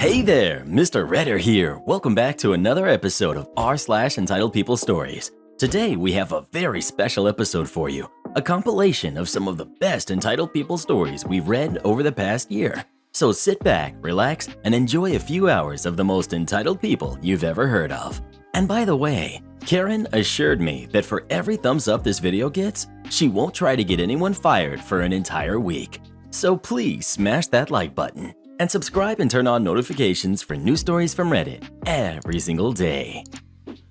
Hey there, Mr. Redder here. Welcome back to another episode of r/Entitled People Stories. Today we have a very special episode for you, a compilation of some of the best entitled people stories we've read over the past year. So sit back, relax, and enjoy a few hours of the most entitled people you've ever heard of. And by the way, Karen assured me that for every thumbs up this video gets, she won't try to get anyone fired for an entire week. So please smash that like button and subscribe and turn on notifications for new stories from Reddit every single day.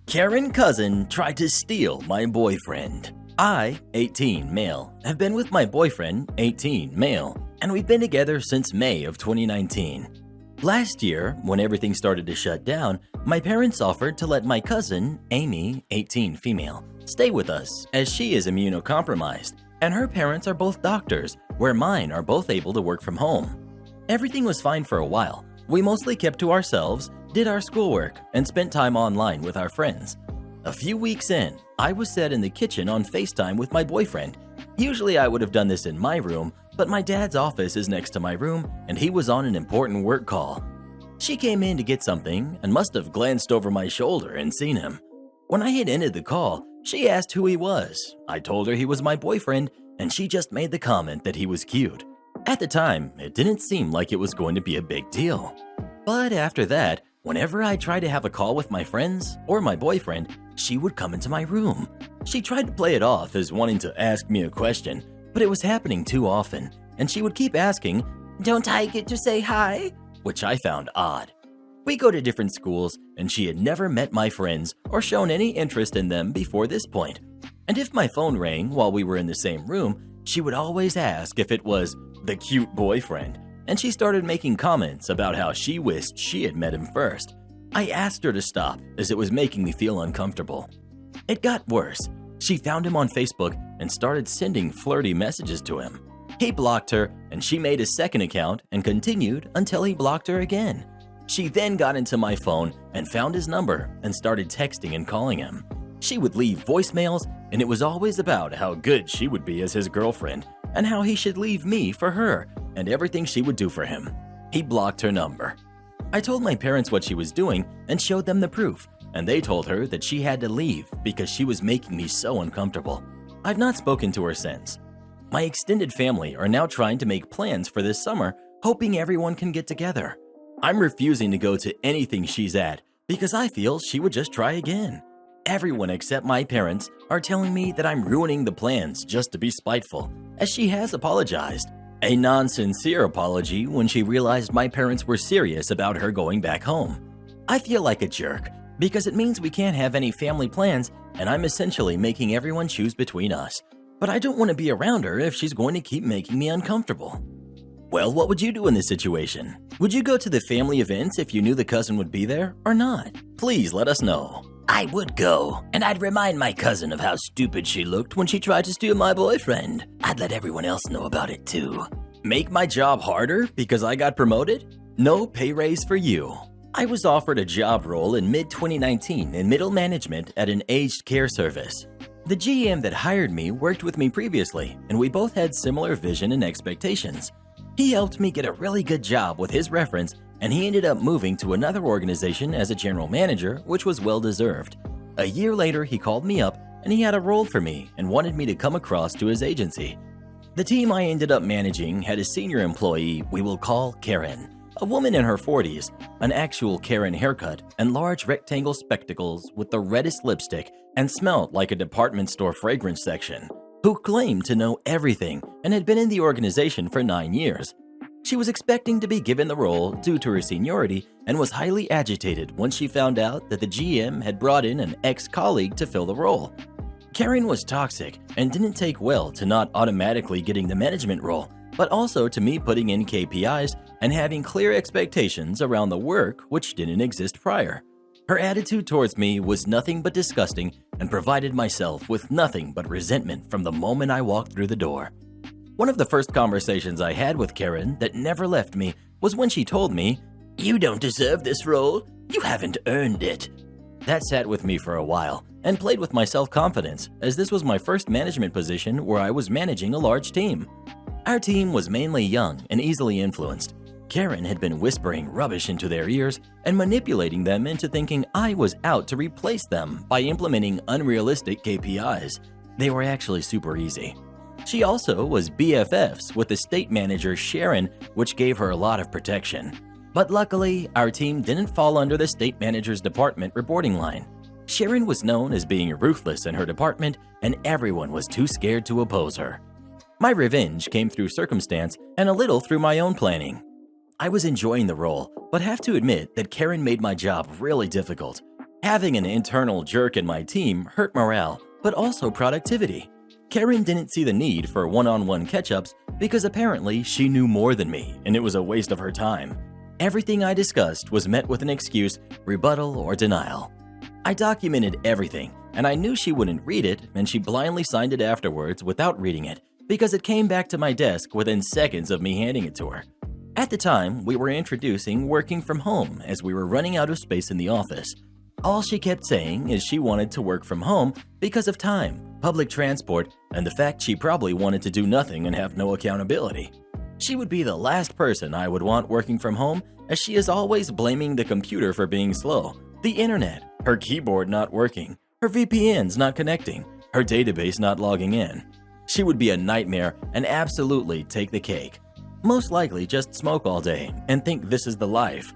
Karen cousin tried to steal my boyfriend. I, 18 male, have been with my boyfriend, 18 male, and we've been together since May of 2019. Last year, when everything started to shut down, my parents offered to let my cousin, Amy, 18 female, stay with us as she is immunocompromised, and her parents are both doctors, where mine are both able to work from home. Everything was fine for a while. We mostly kept to ourselves, did our schoolwork, and spent time online with our friends. A few weeks in, I was set in the kitchen on FaceTime with my boyfriend. Usually I would have done this in my room, but my dad's office is next to my room, and he was on an important work call. She came in to get something and must have glanced over my shoulder and seen him. When I had ended the call, she asked who he was. I told her he was my boyfriend, and she just made the comment that he was cute. At the time, it didn't seem like it was going to be a big deal. But after that, whenever I tried to have a call with my friends or my boyfriend, she would come into my room. She tried to play it off as wanting to ask me a question, but it was happening too often, and she would keep asking, "Don't I get to say hi?" which I found odd. We go to different schools, and she had never met my friends or shown any interest in them before this point. And if my phone rang while we were in the same room, she would always ask if it was the cute boyfriend, and she started making comments about how she wished she had met him first. I asked her to stop as it was making me feel uncomfortable. It got worse. She found him on Facebook and started sending flirty messages to him. He blocked her, and she made a second account and continued until he blocked her again. She then got into my phone and found his number and started texting and calling him. She would leave voicemails, and it was always about how good she would be as his girlfriend and how he should leave me for her and everything she would do for him. He blocked her number. I told my parents what she was doing and showed them the proof, and they told her that she had to leave because she was making me so uncomfortable. I've not spoken to her since. My extended family are now trying to make plans for this summer, hoping everyone can get together. I'm refusing to go to anything she's at because I feel she would just try again. Everyone except my parents are telling me that I'm ruining the plans just to be spiteful, as she has apologized. A non-sincere apology when she realized my parents were serious about her going back home. I feel like a jerk because it means we can't have any family plans, and I'm essentially making everyone choose between us. But I don't want to be around her if she's going to keep making me uncomfortable. Well, what would you do in this situation? Would you go to the family events if you knew the cousin would be there or not? Please let us know. I would go, and I'd remind my cousin of how stupid she looked when she tried to steal my boyfriend. I'd let everyone else know about it too. Make my job harder because I got promoted? No pay raise for you. I was offered a job role in mid-2019 in middle management at an aged care service. The GM that hired me worked with me previously, and we both had similar vision and expectations. He helped me get a really good job with his reference, and he ended up moving to another organization as a general manager, which was well-deserved. A year later, he called me up, and he had a role for me and wanted me to come across to his agency. The team I ended up managing had a senior employee we will call Karen, a woman in her 40s, an actual Karen haircut, and large rectangle spectacles with the reddest lipstick and smelled like a department store fragrance section, who claimed to know everything and had been in the organization for 9 years. She was expecting to be given the role due to her seniority and was highly agitated once she found out that the GM had brought in an ex-colleague to fill the role. Karen was toxic and didn't take well to not automatically getting the management role, but also to me putting in KPIs and having clear expectations around the work which didn't exist prior. Her attitude towards me was nothing but disgusting and provided myself with nothing but resentment from the moment I walked through the door. One of the first conversations I had with Karen that never left me was when she told me, "You don't deserve this role. You haven't earned it." That sat with me for a while and played with my self-confidence, as this was my first management position where I was managing a large team. Our team was mainly young and easily influenced. Karen had been whispering rubbish into their ears and manipulating them into thinking I was out to replace them by implementing unrealistic KPIs. They were actually super easy. She also was BFFs with the state manager Sharon, which gave her a lot of protection. But luckily, our team didn't fall under the state manager's department reporting line. Sharon was known as being ruthless in her department, and everyone was too scared to oppose her. My revenge came through circumstance and a little through my own planning. I was enjoying the role, but have to admit that Karen made my job really difficult. Having an internal jerk in my team hurt morale, but also productivity. Karen didn't see the need for one-on-one catch-ups because apparently she knew more than me and it was a waste of her time. Everything I discussed was met with an excuse, rebuttal, or denial. I documented everything, and I knew she wouldn't read it, and she blindly signed it afterwards without reading it because it came back to my desk within seconds of me handing it to her. At the time, we were introducing working from home as we were running out of space in the office. All she kept saying is she wanted to work from home because of time, public transport, and the fact she probably wanted to do nothing and have no accountability. She would be the last person I would want working from home, as she is always blaming the computer for being slow, the internet, her keyboard not working, her VPNs not connecting, her database not logging in. She would be a nightmare and absolutely take the cake. Most likely just smoke all day and think this is the life.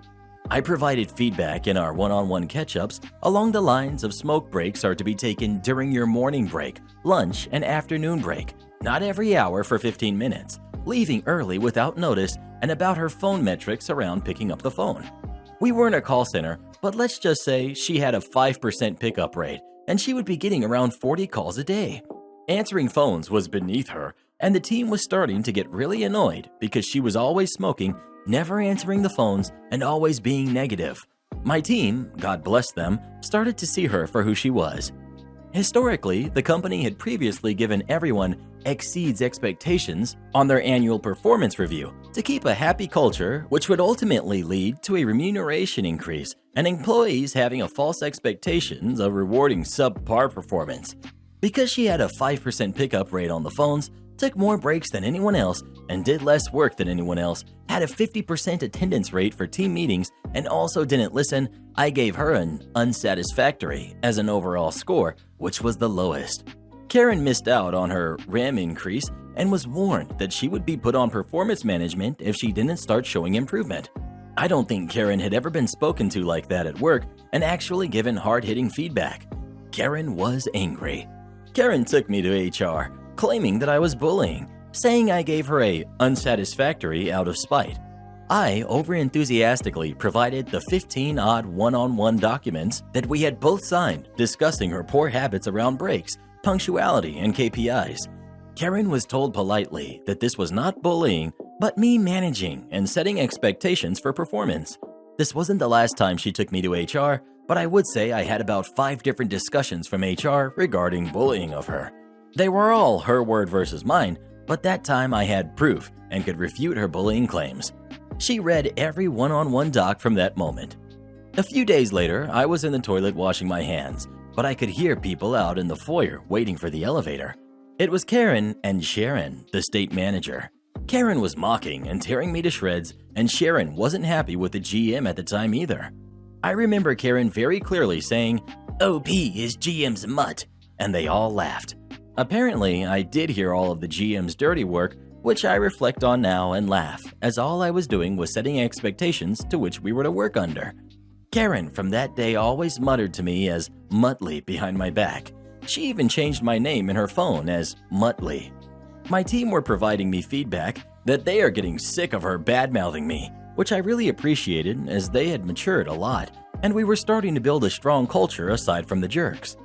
I provided feedback in our one-on-one catch-ups along the lines of smoke breaks are to be taken during your morning break, lunch, and afternoon break, not every hour for 15 minutes, leaving early without notice, and about her phone metrics around picking up the phone. We weren't a call center, but let's just say she had a 5% pickup rate, and she would be getting around 40 calls a day. Answering phones was beneath her, and the team was starting to get really annoyed because she was always smoking, never answering the phones, and always being negative. My team, God bless them, started to see her for who she was. Historically, the company had previously given everyone exceeds expectations on their annual performance review to keep a happy culture, which would ultimately lead to a remuneration increase and employees having a false expectations of rewarding subpar performance. Because she had a 5% pickup rate on the phones, took more breaks than anyone else, and did less work than anyone else, had a 50% attendance rate for team meetings, and also didn't listen, I gave her an unsatisfactory as an overall score, which was the lowest. Karen missed out on her RAM increase and was warned that she would be put on performance management if she didn't start showing improvement. I don't think Karen had ever been spoken to like that at work and actually given hard-hitting feedback. Karen was angry. Karen took me to HR, claiming that I was bullying, saying I gave her a unsatisfactory out of spite. I overenthusiastically provided the 15-odd one-on-one documents that we had both signed discussing her poor habits around breaks, punctuality, and KPIs. Karen was told politely that this was not bullying, but me managing and setting expectations for performance. This wasn't the last time she took me to HR, but I would say I had about 5 different discussions from HR regarding bullying of her. They were all her word versus mine, but that time I had proof and could refute her bullying claims. She read every one-on-one doc from that moment. A few days later, I was in the toilet washing my hands, but I could hear people out in the foyer waiting for the elevator. It was Karen and Sharon, the state manager. Karen was mocking and tearing me to shreds, and Sharon wasn't happy with the GM at the time either. I remember Karen very clearly saying, "OP is GM's mutt," and they all laughed. Apparently, I did hear all of the GM's dirty work, which I reflect on now and laugh, as all I was doing was setting expectations to which we were to work under. Karen from that day always muttered to me as Muttley behind my back. She even changed my name in her phone as Muttley. My team were providing me feedback that they are getting sick of her bad-mouthing me, which I really appreciated as they had matured a lot, and we were starting to build a strong culture aside from the jerks.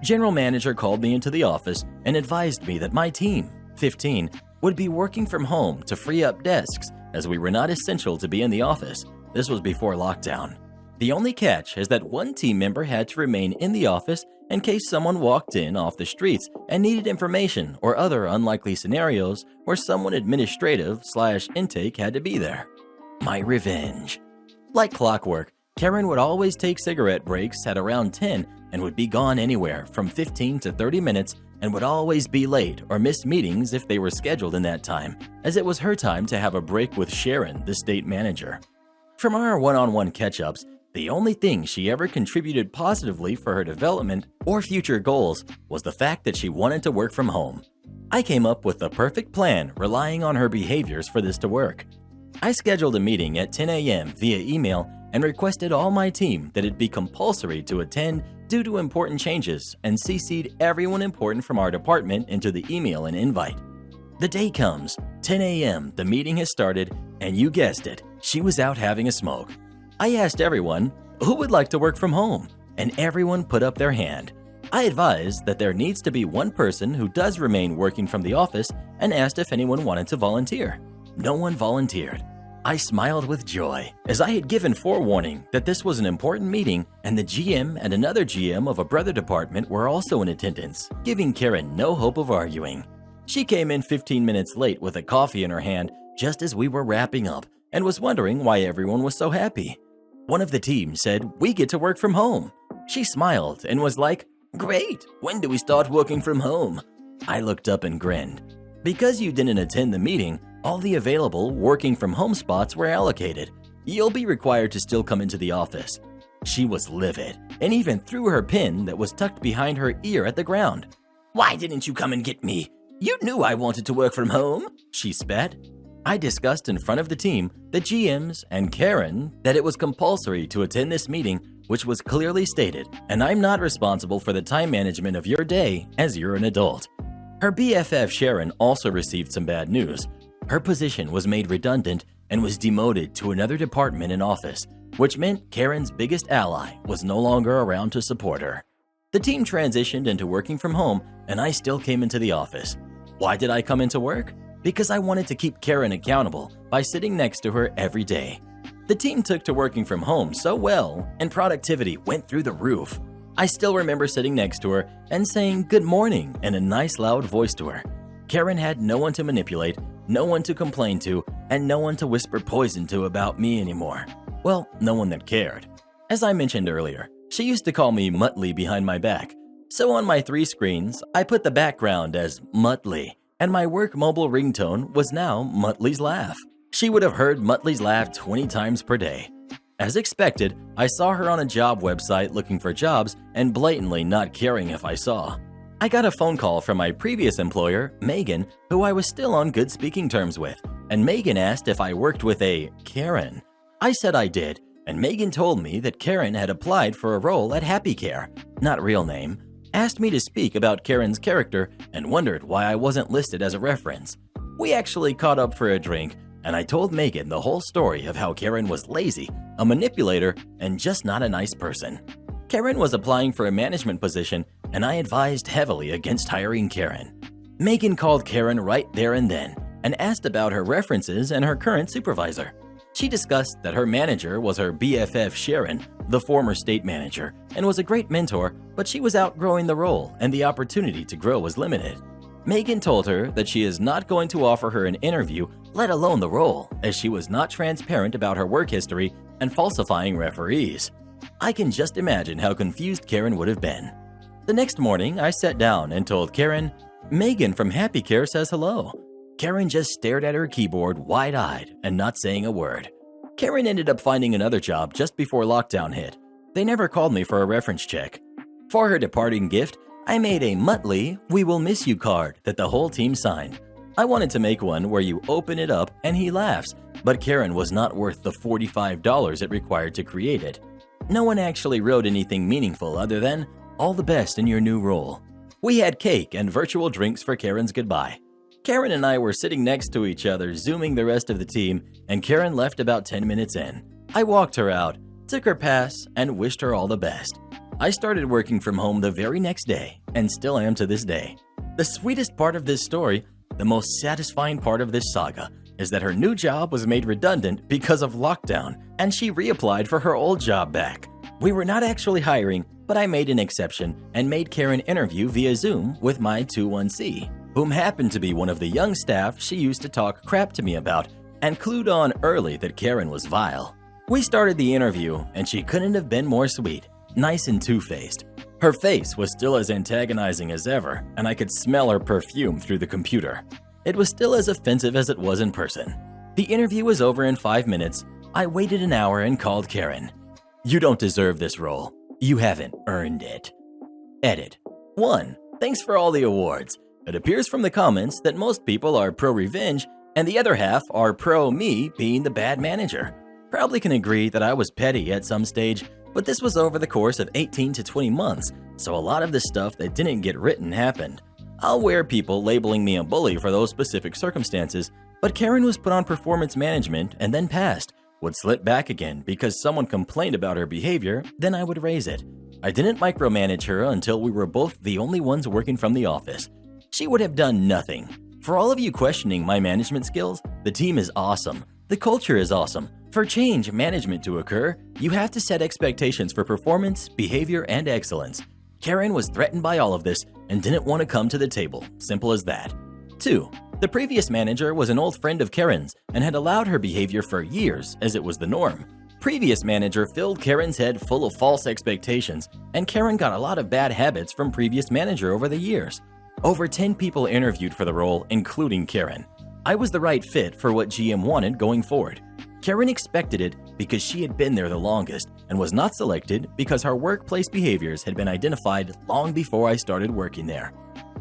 General manager called me into the office and advised me that my team, 15, would be working from home to free up desks as we were not essential to be in the office. This was before lockdown. The only catch is that one team member had to remain in the office in case someone walked in off the streets and needed information or other unlikely scenarios where someone administrative/intake had to be there. My revenge. Like clockwork, Karen would always take cigarette breaks at around 10 and would be gone anywhere from 15 to 30 minutes and would always be late or miss meetings if they were scheduled in that time, as it was her time to have a break with Sharon, the state manager. From our one-on-one catch-ups, the only thing she ever contributed positively for her development or future goals was the fact that she wanted to work from home. I came up with the perfect plan relying on her behaviors for this to work. I scheduled a meeting at 10 a.m. via email and requested all my team that it be compulsory to attend due to important changes and CC'd everyone important from our department into the email and invite. The day comes, 10 a.m., the meeting has started, and you guessed it, she was out having a smoke. I asked everyone, who would like to work from home? And everyone put up their hand. I advised that there needs to be one person who does remain working from the office and asked if anyone wanted to volunteer. No one volunteered. I smiled with joy, as I had given forewarning that this was an important meeting and the GM and another GM of a brother department were also in attendance, giving Karen no hope of arguing. She came in 15 minutes late with a coffee in her hand just as we were wrapping up and was wondering why everyone was so happy. One of the team said, "We get to work from home." She smiled and was like, "Great, when do we start working from home?" I looked up and grinned. Because you didn't attend the meeting, all the available working from home spots were allocated. You'll be required to still come into the office. She was livid and even threw her pin that was tucked behind her ear at the ground. "Why didn't you come and get me? You knew I wanted to work from home," she spat. I discussed in front of the team, the GMs, and Karen that it was compulsory to attend this meeting, which was clearly stated, and I'm not responsible for the time management of your day as you're an adult. Her BFF Sharon also received some bad news. Her position was made redundant and was demoted to another department and office, which meant Karen's biggest ally was no longer around to support her. The team transitioned into working from home, and I still came into the office. Why did I come into work? Because I wanted to keep Karen accountable by sitting next to her every day. The team took to working from home so well, and productivity went through the roof. I still remember sitting next to her and saying good morning in a nice loud voice to her. Karen had no one to manipulate, no one to complain to, and no one to whisper poison to about me anymore. Well, no one that cared. As I mentioned earlier, she used to call me Muttley behind my back. So on my 3 screens, I put the background as Muttley, and my work mobile ringtone was now Muttley's laugh. She would have heard Muttley's laugh 20 times per day. As expected, I saw her on a job website looking for jobs and blatantly not caring if I saw. I got a phone call from my previous employer, Megan, who I was still on good speaking terms with, and Megan asked if I worked with a Karen. I said I did, and Megan told me that Karen had applied for a role at Happy Care, not real name, asked me to speak about Karen's character, and wondered why I wasn't listed as a reference. We actually caught up for a drink, and I told Megan the whole story of how Karen was lazy, a manipulator, and just not a nice person. Karen was applying for a management position, and I advised heavily against hiring Karen. Megan called Karen right there and then, and asked about her references and her current supervisor. She discussed that her manager was her BFF Sharon, the former state manager, and was a great mentor, but she was outgrowing the role and the opportunity to grow was limited. Megan told her that she is not going to offer her an interview, let alone the role, as she was not transparent about her work history and falsifying referees. I can just imagine how confused Karen would have been. The next morning, I sat down and told Karen, "Megan from Happy Care says hello." Karen just stared at her keyboard wide-eyed and not saying a word. Karen ended up finding another job just before lockdown hit. They never called me for a reference check. For her departing gift, I made a Muttley, "We will miss you" card that the whole team signed. I wanted to make one where you open it up and he laughs, but Karen was not worth the $45 it required to create it. No one actually wrote anything meaningful other than, "All the best in your new role." We had cake and virtual drinks for Karen's goodbye. Karen and I were sitting next to each other, zooming the rest of the team, and Karen left about 10 minutes in. I walked her out, took her pass, and wished her all the best. I started working from home the very next day, and still am to this day. The sweetest part of this story, the most satisfying part of this saga, is that her new job was made redundant because of lockdown, and she reapplied for her old job back. We were not actually hiring, but I made an exception and made Karen interview via Zoom with my 21C, whom happened to be one of the young staff she used to talk crap to me about, and clued on early that Karen was vile. We started the interview, and she couldn't have been more sweet, nice and two-faced. Her face was still as antagonizing as ever, and I could smell her perfume through the computer. It was still as offensive as it was in person. The interview was over in 5 minutes. I waited an hour and called Karen. "You don't deserve this role. You haven't earned it." Edit. 1. Thanks for all the awards. It appears from the comments that most people are pro-revenge and the other half are pro-me being the bad manager. Probably can agree that I was petty at some stage, but this was over the course of 18 to 20 months, so a lot of the stuff that didn't get written happened. I'll wear people labeling me a bully for those specific circumstances, but Karen was put on performance management and then passed, would slip back again because someone complained about her behavior, then I would raise it. I didn't micromanage her until we were both the only ones working from the office. She would have done nothing. For all of you questioning my management skills, the team is awesome. The culture is awesome. For change management to occur, you have to set expectations for performance, behavior, and excellence. Karen was threatened by all of this and didn't want to come to the table. Simple as that. 2. The previous manager was an old friend of Karen's and had allowed her behavior for years as it was the norm. Previous manager filled Karen's head full of false expectations, and Karen got a lot of bad habits from previous manager over the years. Over 10 people interviewed for the role, including Karen. I was the right fit for what GM wanted going forward. Karen expected it because she had been there the longest and was not selected because her workplace behaviors had been identified long before I started working there.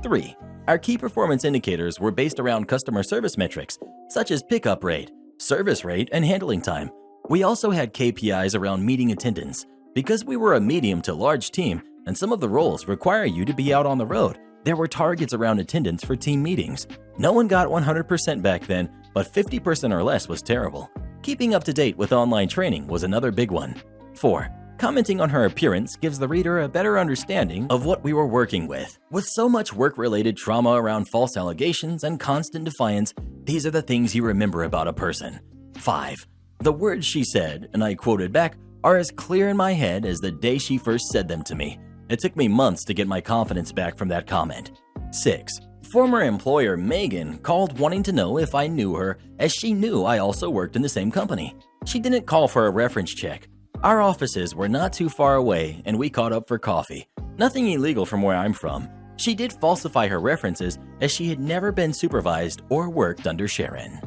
3. Our key performance indicators were based around customer service metrics, such as pickup rate, service rate, and handling time. We also had KPIs around meeting attendance. Because we were a medium to large team and some of the roles require you to be out on the road, there were targets around attendance for team meetings. No one got 100% back then, but 50% or less was terrible. Keeping up to date with online training was another big one. 4. Commenting on her appearance gives the reader a better understanding of what we were working with. With so much work-related trauma around false allegations and constant defiance, these are the things you remember about a person. 5. The words she said, and I quoted back, are as clear in my head as the day she first said them to me. It took me months to get my confidence back from that comment. 6. Former employer Megan called wanting to know if I knew her, as she knew I also worked in the same company. She didn't call for a reference check. Our offices were not too far away and we caught up for coffee. Nothing illegal from where I'm from. She did falsify her references as she had never been supervised or worked under Sharon.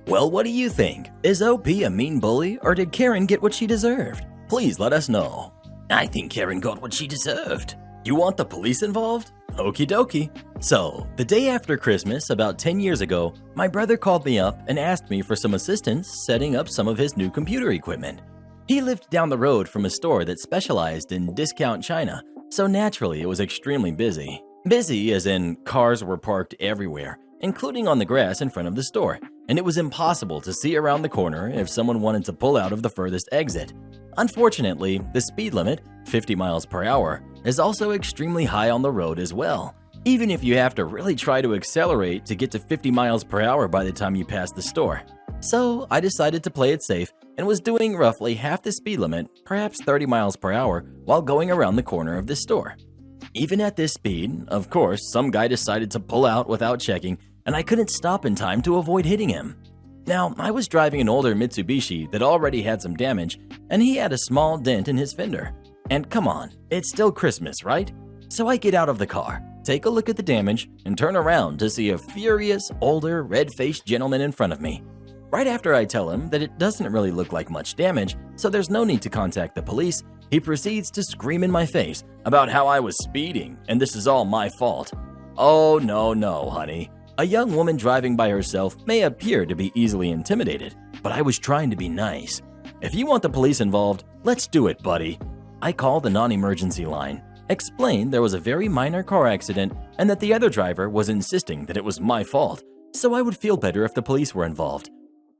Well, what do you think? Is OP a mean bully or did Karen get what she deserved? Please let us know. I think Karen got what she deserved. You want the police involved? Okie dokie. So, the day after Christmas, about 10 years ago, my brother called me up and asked me for some assistance setting up some of his new computer equipment. He lived down the road from a store that specialized in discount china, so naturally it was extremely busy. Busy as in cars were parked everywhere, including on the grass in front of the store, and it was impossible to see around the corner if someone wanted to pull out of the furthest exit. Unfortunately, the speed limit, 50 miles per hour, is also extremely high on the road as well, even if you have to really try to accelerate to get to 50 miles per hour by the time you pass the store. So I decided to play it safe and was doing roughly half the speed limit, perhaps 30 miles per hour, while going around the corner of the store. Even at this speed, of course, some guy decided to pull out without checking, and I couldn't stop in time to avoid hitting him. Now, I was driving an older Mitsubishi that already had some damage, and he had a small dent in his fender. And come on, it's still Christmas, right? So I get out of the car, take a look at the damage, and turn around to see a furious, older, red-faced gentleman in front of me. Right after I tell him that it doesn't really look like much damage, so there's no need to contact the police, he proceeds to scream in my face about how I was speeding and this is all my fault. Oh no, honey. A young woman driving by herself may appear to be easily intimidated, but I was trying to be nice. If you want the police involved, let's do it, buddy. I called the non-emergency line, explained there was a very minor car accident and that the other driver was insisting that it was my fault, so I would feel better if the police were involved.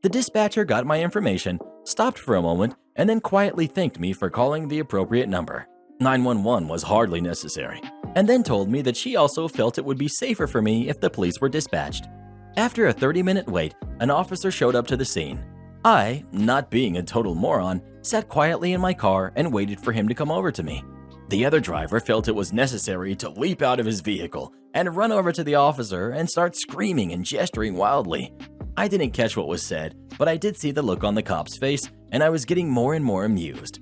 The dispatcher got my information, stopped for a moment, and then quietly thanked me for calling the appropriate number. 911 was hardly necessary, and then told me that she also felt it would be safer for me if the police were dispatched. After a 30-minute wait, an officer showed up to the scene. I, not being a total moron, sat quietly in my car and waited for him to come over to me. The other driver felt it was necessary to leap out of his vehicle and run over to the officer and start screaming and gesturing wildly. I didn't catch what was said, but I did see the look on the cop's face, and I was getting more and more amused.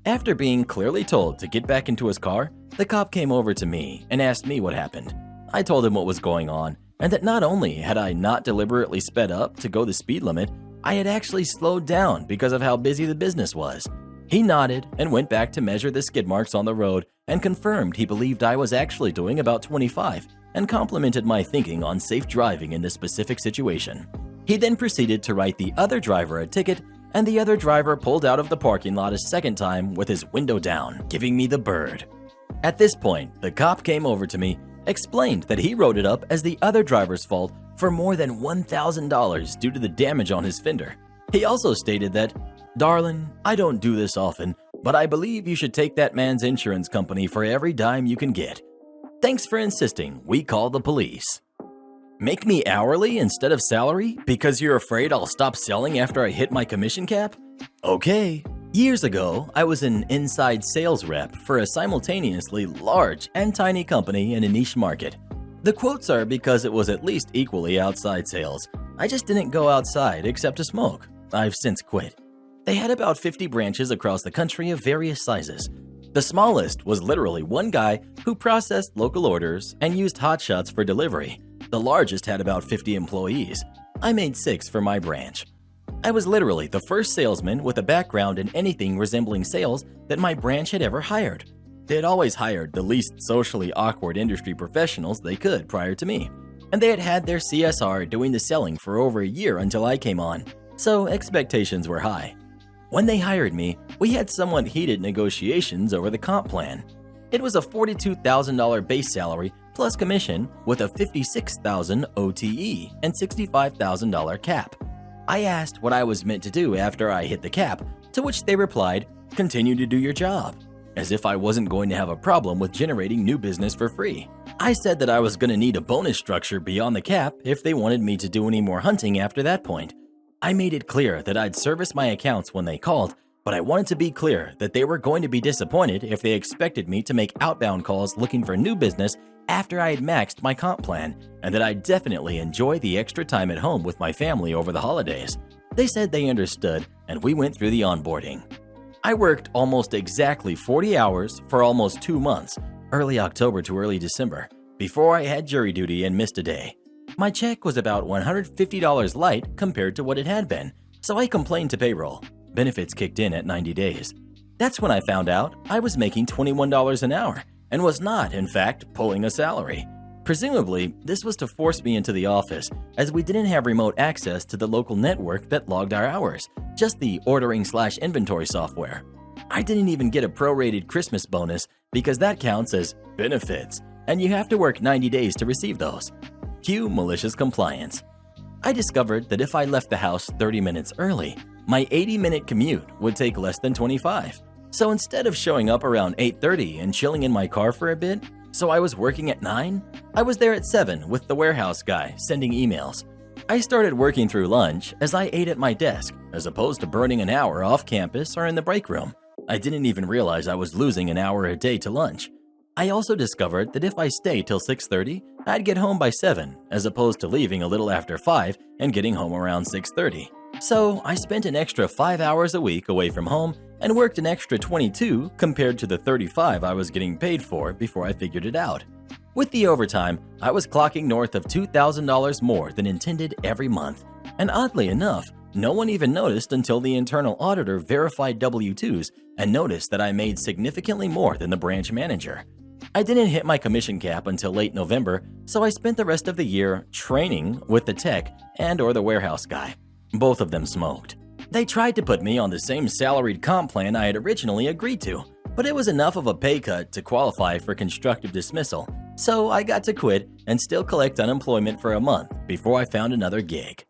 After being clearly told to get back into his car, the cop came over to me and asked me what happened. I told him what was going on and that not only had I not deliberately sped up to go the speed limit, I had actually slowed down because of how busy the business was. He nodded and went back to measure the skid marks on the road and confirmed he believed I was actually doing about 25 and complimented my thinking on safe driving in this specific situation. He then proceeded to write the other driver a ticket, and the other driver pulled out of the parking lot a second time with his window down, giving me the bird. At this point, the cop came over to me, explained that he wrote it up as the other driver's fault for more than $1,000 due to the damage on his fender. He also stated that, "Darling, I don't do this often, but I believe you should take that man's insurance company for every dime you can get. Thanks for insisting. We call the police." Make me hourly instead of salary because you're afraid I'll stop selling after I hit my commission cap? Okay. Years ago, I was an inside sales rep for a simultaneously large and tiny company in a niche market. The quotes are because it was at least equally outside sales. I just didn't go outside except to smoke. I've since quit. They had about 50 branches across the country of various sizes. The smallest was literally one guy who processed local orders and used hotshots for delivery. The largest had about 50 employees. I made 6 for my branch. I was literally the first salesman with a background in anything resembling sales that my branch had ever hired. They had always hired the least socially awkward industry professionals they could prior to me, and they had had their CSR doing the selling for over a year until I came on, so expectations were high. When they hired me, we had somewhat heated negotiations over the comp plan. It was a $42,000 base salary plus commission with a $56,000 OTE and $65,000 cap. I asked what I was meant to do after I hit the cap, to which they replied, "Continue to do your job," as if I wasn't going to have a problem with generating new business for free. I said that I was going to need a bonus structure beyond the cap if they wanted me to do any more hunting after that point. I made it clear that I'd service my accounts when they called, but I wanted to be clear that they were going to be disappointed if they expected me to make outbound calls looking for new business after I had maxed my comp plan, and that I'd definitely enjoy the extra time at home with my family over the holidays. They said they understood, and we went through the onboarding. I worked almost exactly 40 hours for almost 2 months, early October to early December, before I had jury duty and missed a day. My check was about $150 light compared to what it had been, so I complained to payroll. Benefits kicked in at 90 days. That's when I found out I was making $21 an hour and was not, in fact, pulling a salary. Presumably, this was to force me into the office, as we didn't have remote access to the local network that logged our hours, just the ordering/inventory software. I didn't even get a prorated Christmas bonus because that counts as benefits, and you have to work 90 days to receive those. Cue malicious compliance. I discovered that if I left the house 30 minutes early, my 80-minute commute would take less than 25. So instead of showing up around 8:30 and chilling in my car for a bit, so I was working at 9, I was there at 7 with the warehouse guy sending emails. I started working through lunch as I ate at my desk, as opposed to burning an hour off campus or in the break room. I didn't even realize I was losing an hour a day to lunch. I also discovered that if I stayed till 6:30, I'd get home by 7, as opposed to leaving a little after 5 and getting home around 6:30. So I spent an extra 5 hours a week away from home and worked an extra 22 compared to the 35 I was getting paid for before I figured it out. With the overtime, I was clocking north of $2,000 more than intended every month. And oddly enough, no one even noticed until the internal auditor verified W-2s and noticed that I made significantly more than the branch manager. I didn't hit my commission cap until late November, so I spent the rest of the year training with the tech and/or the warehouse guy. Both of them smoked. They tried to put me on the same salaried comp plan I had originally agreed to, but it was enough of a pay cut to qualify for constructive dismissal, so I got to quit and still collect unemployment for a month before I found another gig.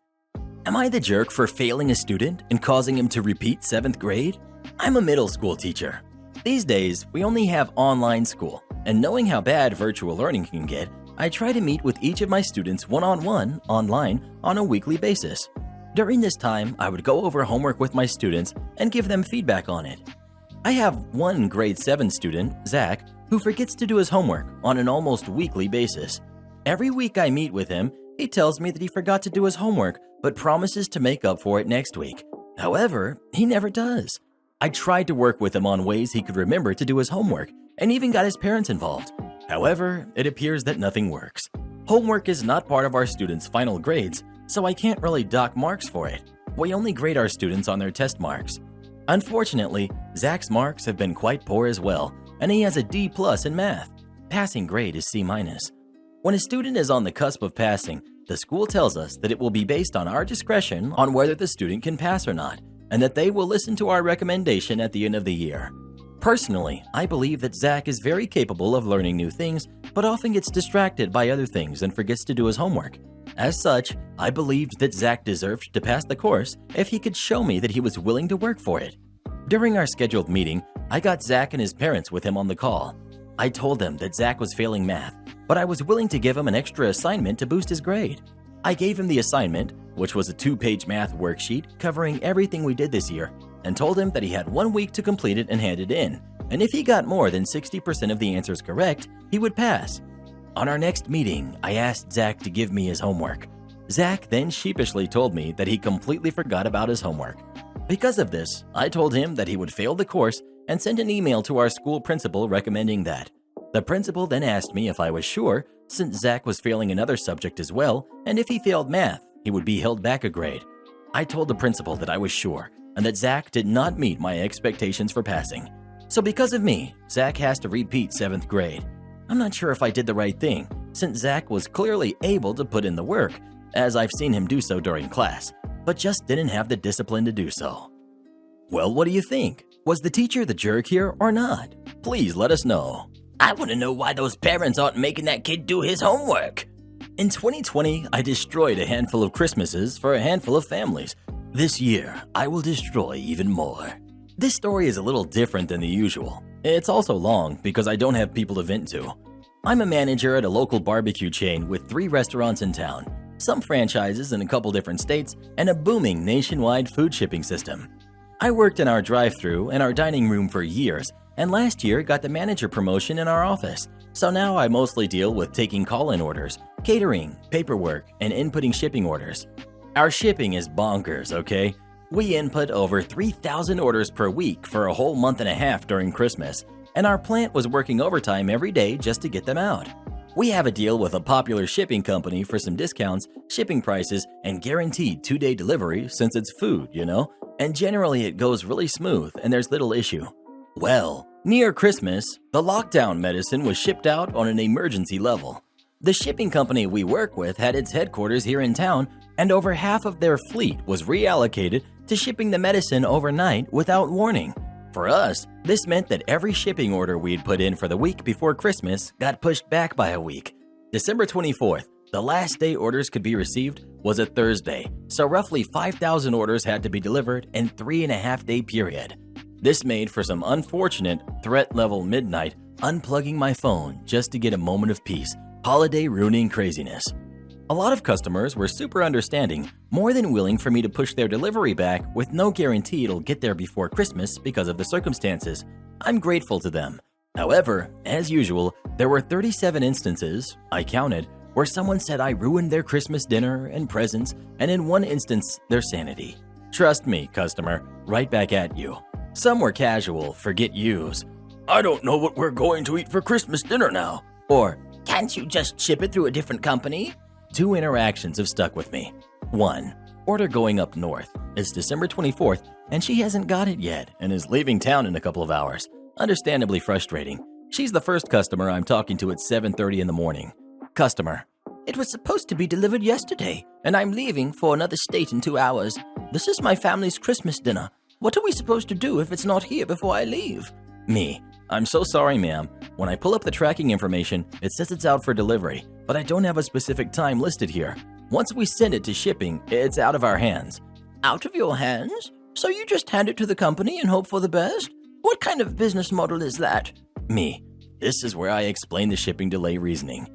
Am I the jerk for failing a student and causing him to repeat 7th grade? I'm a middle school teacher. These days, we only have online school, and knowing how bad virtual learning can get, I try to meet with each of my students one-on-one online on a weekly basis. During this time, I would go over homework with my students and give them feedback on it. I have one grade 7 student, Zach, who forgets to do his homework on an almost weekly basis. Every week I meet with him, he tells me that he forgot to do his homework but promises to make up for it next week. However, he never does. I tried to work with him on ways he could remember to do his homework and even got his parents involved. However, it appears that nothing works. Homework is not part of our students' final grades, so I can't really dock marks for it. We only grade our students on their test marks. Unfortunately, Zach's marks have been quite poor as well, and he has a D+ in math. Passing grade is C-. When a student is on the cusp of passing, the school tells us that it will be based on our discretion on whether the student can pass or not, and that they will listen to our recommendation at the end of the year. Personally, I believe that Zach is very capable of learning new things, but often gets distracted by other things and forgets to do his homework. As such, I believed that Zach deserved to pass the course if he could show me that he was willing to work for it. During our scheduled meeting, I got Zach and his parents with him on the call. I told them that Zach was failing math, but I was willing to give him an extra assignment to boost his grade. I gave him the assignment, which was a 2-page math worksheet covering everything we did this year, and told him that he had 1 week to complete it and hand it in, and if he got more than 60% of the answers correct, he would pass. On our next meeting, I asked Zach to give me his homework. Zach then sheepishly told me that he completely forgot about his homework. Because of this, I told him that he would fail the course and sent an email to our school principal recommending that. The principal then asked me if I was sure, since Zach was failing another subject as well, and if he failed math, he would be held back a grade. I told the principal that I was sure, and that Zach did not meet my expectations for passing. So because of me, Zach has to repeat 7th grade. I'm not sure if I did the right thing, since Zach was clearly able to put in the work, as I've seen him do so during class, but just didn't have the discipline to do so. Well, what do you think? Was the teacher the jerk here or not? Please let us know. I want to know why those parents aren't making that kid do his homework. In 2020, I destroyed a handful of Christmases for a handful of families. This year, I will destroy even more. This story is a little different than the usual. It's also long because I don't have people to vent to. I'm a manager at a local barbecue chain with 3 restaurants in town, some franchises in a couple different states, and a booming nationwide food shipping system. I worked in our drive-thru and our dining room for years, and last year got the manager promotion in our office. So now I mostly deal with taking call-in orders, catering, paperwork, and inputting shipping orders. Our shipping is bonkers, okay? We input over 3,000 orders per week for a whole month and a half during Christmas, and our plant was working overtime every day just to get them out. We have a deal with a popular shipping company for some discounts, shipping prices, and guaranteed 2-day delivery since it's food, and generally it goes really smooth and there's little issue. Well, near Christmas, the lockdown medicine was shipped out on an emergency level. The shipping company we work with had its headquarters here in town, and over half of their fleet was reallocated to shipping the medicine overnight without warning. For us, this meant that every shipping order we'd put in for the week before Christmas got pushed back by a week. December 24th, the last day orders could be received, was a Thursday, so roughly 5,000 orders had to be delivered in 3.5-day period. This made for some unfortunate threat-level midnight unplugging my phone just to get a moment of peace, holiday-ruining craziness. A lot of customers were super understanding, more than willing for me to push their delivery back with no guarantee it'll get there before Christmas because of the circumstances. I'm grateful to them. However, as usual, there were 37 instances, I counted, where someone said I ruined their Christmas dinner and presents, and in one instance, their sanity. Trust me, customer, right back at you. Some were casual, forget yous. I don't know what we're going to eat for Christmas dinner now. Or, Can't you just ship it through a different company? 2 interactions have stuck with me. 1. Order going up north. It's December 24th, and she hasn't got it yet and is leaving town in a couple of hours. Understandably frustrating. She's the first customer I'm talking to at 7:30 in the morning. Customer. It was supposed to be delivered yesterday, and I'm leaving for another state in 2 hours. This is my family's Christmas dinner. What are we supposed to do if it's not here before I leave? Me. I'm so sorry, ma'am. When I pull up the tracking information, it says it's out for delivery, but I don't have a specific time listed here. Once we send it to shipping, it's out of our hands. Out of your hands? So you just hand it to the company and hope for the best? What kind of business model is that? Me. This is where I explain the shipping delay reasoning.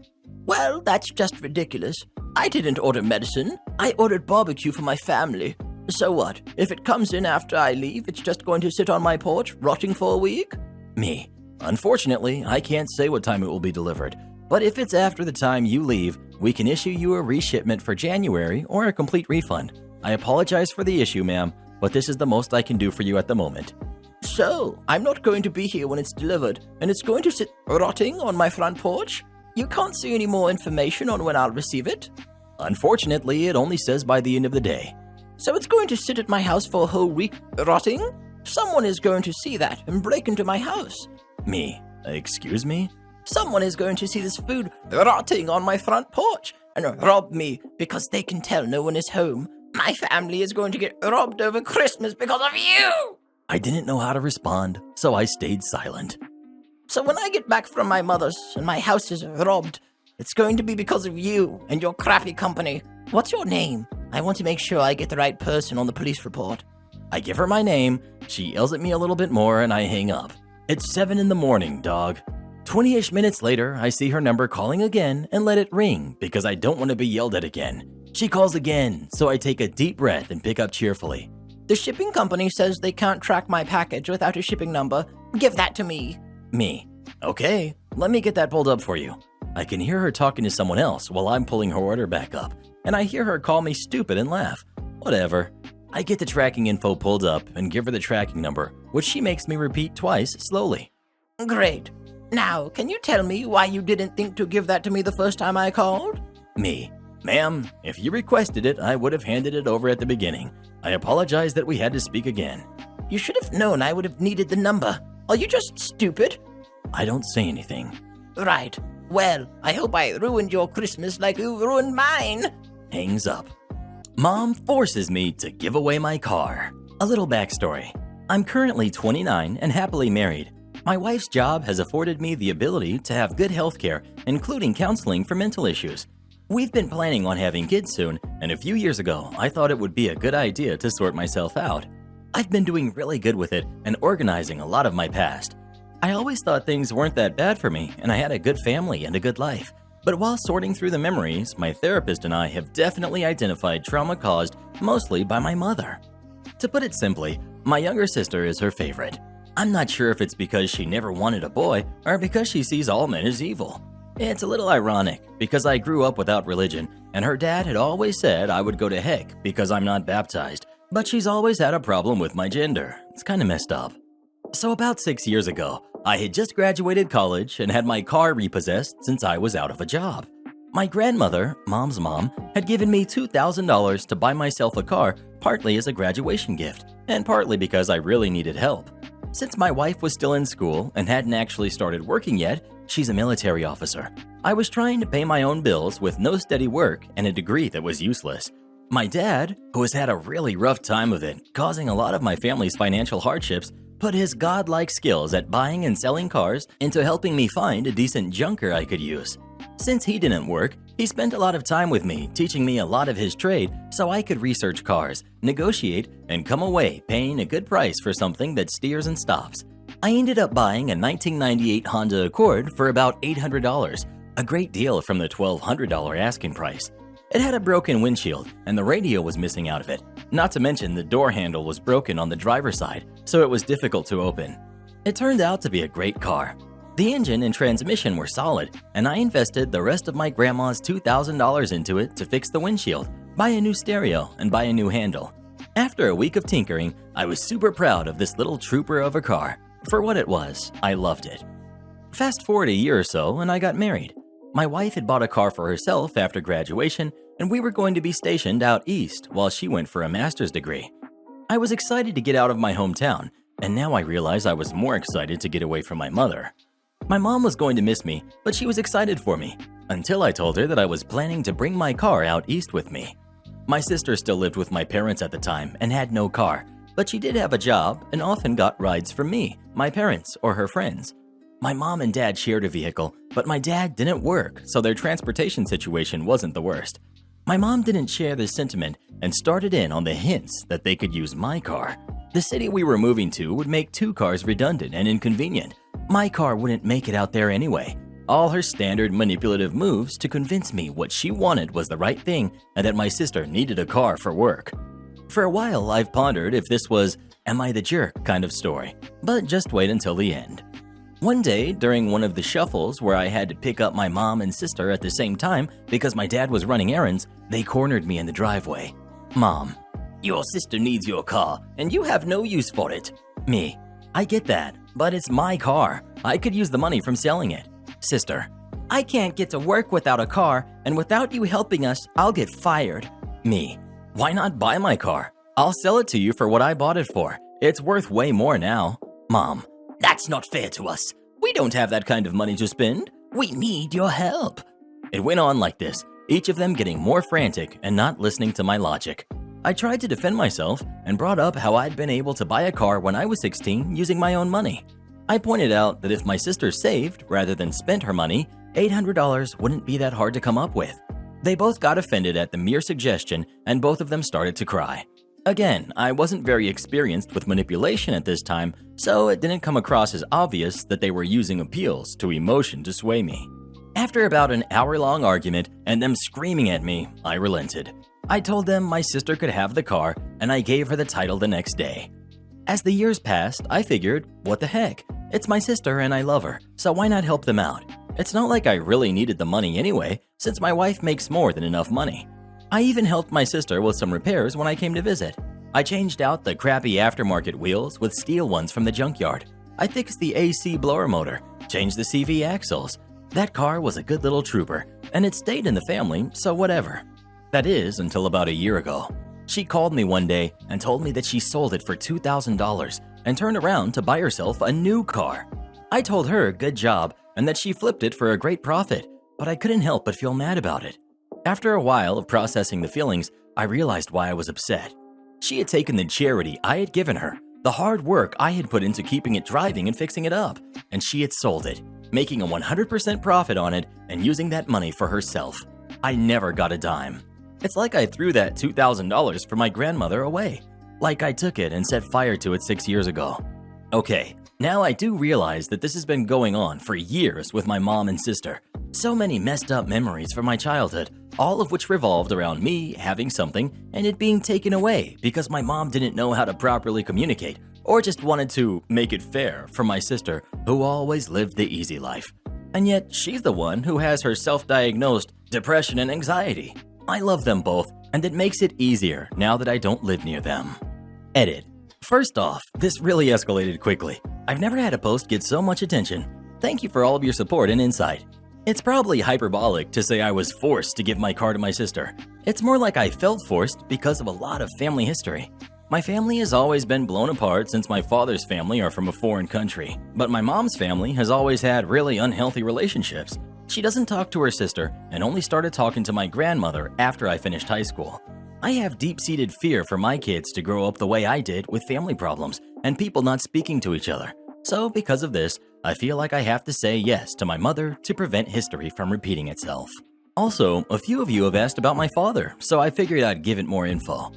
Well, that's just ridiculous. I didn't order medicine. I ordered barbecue for my family. So what? If it comes in after I leave, it's just going to sit on my porch, rotting for a week? Me. Unfortunately, I can't say what time it will be delivered, but if it's after the time you leave, we can issue you a reshipment for January or a complete refund. I apologize for the issue, ma'am, but this is the most I can do for you at the moment. So, I'm not going to be here when it's delivered, and it's going to sit rotting on my front porch? You can't see any more information on when I'll receive it? Unfortunately, it only says by the end of the day. So it's going to sit at my house for a whole week, rotting? Someone is going to see that and break into my house. Me? Excuse me? Someone is going to see this food rotting on my front porch and rob me because they can tell no one is home. My family is going to get robbed over Christmas because of you! I didn't know how to respond, so I stayed silent. So when I get back from my mother's and my house is robbed, it's going to be because of you and your crappy company. What's your name? I want to make sure I get the right person on the police report. I give her my name, she yells at me a little bit more, and I hang up. It's 7 in the morning, dog. 20-ish minutes later, I see her number calling again and let it ring because I don't want to be yelled at again. She calls again, so I take a deep breath and pick up cheerfully. The shipping company says they can't track my package without a shipping number. Give that to me. Me. Okay, let me get that pulled up for you. I can hear her talking to someone else while I'm pulling her order back up, and I hear her call me stupid and laugh. Whatever. I get the tracking info pulled up and give her the tracking number, which she makes me repeat twice slowly. Great. Now, can you tell me why you didn't think to give that to me the first time I called? Me. Ma'am, if you requested it, I would have handed it over at the beginning. I apologize that we had to speak again. You should have known I would have needed the number. Are you just stupid? I don't say anything. Right. Well, I hope I ruined your Christmas like you ruined mine. Hangs up. Mom forces me to give away my car. A little backstory. I'm currently 29 and happily married. My wife's job has afforded me the ability to have good health care, including counseling for mental issues. We've been planning on having kids soon, and a few years ago, I thought it would be a good idea to sort myself out. I've been doing really good with it and organizing a lot of my past. I always thought things weren't that bad for me, and I had a good family and a good life. But while sorting through the memories, my therapist and I have definitely identified trauma caused mostly by my mother. To put it simply, my younger sister is her favorite. I'm not sure if it's because she never wanted a boy or because she sees all men as evil. It's a little ironic because I grew up without religion, and her dad had always said I would go to heck because I'm not baptized, but she's always had a problem with my gender. It's kind of messed up. So about 6 years ago, I had just graduated college and had my car repossessed since I was out of a job. My grandmother, Mom's mom, had given me $2,000 to buy myself a car, partly as a graduation gift, and partly because I really needed help. Since my wife was still in school and hadn't actually started working yet, she's a military officer. I was trying to pay my own bills with no steady work and a degree that was useless. My dad, who has had a really rough time of it, causing a lot of my family's financial hardships, put his godlike skills at buying and selling cars into helping me find a decent junker I could use. Since he didn't work, he spent a lot of time with me, teaching me a lot of his trade so I could research cars, negotiate, and come away paying a good price for something that steers and stops. I ended up buying a 1998 Honda Accord for about $800, a great deal from the $1,200 asking price. It had a broken windshield, and the radio was missing out of it. Not to mention the door handle was broken on the driver's side, so it was difficult to open. It turned out to be a great car. The engine and transmission were solid, and I invested the rest of my grandma's $2,000 into it to fix the windshield, buy a new stereo, and buy a new handle. After a week of tinkering, I was super proud of this little trooper of a car. For what it was, I loved it. Fast forward a year or so, and I got married. My wife had bought a car for herself after graduation, and we were going to be stationed out east while she went for a master's degree. I was excited to get out of my hometown, and now I realize I was more excited to get away from my mother. My mom was going to miss me, but she was excited for me, until I told her that I was planning to bring my car out east with me. My sister still lived with my parents at the time and had no car, but she did have a job and often got rides from me, my parents, or her friends. My mom and dad shared a vehicle, but my dad didn't work, so their transportation situation wasn't the worst. My mom didn't share this sentiment and started in on the hints that they could use my car. The city we were moving to would make two cars redundant and inconvenient. My car wouldn't make it out there anyway. All her standard manipulative moves to convince me what she wanted was the right thing and that my sister needed a car for work. For a while, I've pondered if this was "am I the jerk" kind of story, but just wait until the end. One day, during one of the shuffles where I had to pick up my mom and sister at the same time because my dad was running errands, they cornered me in the driveway. Mom: "Your sister needs your car, and you have no use for it." Me: I get that, but it's my car. I could use the money from selling it. Sister, I can't get to work without a car, and without you helping us, I'll get fired. Me, why not buy my car? I'll sell it to you for what I bought it for. It's worth way more now. Mom, that's not fair to us. We don't have that kind of money to spend. We need your help. It went on like this, each of them getting more frantic and not listening to my logic. I tried to defend myself and brought up how I'd been able to buy a car when I was 16 using my own money. I pointed out that if my sister saved rather than spent her money, $800 wouldn't be that hard to come up with. They both got offended at the mere suggestion and both of them started to cry. Again, I wasn't very experienced with manipulation at this time, so it didn't come across as obvious that they were using appeals to emotion to sway me. After about an hour-long argument and them screaming at me, I relented. I told them my sister could have the car and I gave her the title the next day. As the years passed, I figured, what the heck? It's my sister and I love her, so why not help them out? It's not like I really needed the money anyway, since my wife makes more than enough money. I even helped my sister with some repairs when I came to visit. I changed out the crappy aftermarket wheels with steel ones from the junkyard. I fixed the AC blower motor, changed the CV axles. That car was a good little trooper, and it stayed in the family, so whatever. That is, until about a year ago. She called me one day and told me that she sold it for $2,000 and turned around to buy herself a new car. I told her good job and that she flipped it for a great profit, but I couldn't help but feel mad about it. After a while of processing the feelings, I realized why I was upset. She had taken the charity I had given her, the hard work I had put into keeping it driving and fixing it up, and she had sold it, making a 100% profit on it and using that money for herself. I never got a dime. It's like I threw that $2,000 for my grandmother away, like I took it and set fire to it 6 years ago. Okay, now I do realize that this has been going on for years with my mom and sister. So many messed up memories from my childhood, all of which revolved around me having something and it being taken away because my mom didn't know how to properly communicate or just wanted to make it fair for my sister who always lived the easy life. And yet she's the one who has her self-diagnosed depression and anxiety. I love them both, and it makes it easier now that I don't live near them. Edit. First off, this really escalated quickly. I've never had a post get so much attention. Thank you for all of your support and insight. It's probably hyperbolic to say I was forced to give my car to my sister. It's more like I felt forced because of a lot of family history. My family has always been blown apart since my father's family are from a foreign country, but my mom's family has always had really unhealthy relationships. She doesn't talk to her sister and only started talking to my grandmother after I finished high school. I have deep-seated fear for my kids to grow up the way I did with family problems and people not speaking to each other. So because of this, I feel like I have to say yes to my mother to prevent history from repeating itself. Also, a few of you have asked about my father, so I figured I'd give it more info.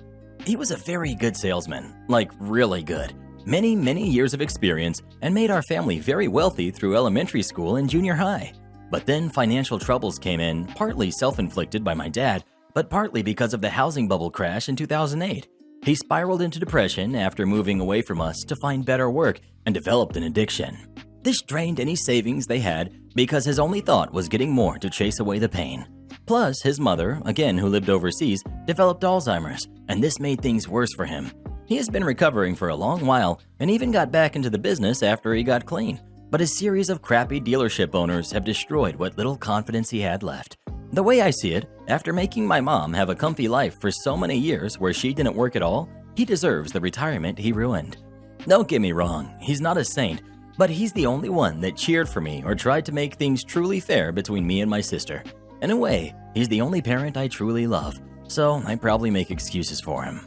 He was a very good salesman, like really good. Many years of experience and made our family very wealthy through elementary school and junior high. But then financial troubles came in, partly self-inflicted by my dad, but partly because of the housing bubble crash in 2008. He spiraled into depression after moving away from us to find better work and developed an addiction. This drained any savings they had because his only thought was getting more to chase away the pain. Plus, his mother, again who lived overseas, developed Alzheimer's, and this made things worse for him. He has been recovering for a long while and even got back into the business after he got clean. But a series of crappy dealership owners have destroyed what little confidence he had left. The way I see it, after making my mom have a comfy life for so many years where she didn't work at all, he deserves the retirement he ruined. Don't get me wrong, he's not a saint, but he's the only one that cheered for me or tried to make things truly fair between me and my sister. In a way, he's the only parent I truly love, so I probably make excuses for him.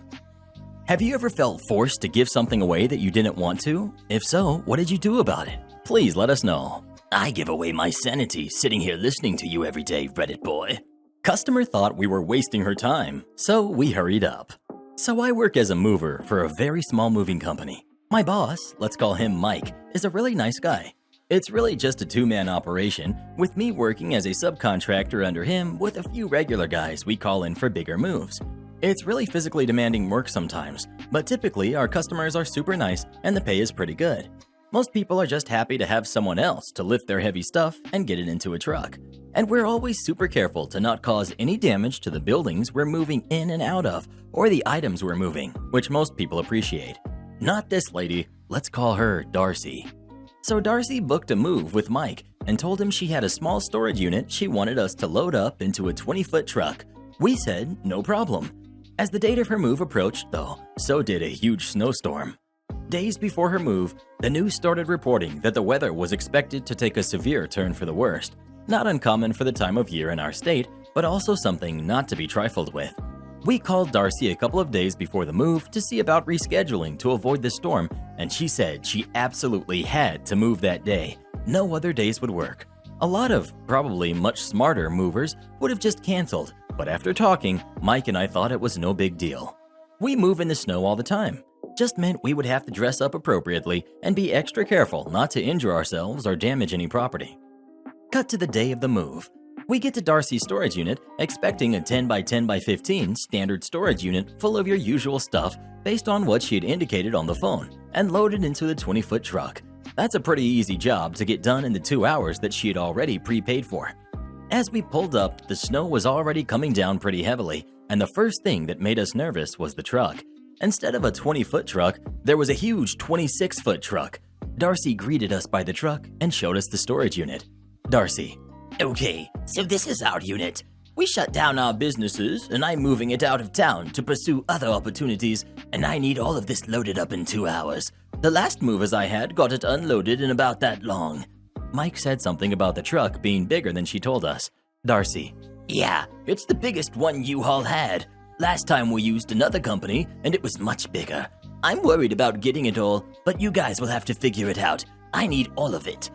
Have you ever felt forced to give something away that you didn't want to? If so, what did you do about it? Please let us know. I give away my sanity sitting here listening to you every day, Reddit boy. Customer thought we were wasting her time, so we hurried up. So I work as a mover for a very small moving company. My boss, let's call him Mike, is a really nice guy. It's really just a two-man operation, with me working as a subcontractor under him with a few regular guys we call in for bigger moves. It's really physically demanding work sometimes, but typically our customers are super nice and the pay is pretty good. Most people are just happy to have someone else to lift their heavy stuff and get it into a truck. And we're always super careful to not cause any damage to the buildings we're moving in and out of, or the items we're moving, which most people appreciate. Not this lady. Let's call her Darcy. So Darcy booked a move with Mike and told him she had a small storage unit she wanted us to load up into a 20-foot truck. We said no problem. As the date of her move approached, though, so did a huge snowstorm. Days before her move, the news started reporting that the weather was expected to take a severe turn for the worst. Not uncommon for the time of year in our state, but also something not to be trifled with. We called Darcy a couple of days before the move to see about rescheduling to avoid the storm, and she said she absolutely had to move that day. No other days would work. A lot of probably much smarter movers would have just canceled, but after talking, Mike and I thought it was no big deal. We move in the snow all the time. Just meant we would have to dress up appropriately and be extra careful not to injure ourselves or damage any property. Cut to the day of the move. We get to Darcy's storage unit expecting a 10 by 10 by 15 standard storage unit full of your usual stuff based on what she had indicated on the phone and loaded into the 20-foot truck. That's a pretty easy job to get done in the 2 hours that she had already prepaid for. As we pulled up, the snow was already coming down pretty heavily, and the first thing that made us nervous was the truck. Instead of a 20-foot truck, there was a huge 26-foot truck. Darcy greeted us by the truck and showed us the storage unit. Darcy: Okay, so this is our unit. We shut down our businesses, and I'm moving it out of town to pursue other opportunities, and I need all of this loaded up in 2 hours. The last movers I had got it unloaded in about that long. Mike said something about the truck being bigger than she told us. Darcy: Yeah, it's the biggest one U-Haul had. Last time we used another company, and it was much bigger. I'm worried about getting it all, but you guys will have to figure it out. I need all of it.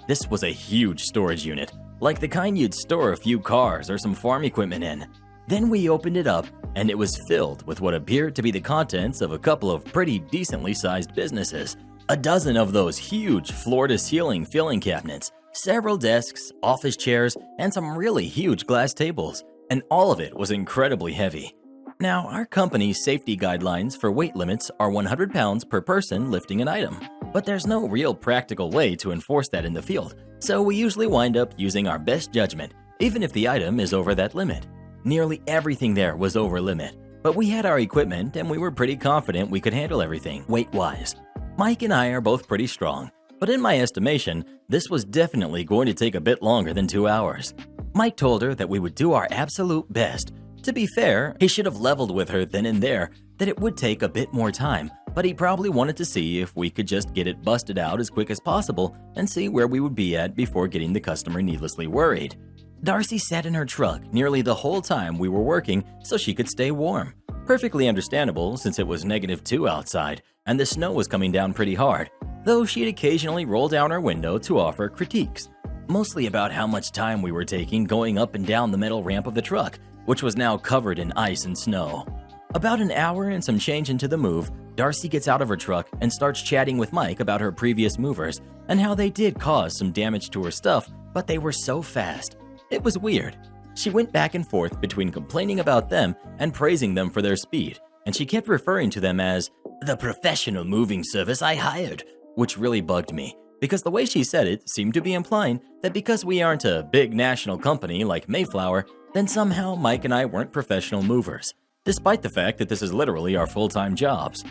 This was a huge storage unit, like the kind you'd store a few cars or some farm equipment in. Then we opened it up, and it was filled with what appeared to be the contents of a couple of pretty decently sized businesses. A dozen of those huge floor-to-ceiling filing cabinets, several desks, office chairs, and some really huge glass tables, and all of it was incredibly heavy. Now, our company's safety guidelines for weight limits are 100 pounds per person lifting an item, but there's no real practical way to enforce that in the field, so we usually wind up using our best judgment, even if the item is over that limit. Nearly everything there was over limit, but we had our equipment and we were pretty confident we could handle everything weight-wise. Mike and I are both pretty strong, but in my estimation, this was definitely going to take a bit longer than 2 hours. Mike told her that we would do our absolute best. To be fair, he should have leveled with her then and there that it would take a bit more time, but he probably wanted to see if we could just get it busted out as quick as possible and see where we would be at before getting the customer needlessly worried. Darcy sat in her truck nearly the whole time we were working so she could stay warm. Perfectly understandable since it was -2 outside and the snow was coming down pretty hard, though she'd occasionally roll down her window to offer critiques, mostly about how much time we were taking going up and down the metal ramp of the truck, which was now covered in ice and snow. About an hour and some change into the move, Darcy gets out of her truck and starts chatting with Mike about her previous movers and how they did cause some damage to her stuff, but they were so fast. It was weird. She went back and forth between complaining about them and praising them for their speed, and she kept referring to them as the professional moving service I hired, which really bugged me, because the way she said it seemed to be implying that because we aren't a big national company like Mayflower, then somehow Mike and I weren't professional movers, despite the fact that this is literally our full-time jobs.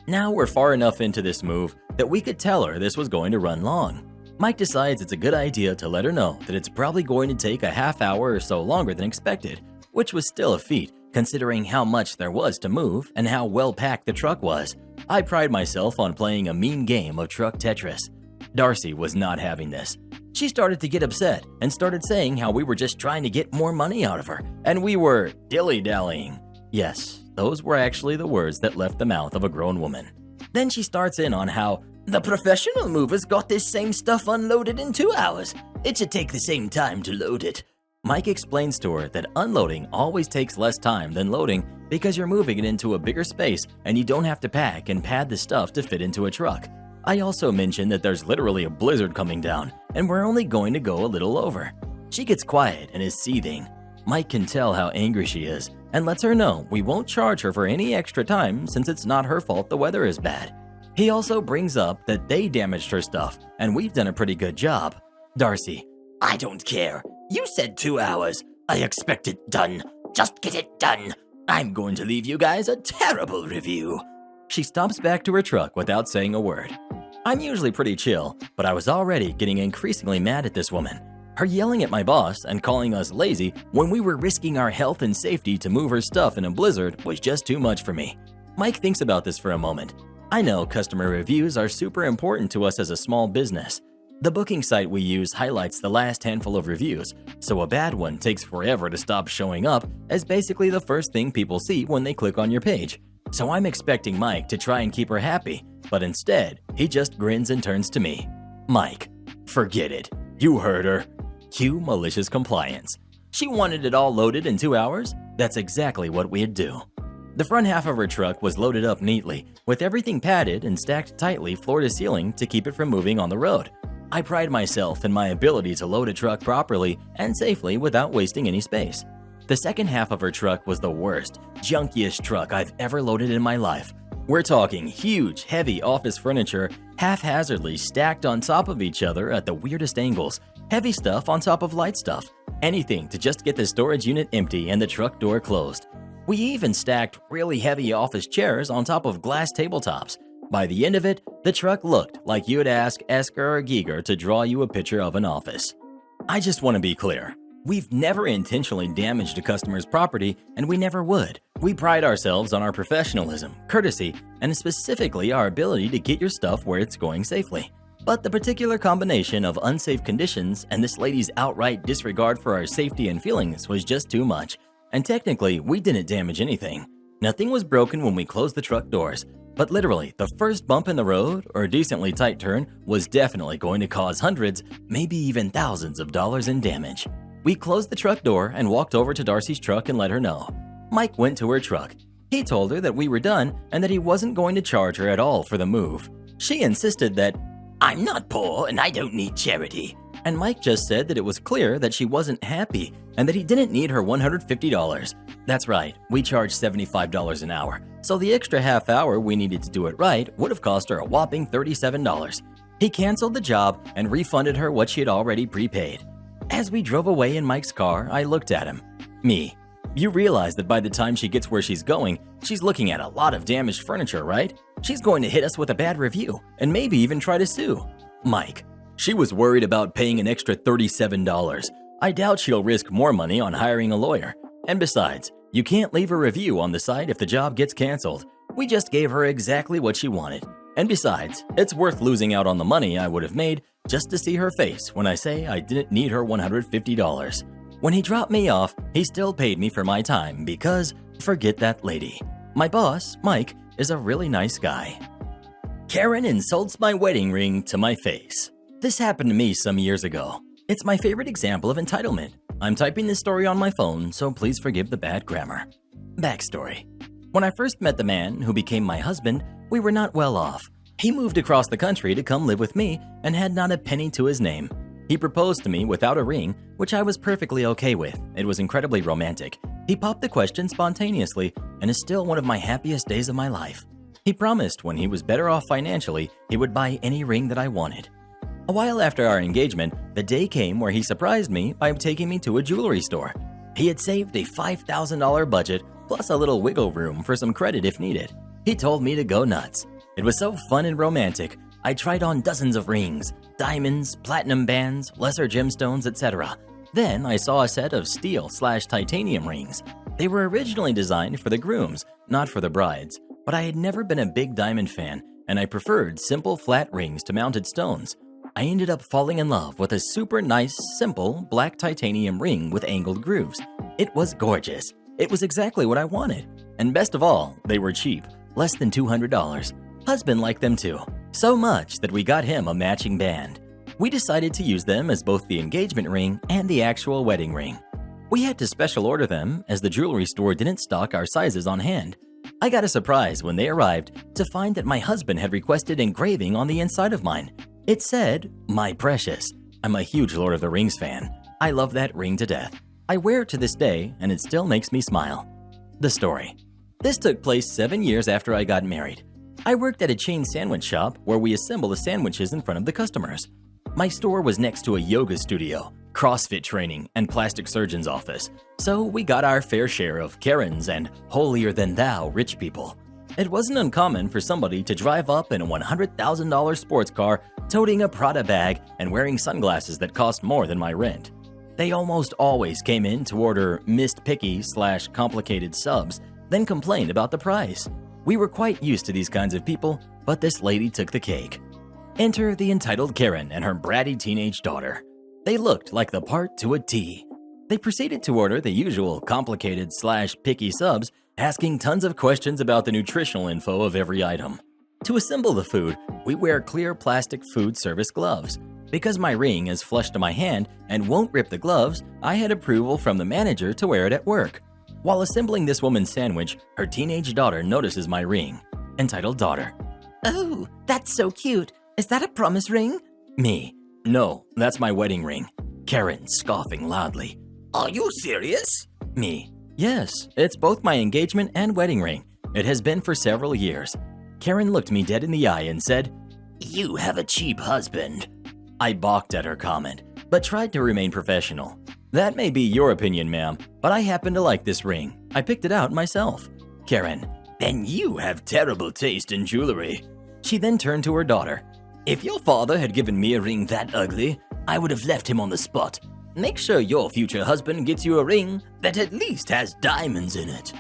Now we're far enough into this move that we could tell her this was going to run long. Mike decides it's a good idea to let her know that it's probably going to take a half hour or so longer than expected, which was still a feat considering how much there was to move and how well packed the truck was. I pride myself on playing a mean game of truck Tetris. Darcy was not having this. She started to get upset and started saying how we were just trying to get more money out of her, and we were dilly-dallying. Yes, those were actually the words that left the mouth of a grown woman. Then she starts in on how the professional movers got this same stuff unloaded in 2 hours. It should take the same time to load it. Mike explains to her that unloading always takes less time than loading because you're moving it into a bigger space and you don't have to pack and pad the stuff to fit into a truck. I also mentioned that there's literally a blizzard coming down and we're only going to go a little over. She gets quiet and is seething. Mike can tell how angry she is and lets her know we won't charge her for any extra time since it's not her fault the weather is bad. He also brings up that they damaged her stuff and we've done a pretty good job. Darcy: I don't care. You said 2 hours. I expect it done. Just get it done. I'm going to leave you guys a terrible review. She stomps back to her truck without saying a word. I'm usually pretty chill, but I was already getting increasingly mad at this woman. Her yelling at my boss and calling us lazy when we were risking our health and safety to move her stuff in a blizzard was just too much for me. Mike thinks about this for a moment. I know customer reviews are super important to us as a small business. The booking site we use highlights the last handful of reviews, so a bad one takes forever to stop showing up as basically the first thing people see when they click on your page. So I'm expecting Mike to try and keep her happy, but instead, he just grins and turns to me. Mike, forget it. You heard her. Cue malicious compliance. She wanted it all loaded in 2 hours? That's exactly what we'd do. The front half of her truck was loaded up neatly, with everything padded and stacked tightly floor to ceiling to keep it from moving on the road. I pride myself in my ability to load a truck properly and safely without wasting any space. The second half of her truck was the worst, junkiest truck I've ever loaded in my life. We're talking huge, heavy office furniture haphazardly stacked on top of each other at the weirdest angles, heavy stuff on top of light stuff, anything to just get the storage unit empty and the truck door closed. We even stacked really heavy office chairs on top of glass tabletops. By the end of it, the truck looked like you'd ask Esker or Giger to draw you a picture of an office. I just want to be clear. We've never intentionally damaged a customer's property, and we never would. We pride ourselves on our professionalism, courtesy, and specifically our ability to get your stuff where it's going safely. But the particular combination of unsafe conditions and this lady's outright disregard for our safety and feelings was just too much. And technically, we didn't damage anything. Nothing was broken when we closed the truck doors. But literally, the first bump in the road or decently tight turn was definitely going to cause hundreds, maybe even thousands of dollars in damage. We closed the truck door and walked over to Darcy's truck and let her know. Mike went to her truck. He told her that we were done and that he wasn't going to charge her at all for the move. She insisted that, I'm not poor and I don't need charity. And Mike just said that it was clear that she wasn't happy and that he didn't need her $150. That's right, we charged $75 an hour, so the extra half hour we needed to do it right would have cost her a whopping $37. He canceled the job and refunded her what she had already prepaid. As we drove away in Mike's car, I looked at him. Me. You realize that by the time she gets where she's going, she's looking at a lot of damaged furniture, right? She's going to hit us with a bad review and maybe even try to sue. Mike. She was worried about paying an extra $37. I doubt she'll risk more money on hiring a lawyer. And besides, you can't leave a review on the site if the job gets canceled. We just gave her exactly what she wanted. And besides, it's worth losing out on the money I would have made just to see her face when I say I didn't need her $150. When he dropped me off, he still paid me for my time because, forget that lady. My boss, Mike, is a really nice guy. Karen insults my wedding ring to my face. This happened to me some years ago. It's my favorite example of entitlement. I'm typing this story on my phone, so please forgive the bad grammar. Backstory. When I first met the man who became my husband, we were not well off. He moved across the country to come live with me and had not a penny to his name. He proposed to me without a ring, which I was perfectly okay with. It was incredibly romantic. He popped the question spontaneously and is still one of my happiest days of my life. He promised when he was better off financially, he would buy any ring that I wanted. A while after our engagement, the day came where he surprised me by taking me to a jewelry store. He had saved a $5,000 budget plus a little wiggle room for some credit if needed. He told me to go nuts. It was so fun and romantic. I tried on dozens of rings, diamonds, platinum bands, lesser gemstones, etc. Then I saw a set of steel/titanium rings. They were originally designed for the grooms, not for the brides, but I had never been a big diamond fan, and I preferred simple flat rings to mounted stones. I ended up falling in love with a super nice, simple, black titanium ring with angled grooves. It was gorgeous. It was exactly what I wanted. And best of all, they were cheap, less than $200. Husband liked them too, so much that we got him a matching band. We decided to use them as both the engagement ring and the actual wedding ring. We had to special order them as the jewelry store didn't stock our sizes on hand. I got a surprise when they arrived to find that my husband had requested engraving on the inside of mine. It said, "My Precious." I'm a huge Lord of the Rings fan. I love that ring to death. I wear it to this day, and it still makes me smile. The story. This took place 7 years after I got married. I worked at a chain sandwich shop where we assemble the sandwiches in front of the customers. My store was next to a yoga studio, CrossFit training, and plastic surgeon's office, so we got our fair share of Karens and holier-than-thou rich people. It wasn't uncommon for somebody to drive up in a $100,000 sports car, toting a Prada bag and wearing sunglasses that cost more than my rent. They almost always came in to order missed picky/complicated subs, then complained about the price. We were quite used to these kinds of people, but this lady took the cake. Enter the entitled Karen and her bratty teenage daughter. They looked like the part to a T. They proceeded to order the usual complicated/picky subs, asking tons of questions about the nutritional info of every item. To assemble the food, we wear clear plastic food service gloves. Because my ring is flush to my hand and won't rip the gloves, I had approval from the manager to wear it at work. While assembling this woman's sandwich, her teenage daughter notices my ring. Entitled daughter. Oh, that's so cute. Is that a promise ring? Me. No, that's my wedding ring. Karen scoffing loudly. Are you serious? Me. Yes, it's both my engagement and wedding ring. It has been for several years. Karen looked me dead in the eye and said, You have a cheap husband. I balked at her comment, but tried to remain professional. That may be your opinion, ma'am, but I happen to like this ring. I picked it out myself. Karen. Then you have terrible taste in jewelry. She then turned to her daughter. If your father had given me a ring that ugly, I would have left him on the spot. Make sure your future husband gets you a ring that at least has diamonds in it.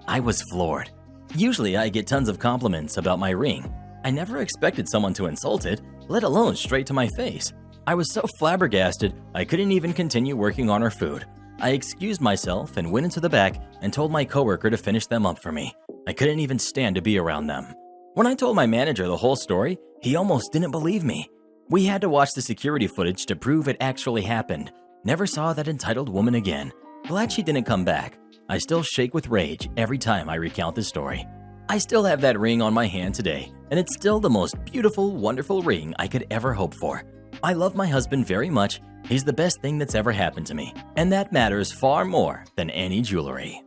I was floored. Usually I get tons of compliments about my ring. I never expected someone to insult it, let alone straight to my face. I was so flabbergasted I couldn't even continue working on our food. I excused myself and went into the back and told my coworker to finish them up for me. I couldn't even stand to be around them. When I told my manager the whole story, he almost didn't believe me. We had to watch the security footage to prove it actually happened. Never saw that entitled woman again. Glad she didn't come back. I still shake with rage every time I recount this story. I still have that ring on my hand today, and it's still the most beautiful, wonderful ring I could ever hope for. I love my husband very much. He's the best thing that's ever happened to me, and that matters far more than any jewelry.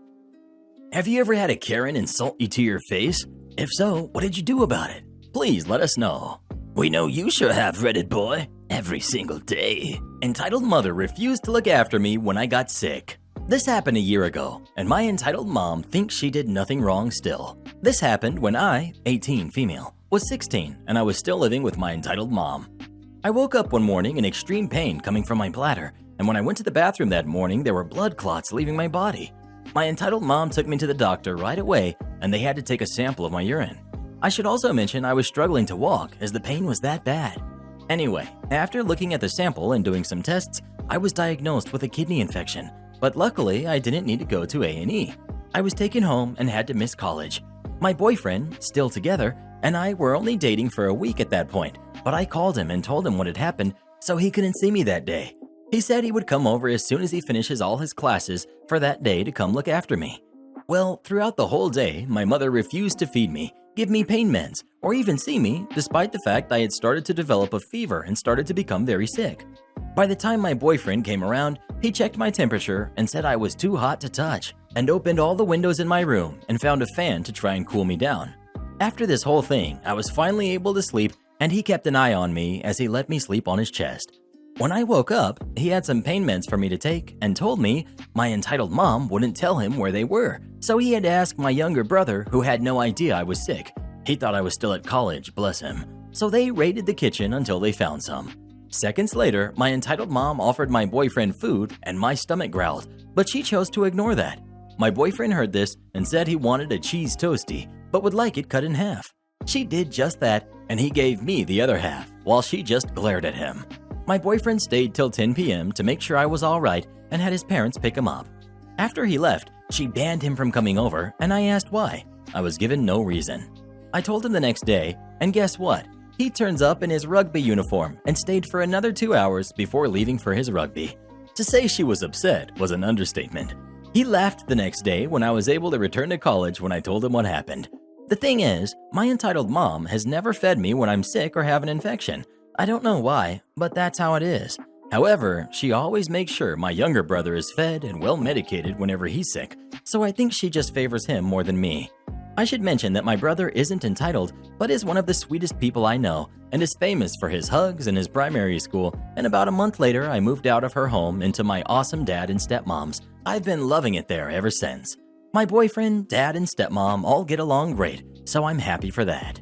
Have you ever had a Karen insult you to your face? If so, what did you do about it? Please let us know. We know you sure have, Reddit boy. Every single day. Entitled mother refused to look after me when I got sick. This happened a year ago, and my entitled mom thinks she did nothing wrong still. This happened when I, 18 female, was 16, and I was still living with my entitled mom. I woke up one morning in extreme pain coming from my bladder, and when I went to the bathroom that morning, there were blood clots leaving my body. My entitled mom took me to the doctor right away, and they had to take a sample of my urine. I should also mention I was struggling to walk as the pain was that bad. Anyway, after looking at the sample and doing some tests, I was diagnosed with a kidney infection, but luckily I didn't need to go to A&E. I was taken home and had to miss college. My boyfriend, still together, and I were only dating for a week at that point, but I called him and told him what had happened, so he couldn't see me that day. He said he would come over as soon as he finishes all his classes for that day to come look after me. Well, throughout the whole day, my mother refused to feed me, give me pain meds, or even see me, despite the fact I had started to develop a fever and started to become very sick. By the time my boyfriend came around, he checked my temperature and said I was too hot to touch, and opened all the windows in my room and found a fan to try and cool me down. After this whole thing, I was finally able to sleep, and he kept an eye on me as he let me sleep on his chest. When I woke up, he had some pain meds for me to take and told me my entitled mom wouldn't tell him where they were, so he had to ask my younger brother, who had no idea I was sick. He thought I was still at college, bless him. So they raided the kitchen until they found some. Seconds later, my entitled mom offered my boyfriend food and my stomach growled, but she chose to ignore that. My boyfriend heard this and said he wanted a cheese toastie, but would like it cut in half. She did just that, and he gave me the other half, while she just glared at him. My boyfriend stayed till 10 p.m. to make sure I was all right and had his parents pick him up. After he left, she banned him from coming over, and I asked why. I was given no reason. I told him the next day, and guess what? He turns up in his rugby uniform and stayed for another 2 hours before leaving for his rugby. To say she was upset was an understatement. He laughed the next day when I was able to return to college when I told him what happened. The thing is, my entitled mom has never fed me when I'm sick or have an infection. I don't know why, but that's how it is. However, she always makes sure my younger brother is fed and well medicated whenever he's sick, so I think she just favors him more than me. I should mention that my brother isn't entitled, but is one of the sweetest people I know, and is famous for his hugs in his primary school, and about a month later I moved out of her home into my awesome dad and stepmom's. I've been loving it there ever since. My boyfriend, dad, and stepmom all get along great, so I'm happy for that.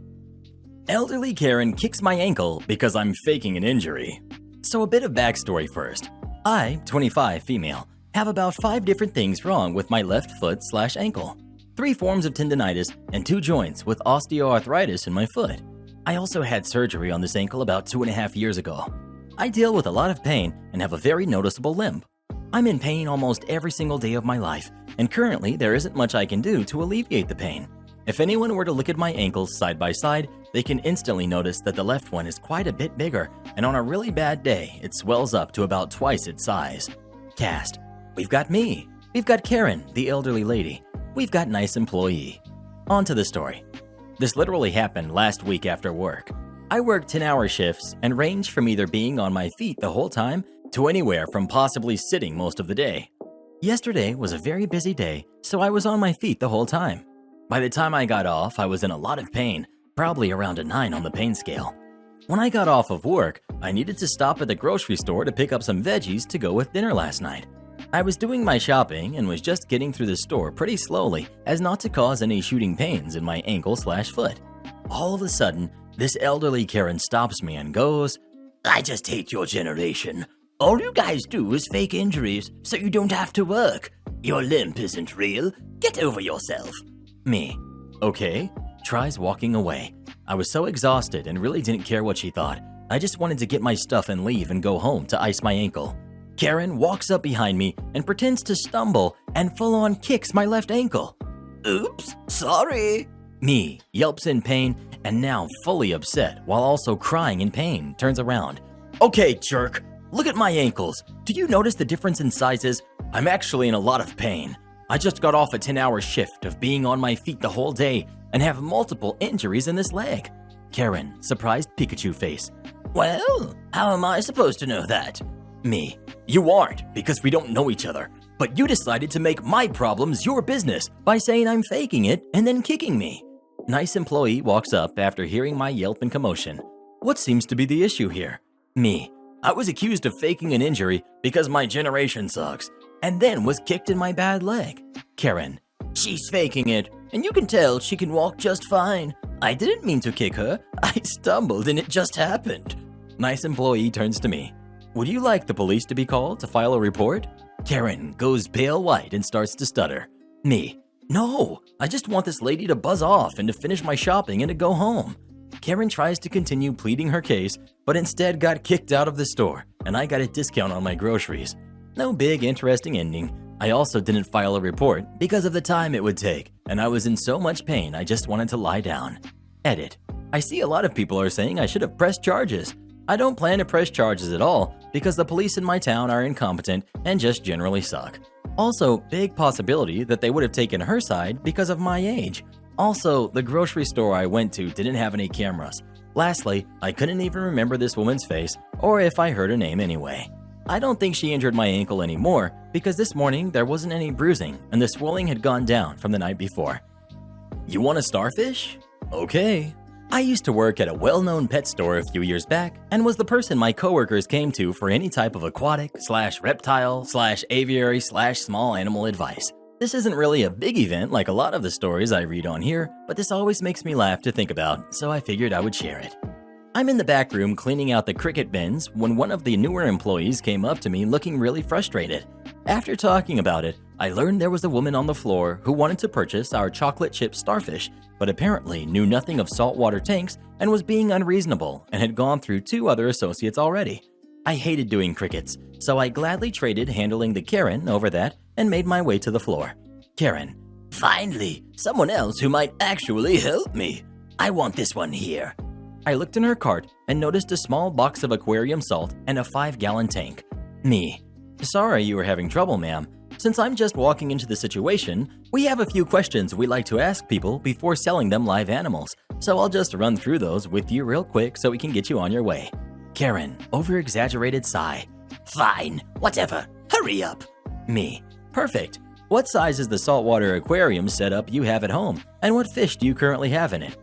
Elderly Karen kicks my ankle because I'm faking an injury. So a bit of backstory first. I, 25 female, have about 5 different things wrong with my left foot/ankle. 3 forms of tendinitis and 2 joints with osteoarthritis in my foot. I also had surgery on this ankle about 2.5 years ago. I deal with a lot of pain and have a very noticeable limp. I'm in pain almost every single day of my life, and currently there isn't much I can do to alleviate the pain. If anyone were to look at my ankles side by side, they can instantly notice that the left one is quite a bit bigger, and on a really bad day, it swells up to about twice its size. Cast. We've got me. We've got Karen, the elderly lady. We've got nice employee. On to the story. This literally happened last week after work. I work 10-hour shifts and range from either being on my feet the whole time to anywhere from possibly sitting most of the day. Yesterday was a very busy day, so I was on my feet the whole time. By the time I got off, I was in a lot of pain, probably around a 9 on the pain scale. When I got off of work, I needed to stop at the grocery store to pick up some veggies to go with dinner last night. I was doing my shopping and was just getting through the store pretty slowly as not to cause any shooting pains in my ankle/foot. All of a sudden, this elderly Karen stops me and goes, I just hate your generation. All you guys do is fake injuries so you don't have to work. Your limp isn't real. Get over yourself. Me. Okay. Tries walking away. I was so exhausted and really didn't care what she thought. I just wanted to get my stuff and leave and go home to ice my ankle. Karen walks up behind me and pretends to stumble and full-on kicks my left ankle. Oops, sorry. Me yelps in pain and now fully upset while also crying in pain turns around. Okay, jerk. Look at my ankles. Do you notice the difference in sizes? I'm actually in a lot of pain. I just got off a 10-hour shift of being on my feet the whole day and have multiple injuries in this leg. Karen, surprised Pikachu face. Well, how am I supposed to know that? Me. You aren't, because we don't know each other. But you decided to make my problems your business by saying I'm faking it and then kicking me. Nice employee walks up after hearing my yelp and commotion. What seems to be the issue here? Me. I was accused of faking an injury because my generation sucks, and then was kicked in my bad leg. Karen. She's faking it, and you can tell she can walk just fine. I didn't mean to kick her. I stumbled and it just happened. Nice employee turns to me. Would you like the police to be called to file a report? Karen goes pale white and starts to stutter. Me. No, I just want this lady to buzz off and to finish my shopping and to go home. Karen tries to continue pleading her case, but instead got kicked out of the store, and I got a discount on my groceries. No big interesting ending. I also didn't file a report because of the time it would take, and I was in so much pain I just wanted to lie down. Edit. I see a lot of people are saying I should have pressed charges. I don't plan to press charges at all because the police in my town are incompetent and just generally suck. Also, big possibility that they would have taken her side because of my age. Also, the grocery store I went to didn't have any cameras. Lastly, I couldn't even remember this woman's face or if I heard her name anyway. I don't think she injured my ankle anymore because this morning there wasn't any bruising and the swelling had gone down from the night before. You want a starfish? Okay. I used to work at a well-known pet store a few years back and was the person my coworkers came to for any type of aquatic/reptile/aviary/small animal advice. This isn't really a big event like a lot of the stories I read on here, but this always makes me laugh to think about, so I figured I would share it. I'm in the back room cleaning out the cricket bins when one of the newer employees came up to me looking really frustrated. After talking about it, I learned there was a woman on the floor who wanted to purchase our chocolate chip starfish, but apparently knew nothing of saltwater tanks and was being unreasonable and had gone through 2 other associates already. I hated doing crickets, so I gladly traded handling the Karen over that and made my way to the floor. Karen. Finally, someone else who might actually help me. I want this one here. I looked in her cart and noticed a small box of aquarium salt and a 5-gallon tank. Me. Sorry you were having trouble, ma'am. Since I'm just walking into the situation, we have a few questions we like to ask people before selling them live animals, so I'll just run through those with you real quick so we can get you on your way. Karen, over-exaggerated sigh. Fine, whatever. Hurry up. Me. Perfect. What size is the saltwater aquarium setup you have at home, and what fish do you currently have in it?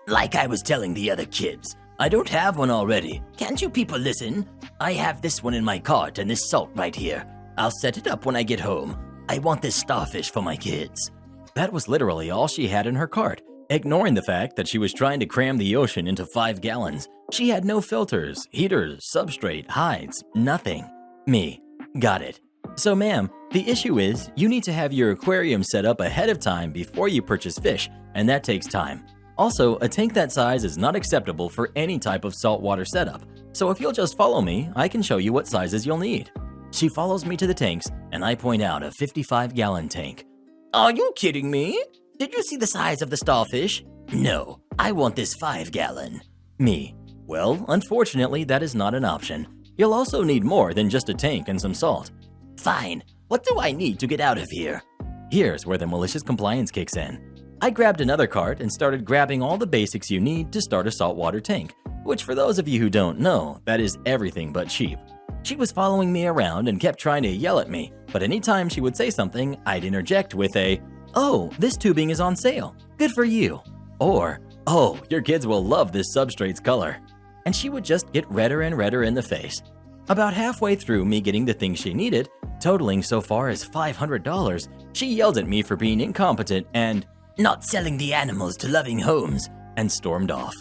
Like I was telling the other kids, I don't have one already. Can't you people listen? I have this one in my cart and this salt right here. I'll set it up when I get home. I want this starfish for my kids. That was literally all she had in her cart, Ignoring the fact that she was trying to cram the ocean into 5 gallons, she had no filters, heaters, substrate, hides, nothing. Me. Got it. So ma'am, the issue is you need to have your aquarium set up ahead of time before you purchase fish, and that takes time. Also, a tank that size is not acceptable for any type of saltwater setup, so if you'll just follow me, I can show you what sizes you'll need. She follows me to the tanks, and I point out a 55-gallon tank. Are you kidding me? Did you see the size of the starfish? No, I want this 5-gallon. Me. Well, unfortunately, that is not an option. You'll also need more than just a tank and some salt. Fine. What do I need to get out of here? Here's where the malicious compliance kicks in. I grabbed another cart and started grabbing all the basics you need to start a saltwater tank, which for those of you who don't know, that is everything but cheap. She was following me around and kept trying to yell at me, but anytime she would say something, I'd interject with a, "Oh, this tubing is on sale. Good for you." Or, "Oh, your kids will love this substrate's color." And she would just get redder and redder in the face. About halfway through me getting the things she needed, totaling so far as $500, she yelled at me for being incompetent and not selling the animals to loving homes, and stormed off.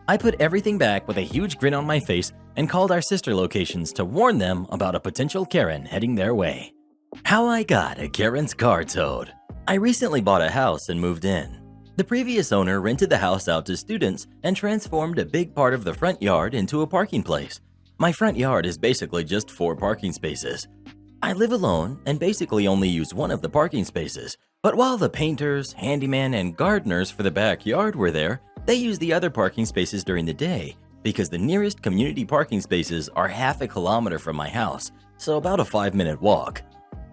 I put everything back with a huge grin on my face and called our sister locations to warn them about a potential Karen heading their way. How I got a Karen's car towed. I recently bought a house and moved in. The previous owner rented the house out to students and transformed a big part of the front yard into a parking place. My front yard is basically just 4 parking spaces. I live alone and basically only use one of the parking spaces, but while the painters, handyman, and gardeners for the backyard were there, they used the other parking spaces during the day because the nearest community parking spaces are half a kilometer from my house, so about a 5-minute walk.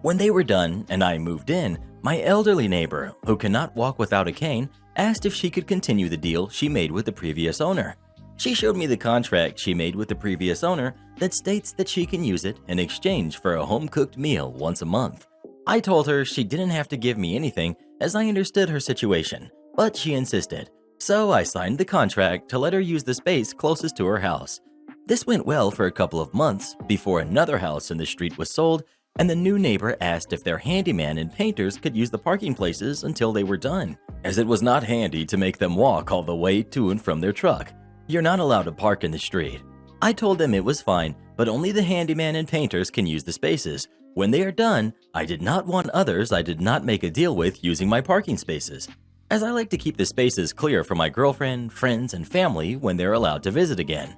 When they were done and I moved in, my elderly neighbor, who cannot walk without a cane, asked if she could continue the deal she made with the previous owner. She showed me the contract she made with the previous owner that states that she can use it in exchange for a home-cooked meal once a month. I told her she didn't have to give me anything as I understood her situation, but she insisted. So I signed the contract to let her use the space closest to her house. This went well for a couple of months before another house in the street was sold, and the new neighbor asked if their handyman and painters could use the parking places until they were done, as it was not handy to make them walk all the way to and from their truck. You're not allowed to park in the street. I told them it was fine, but only the handyman and painters can use the spaces. When they are done, I did not want others I did not make a deal with using my parking spaces, as I like to keep the spaces clear for my girlfriend, friends, and family when they're allowed to visit again.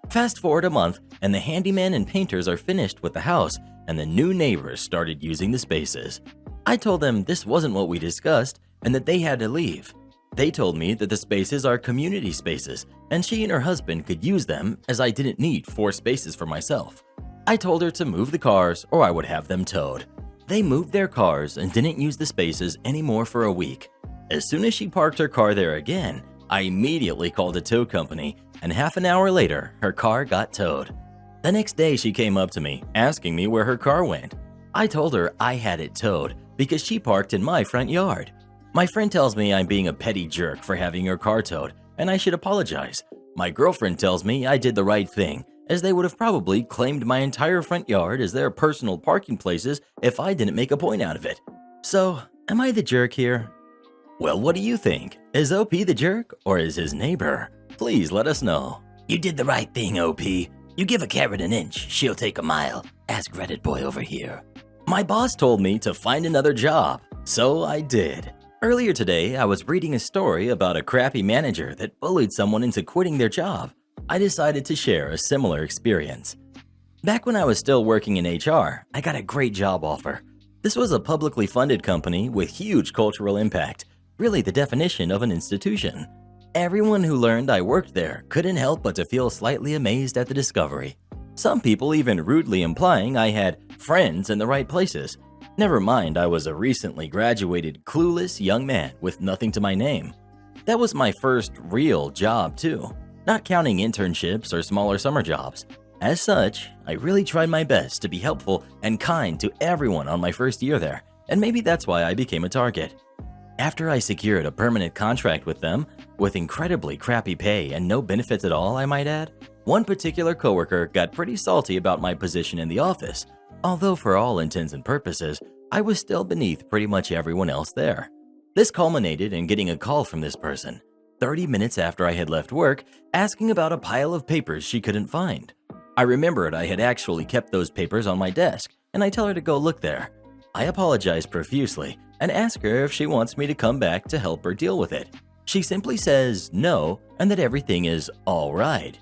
Fast forward a month, and the handyman and painters are finished with the house, and the new neighbors started using the spaces. I told them this wasn't what we discussed and that they had to leave. They told me that the spaces are community spaces and she and her husband could use them as I didn't need 4 spaces for myself. I told her to move the cars or I would have them towed. They moved their cars and didn't use the spaces anymore for a week. As soon as she parked her car there again, I immediately called a tow company, and half an hour later, her car got towed. The next day she came up to me, asking me where her car went. I told her I had it towed because she parked in my front yard. My friend tells me I'm being a petty jerk for having her car towed, and I should apologize. My girlfriend tells me I did the right thing, as they would have probably claimed my entire front yard as their personal parking places if I didn't make a point out of it. So, am I the jerk here? Well, what do you think? Is OP the jerk, or is his neighbor? Please let us know. You did the right thing, OP. You give a carrot an inch, she'll take a mile. Ask Reddit boy over here. My boss told me to find another job, so I did. Earlier today, I was reading a story about a crappy manager that bullied someone into quitting their job. I decided to share a similar experience. Back when I was still working in HR, I got a great job offer. This was a publicly funded company with huge cultural impact, really the definition of an institution. Everyone who learned I worked there couldn't help but to feel slightly amazed at the discovery. Some people even rudely implying I had friends in the right places. Never mind, I was a recently graduated, clueless young man with nothing to my name. That was my first real job too, not counting internships or smaller summer jobs. As such, I really tried my best to be helpful and kind to everyone on my first year there, and maybe that's why I became a target. After I secured a permanent contract with them, with incredibly crappy pay and no benefits at all, I might add, one particular coworker got pretty salty about my position in the office, although for all intents and purposes, I was still beneath pretty much everyone else there. This culminated in getting a call from this person, 30 minutes after I had left work, asking about a pile of papers she couldn't find. I remembered I had actually kept those papers on my desk, and I tell her to go look there. I apologize profusely and ask her if she wants me to come back to help her deal with it. She simply says no and that everything is all right.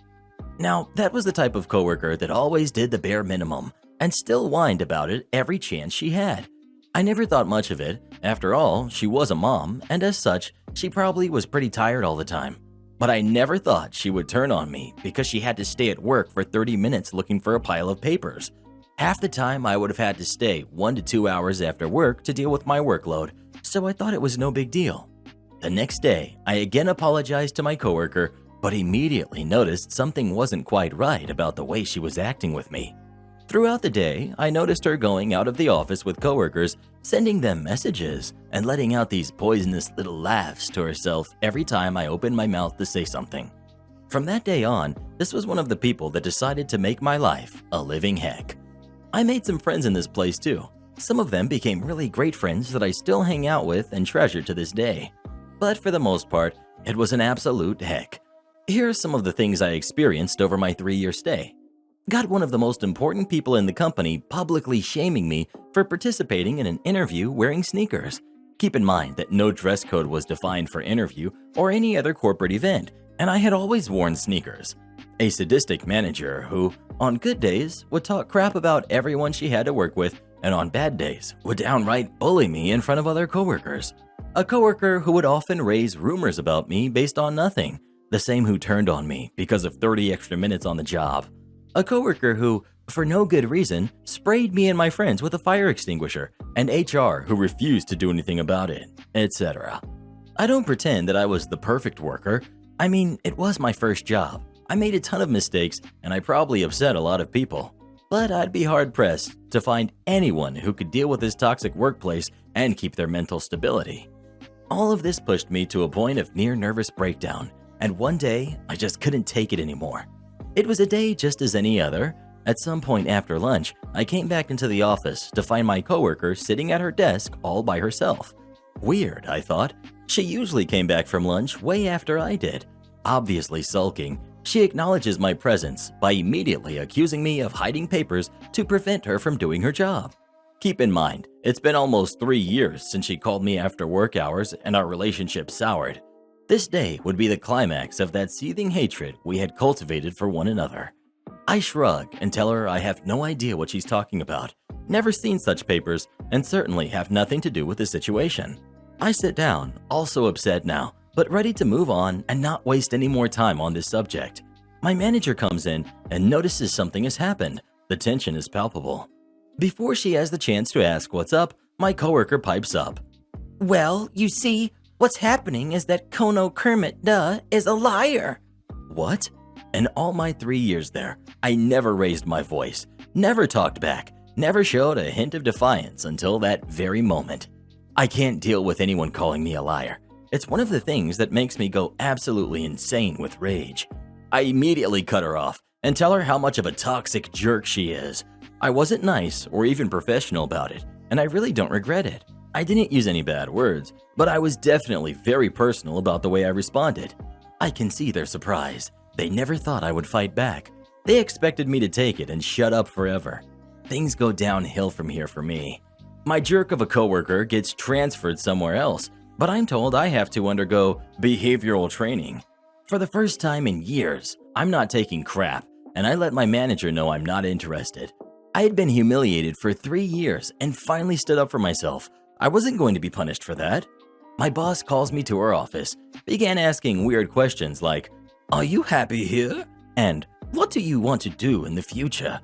Now, that was the type of coworker that always did the bare minimum and still whined about it every chance she had. I never thought much of it. After all, she was a mom, and as such, she probably was pretty tired all the time. But I never thought she would turn on me because she had to stay at work for 30 minutes looking for a pile of papers. Half the time, I would have had to stay 1 to 2 hours after work to deal with my workload, so I thought it was no big deal. The next day, I again apologized to my coworker, but immediately noticed something wasn't quite right about the way she was acting with me. Throughout the day, I noticed her going out of the office with coworkers, sending them messages, and letting out these poisonous little laughs to herself every time I opened my mouth to say something. From that day on, this was one of the people that decided to make my life a living heck. I made some friends in this place too. Some of them became really great friends that I still hang out with and treasure to this day. But for the most part, it was an absolute heck. Here are some of the things I experienced over my 3-year stay. Got one of the most important people in the company publicly shaming me for participating in an interview wearing sneakers. Keep in mind that no dress code was defined for interview or any other corporate event, and I had always worn sneakers. A sadistic manager who, on good days, would talk crap about everyone she had to work with, and on bad days, would downright bully me in front of other coworkers. A coworker who would often raise rumors about me based on nothing, the same who turned on me because of 30 extra minutes on the job. A coworker who, for no good reason, sprayed me and my friends with a fire extinguisher, and HR who refused to do anything about it, etc. I don't pretend that I was the perfect worker. I mean, it was my first job. I made a ton of mistakes, and I probably upset a lot of people. But I'd be hard-pressed to find anyone who could deal with this toxic workplace and keep their mental stability. All of this pushed me to a point of near nervous breakdown, and one day, I just couldn't take it anymore. It was a day just as any other. At some point after lunch, I came back into the office to find my coworker sitting at her desk all by herself. Weird, I thought. She usually came back from lunch way after I did. Obviously sulking, she acknowledges my presence by immediately accusing me of hiding papers to prevent her from doing her job. Keep in mind, it's been almost 3 years since she called me after work hours and our relationship soured. This day would be the climax of that seething hatred we had cultivated for one another. I shrug and tell her I have no idea what she's talking about, never seen such papers, and certainly have nothing to do with the situation. I sit down, also upset now, but ready to move on and not waste any more time on this subject. My manager comes in and notices something has happened. The tension is palpable. Before she has the chance to ask what's up, my coworker pipes up. Well, you see, what's happening is that Kono Kermit Duh is a liar. What? In all my 3 years there, I never raised my voice, never talked back, never showed a hint of defiance until that very moment. I can't deal with anyone calling me a liar. It's one of the things that makes me go absolutely insane with rage. I immediately cut her off and tell her how much of a toxic jerk she is. I wasn't nice or even professional about it, and I really don't regret it. I didn't use any bad words, but I was definitely very personal about the way I responded. I can see their surprise. They never thought I would fight back. They expected me to take it and shut up forever. Things go downhill from here for me. My jerk of a coworker gets transferred somewhere else, but I'm told I have to undergo behavioral training. For the first time in years, I'm not taking crap, and I let my manager know I'm not interested. I had been humiliated for 3 years and finally stood up for myself. I wasn't going to be punished for that. My boss calls me to her office, began asking weird questions like, "Are you happy here?" and "What do you want to do in the future?"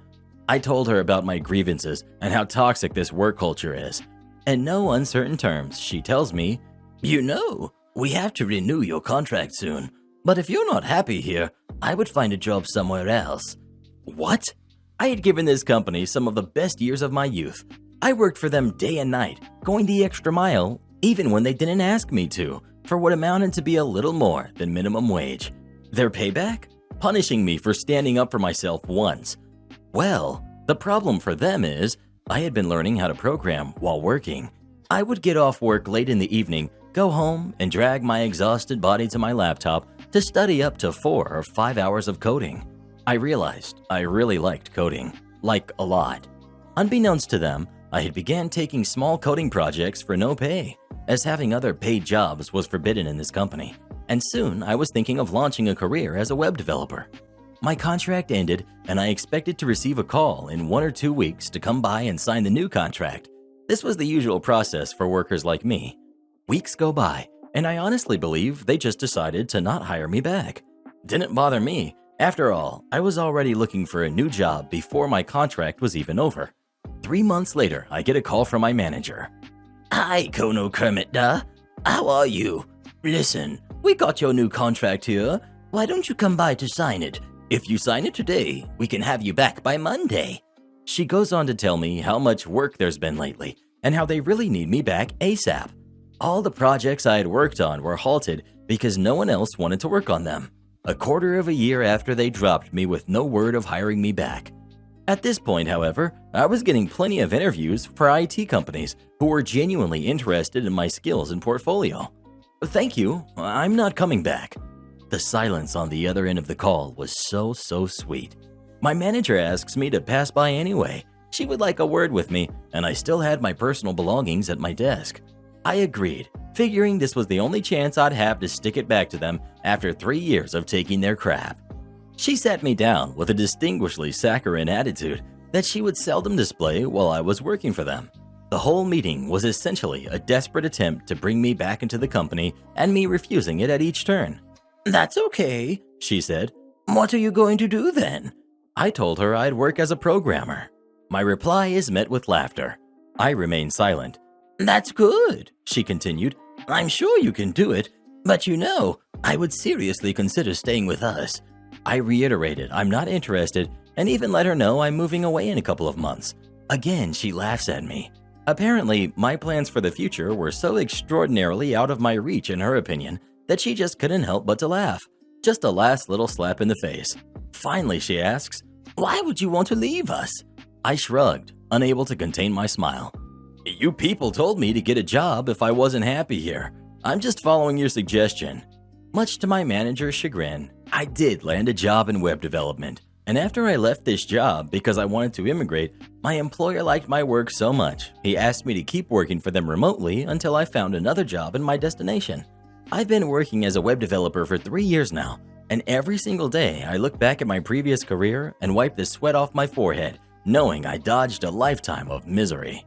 I told her about my grievances and how toxic this work culture is. In no uncertain terms, she tells me, "You know, we have to renew your contract soon, but if you're not happy here, I would find a job somewhere else." What? I had given this company some of the best years of my youth. I worked for them day and night, going the extra mile, even when they didn't ask me to, for what amounted to be a little more than minimum wage. Their payback? Punishing me for standing up for myself once. Well, the problem for them is, I had been learning how to program while working. I would get off work late in the evening, go home and drag my exhausted body to my laptop to study up to 4 or 5 hours of coding. I realized I really liked coding, like a lot. Unbeknownst to them, I had began taking small coding projects for no pay, as having other paid jobs was forbidden in this company, and soon I was thinking of launching a career as a web developer. My contract ended, and I expected to receive a call in 1 or 2 weeks to come by and sign the new contract. This was the usual process for workers like me. Weeks go by, and I honestly believe they just decided to not hire me back. Didn't bother me. After all, I was already looking for a new job before my contract was even over. 3 months later, I get a call from my manager. Hi, Kono Kermit da. How are you? Listen, we got your new contract here. Why don't you come by to sign it? If you sign it today, we can have you back by Monday. She goes on to tell me how much work there's been lately and how they really need me back ASAP. All the projects I had worked on were halted because no one else wanted to work on them. A quarter of a year after they dropped me with no word of hiring me back. At this point, however, I was getting plenty of interviews for IT companies who were genuinely interested in my skills and portfolio. Thank you, I'm not coming back. The silence on the other end of the call was so sweet. My manager asks me to pass by anyway. She would like a word with me, and I still had my personal belongings at my desk. I agreed, figuring this was the only chance I'd have to stick it back to them after 3 years of taking their crap. She sat me down with a distinguishedly saccharine attitude that she would seldom display while I was working for them. The whole meeting was essentially a desperate attempt to bring me back into the company and me refusing it at each turn. That's okay, she said. What are you going to do then? I told her I'd work as a programmer. My reply is met with laughter. I remain silent. That's good, she continued. I'm sure you can do it, but I would seriously consider staying with us. I reiterated I'm not interested and even let her know I'm moving away in a couple of months. Again, she laughs at me. Apparently, my plans for the future were so extraordinarily out of my reach in her opinion that she just couldn't help but to laugh. Just a last little slap in the face. Finally, she asks, "Why would you want to leave us?" I shrugged, unable to contain my smile. You people told me to get a job if I wasn't happy here. I'm just following your suggestion. Much to my manager's chagrin, I did land a job in web development. And after I left this job because I wanted to immigrate, my employer liked my work so much, he asked me to keep working for them remotely until I found another job in my destination. I've been working as a web developer for 3 years now, and every single day I look back at my previous career and wipe the sweat off my forehead, knowing I dodged a lifetime of misery.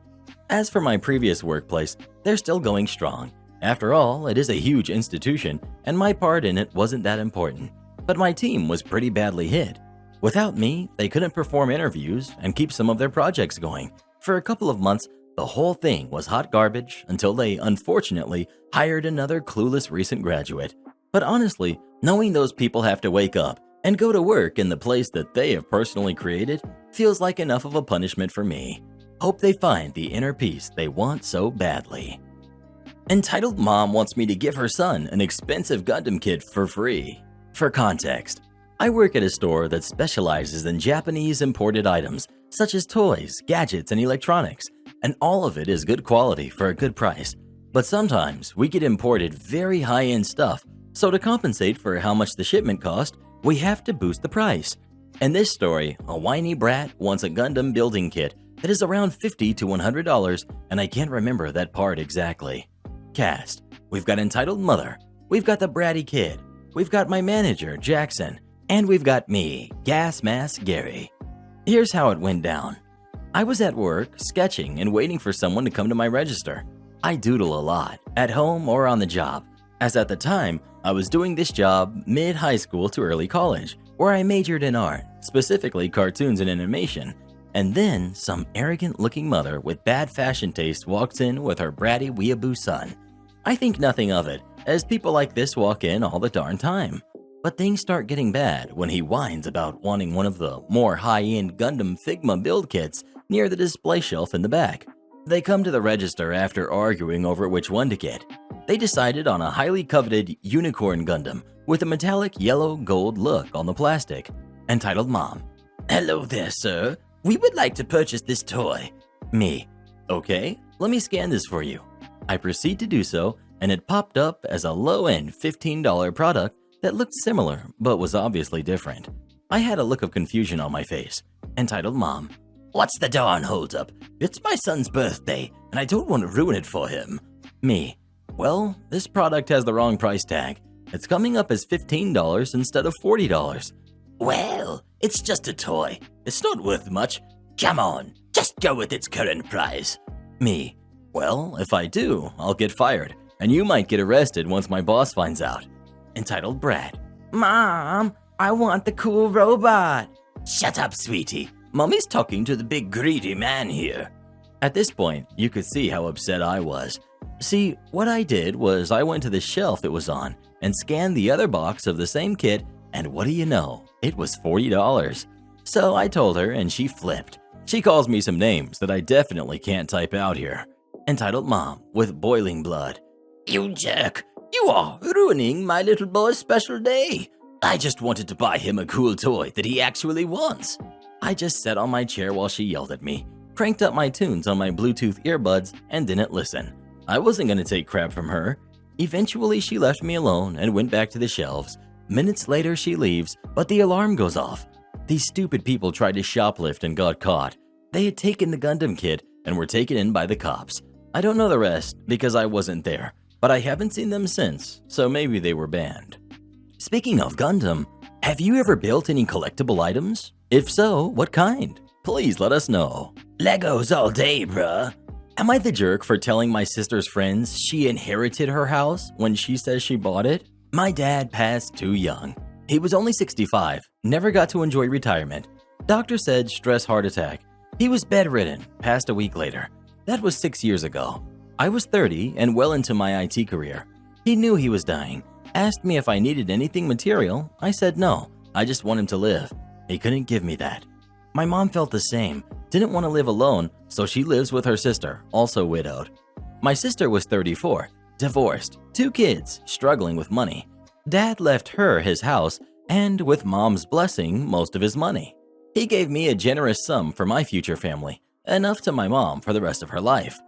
As for my previous workplace, they're still going strong. After all, it is a huge institution, and my part in it wasn't that important. But my team was pretty badly hit. Without me, they couldn't perform interviews and keep some of their projects going. For a couple of months, the whole thing was hot garbage until they, unfortunately, hired another clueless recent graduate. But honestly, knowing those people have to wake up and go to work in the place that they have personally created feels like enough of a punishment for me. Hope they find the inner peace they want so badly. Entitled mom wants me to give her son an expensive Gundam kit for free. For context, I work at a store that specializes in Japanese imported items such as toys, gadgets, and electronics, and all of it is good quality for a good price. But sometimes we get imported very high-end stuff, so to compensate for how much the shipment cost, we have to boost the price. In this story, a whiny brat wants a Gundam building kit that is around $50 to $100, and I can't remember that part exactly. Cast: we've got entitled mother, we've got the bratty kid, we've got my manager, Jackson, and we've got me, Gas Mask Gary. Here's how it went down. I was at work, sketching and waiting for someone to come to my register. I doodle a lot, at home or on the job, as at the time, I was doing this job mid-high school to early college, where I majored in art, specifically cartoons and animation. And then, some arrogant-looking mother with bad fashion taste walks in with her bratty weeaboo son. I think nothing of it, as people like this walk in all the darn time. But things start getting bad when he whines about wanting one of the more high-end Gundam Figma build kits near the display shelf in the back. They come to the register after arguing over which one to get. They decided on a highly coveted Unicorn Gundam with a metallic yellow-gold look on the plastic. Entitled mom: "Hello there, sir. We would like to purchase this toy." Me: okay, let me scan this for you. I proceed to do so, and it popped up as a low-end $15 product that looked similar but was obviously different. I had a look of confusion on my face. Entitled Mom. What's the darn holdup? It's my son's birthday, and I don't want to ruin it for him. Me. Well, this product has the wrong price tag. It's coming up as $15 instead of $40. Well, it's just a toy. It's not worth much. Come on, just go with its current price. Me. Well, if I do, I'll get fired, and you might get arrested once my boss finds out. Entitled Brad. Mom, I want the cool robot. Shut up, sweetie. Mommy's talking to the big greedy man here. At this point, you could see how upset I was. See, what I did was I went to the shelf it was on and scanned the other box of the same kit, and what do you know? It was $40. So I told her and she flipped. She calls me some names that I definitely can't type out here. Entitled Mom with boiling blood. You jerk. You are ruining my little boy's special day. I just wanted to buy him a cool toy that he actually wants. I just sat on my chair while she yelled at me, cranked up my tunes on my Bluetooth earbuds, and didn't listen. I wasn't going to take crap from her. Eventually, she left me alone and went back to the shelves. Minutes later, she leaves, but the alarm goes off. These stupid people tried to shoplift and got caught. They had taken the Gundam kit and were taken in by the cops. I don't know the rest because I wasn't there, but I haven't seen them since, so maybe they were banned. Speaking of Gundam, have you ever built any collectible items? If so, what kind? Please let us know. Legos all day, bruh. Am I the jerk for telling my sister's friends she inherited her house when she says she bought it? My dad passed too young. He was only 65, never got to enjoy retirement. Doctor said stress heart attack. He was bedridden, passed a week later. That was 6 years ago. I was 30 and well into my IT career. He knew he was dying, asked me if I needed anything material. I said no, I just want him to live. He couldn't give me that. My mom felt the same, didn't want to live alone, so she lives with her sister, also widowed. My sister was 34, divorced, 2 kids, struggling with money. Dad left her his house and, with Mom's blessing, most of his money. He gave me a generous sum for my future family, enough to my mom for the rest of her life.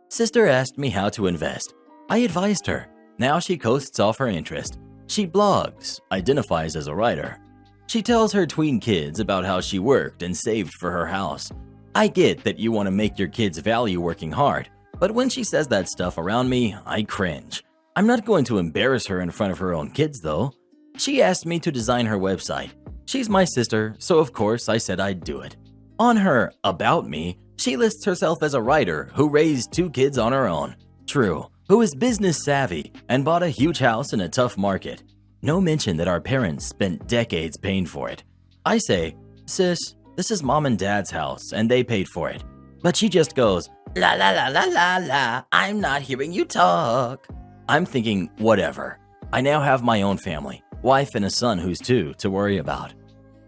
Sister asked me how to invest. I advised her. Now she coasts off her interest. She blogs, identifies as a writer. She tells her tween kids about how she worked and saved for her house. I get that you want to make your kids value working hard, but when she says that stuff around me, I cringe. I'm not going to embarrass her in front of her own kids, though. She asked me to design her website. She's my sister, so of course I said I'd do it. On her About Me, she lists herself as a writer who raised 2 kids on her own. True, who is business savvy and bought a huge house in a tough market. No mention that our parents spent decades paying for it. I say, sis, this is mom and dad's house and they paid for it. But she just goes, La la la la la la, I'm not hearing you talk. I'm thinking, whatever. I now have my own family, wife and a son who's 2 to worry about.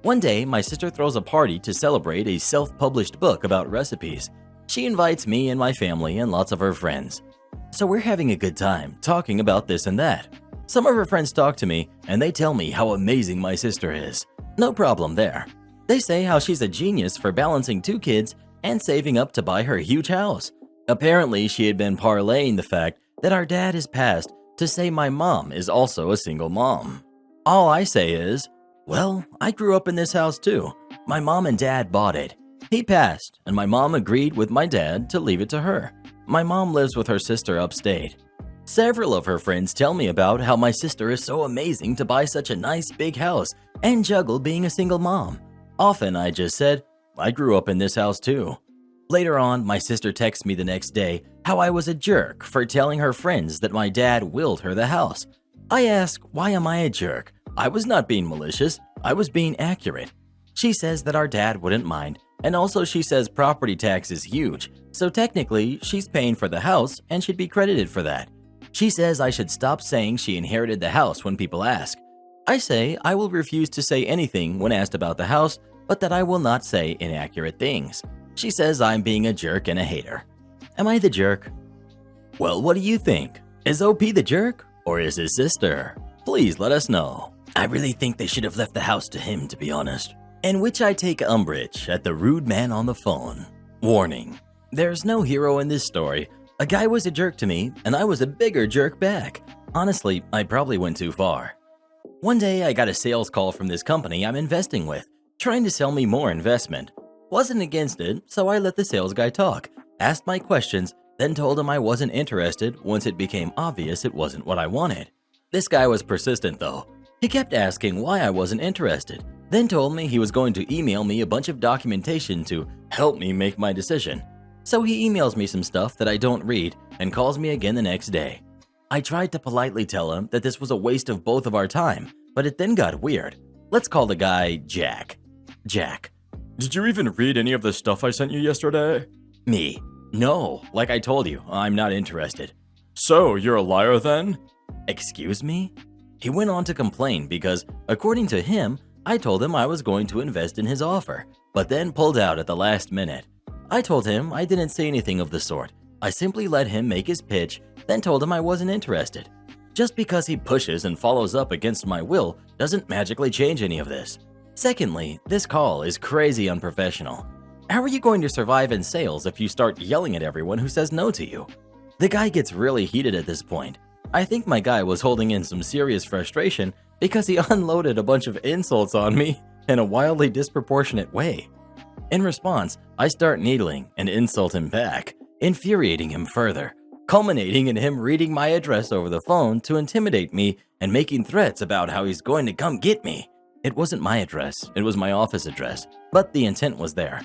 One day, my sister throws a party to celebrate a self-published book about recipes. She invites me and my family and lots of her friends. So we're having a good time talking about this and that. Some of her friends talk to me and they tell me how amazing my sister is. No problem there. They say how she's a genius for balancing 2 kids and saving up to buy her huge house. Apparently, she had been parlaying the fact that our dad has passed to say my mom is also a single mom. All I say is, well, I grew up in this house too. My mom and dad bought it. He passed, and my mom agreed with my dad to leave it to her. My mom lives with her sister upstate. Several of her friends tell me about how my sister is so amazing to buy such a nice big house and juggle being a single mom. Often I just said, I grew up in this house too. Later on, my sister texts me the next day how I was a jerk for telling her friends that my dad willed her the house. I ask, why am I a jerk? I was not being malicious, I was being accurate. She says that our dad wouldn't mind, and also she says property tax is huge, so technically she's paying for the house and should be credited for that. She says I should stop saying she inherited the house when people ask. I say I will refuse to say anything when asked about the house, but that I will not say inaccurate things. She says I'm being a jerk and a hater. Am I the jerk? Well, what do you think? Is OP the jerk, or is his sister? Please let us know. I really think they should have left the house to him, to be honest. In which I take umbrage at the rude man on the phone. Warning, there's no hero in this story. A guy was a jerk to me, and I was a bigger jerk back. Honestly, I probably went too far. One day, I got a sales call from this company I'm investing with, trying to sell me more investment. Wasn't against it, so I let the sales guy talk, asked my questions, then told him I wasn't interested once it became obvious it wasn't what I wanted. This guy was persistent though. He kept asking why I wasn't interested, then told me he was going to email me a bunch of documentation to help me make my decision. So he emails me some stuff that I don't read and calls me again the next day. I tried to politely tell him that this was a waste of both of our time, but it then got weird. Let's call the guy Jack. Jack. Did you even read any of the stuff I sent you yesterday? Me. No, like I told you, I'm not interested. So, you're a liar then? Excuse me? He went on to complain because, according to him, I told him I was going to invest in his offer, but then pulled out at the last minute. I told him I didn't say anything of the sort. I simply let him make his pitch, then told him I wasn't interested. Just because he pushes and follows up against my will doesn't magically change any of this. Secondly, this call is crazy unprofessional. How are you going to survive in sales if you start yelling at everyone who says no to you? The guy gets really heated at this point. I think my guy was holding in some serious frustration because he unloaded a bunch of insults on me in a wildly disproportionate way. In response, I start needling and insult him back, infuriating him further, culminating in him reading my address over the phone to intimidate me and making threats about how he's going to come get me. It wasn't my address, it was my office address, but the intent was there.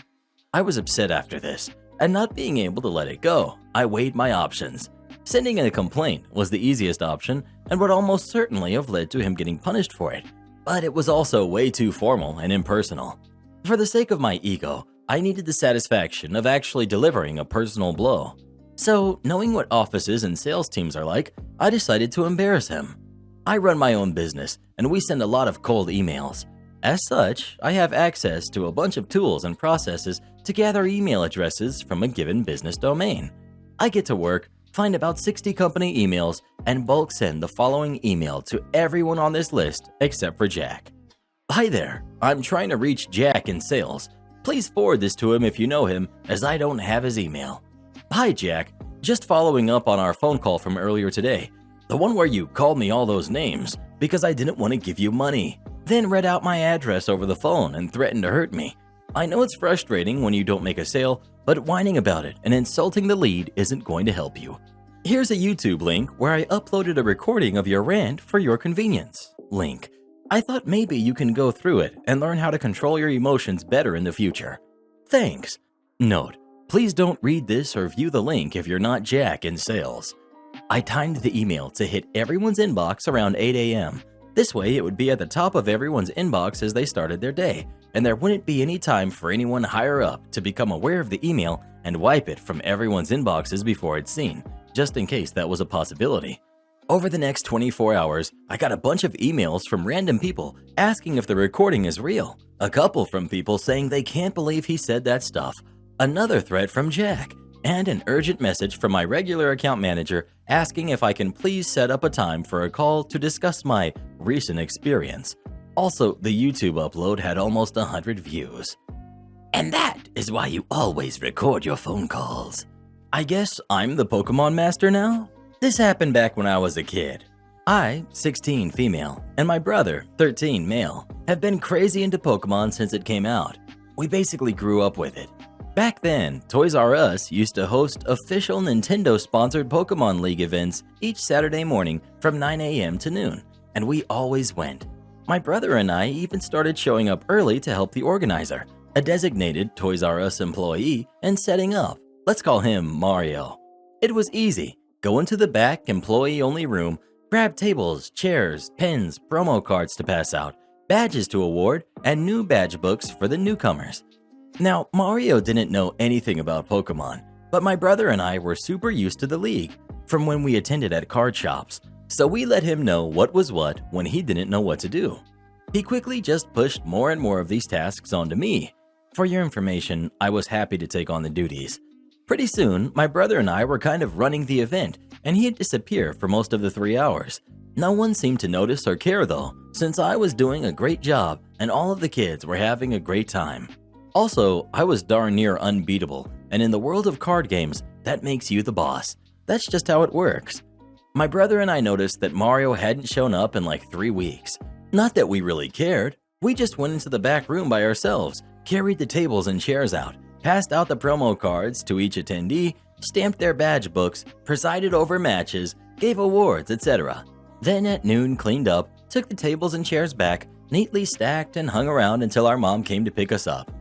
I was upset after this, and not being able to let it go, I weighed my options. Sending in a complaint was the easiest option and would almost certainly have led to him getting punished for it, but it was also way too formal and impersonal. For the sake of my ego, I needed the satisfaction of actually delivering a personal blow. So, knowing what offices and sales teams are like, I decided to embarrass him. I run my own business, and we send a lot of cold emails. As such, I have access to a bunch of tools and processes to gather email addresses from a given business domain. I get to work, find about 60 company emails, and bulk send the following email to everyone on this list except for Jack. Hi there, I'm trying to reach Jack in sales. Please forward this to him if you know him, as I don't have his email. Hi Jack, just following up on our phone call from earlier today. The one where you called me all those names because I didn't want to give you money, then read out my address over the phone and threatened to hurt me. I know it's frustrating when you don't make a sale, but whining about it and insulting the lead isn't going to help you. Here's a YouTube link where I uploaded a recording of your rant for your convenience. Link. I thought maybe you can go through it and learn how to control your emotions better in the future. Thanks. Note, please don't read this or view the link if you're not Jack in sales. I timed the email to hit everyone's inbox around 8 a.m. This way it would be at the top of everyone's inbox as they started their day, and there wouldn't be any time for anyone higher up to become aware of the email and wipe it from everyone's inboxes before it's seen, just in case that was a possibility. Over the next 24 hours, I got a bunch of emails from random people asking if the recording is real, a couple from people saying they can't believe he said that stuff, another threat from Jack, and an urgent message from my regular account manager asking if I can please set up a time for a call to discuss my recent experience. Also, the YouTube upload had almost 100 views. And that is why you always record your phone calls. I guess I'm the Pokemon master now? This happened back when I was a kid. I, 16 female, and my brother, 13 male, have been crazy into Pokemon since it came out. We basically grew up with it. Back then, Toys R Us used to host official Nintendo-sponsored Pokemon League events each Saturday morning from 9 a.m. to noon, and we always went. My brother and I even started showing up early to help the organizer, a designated Toys R Us employee, and setting up. Let's call him Mario. It was easy. Go into the back employee-only room, grab tables, chairs, pens, promo cards to pass out, badges to award, and new badge books for the newcomers. Now, Mario didn't know anything about Pokemon, but my brother and I were super used to the league from when we attended at card shops, so we let him know what was what when he didn't know what to do. He quickly just pushed more and more of these tasks onto me. For your information, I was happy to take on the duties. Pretty soon, my brother and I were kind of running the event, and he'd disappear for most of the 3 hours. No one seemed to notice or care though, since I was doing a great job and all of the kids were having a great time. Also, I was darn near unbeatable, and in the world of card games, that makes you the boss. That's just how it works. My brother and I noticed that Mario hadn't shown up in like 3 weeks. Not that we really cared. We just went into the back room by ourselves, carried the tables and chairs out, passed out the promo cards to each attendee, stamped their badge books, presided over matches, gave awards, etc. Then at noon cleaned up, took the tables and chairs back, neatly stacked and hung around until our mom came to pick us up.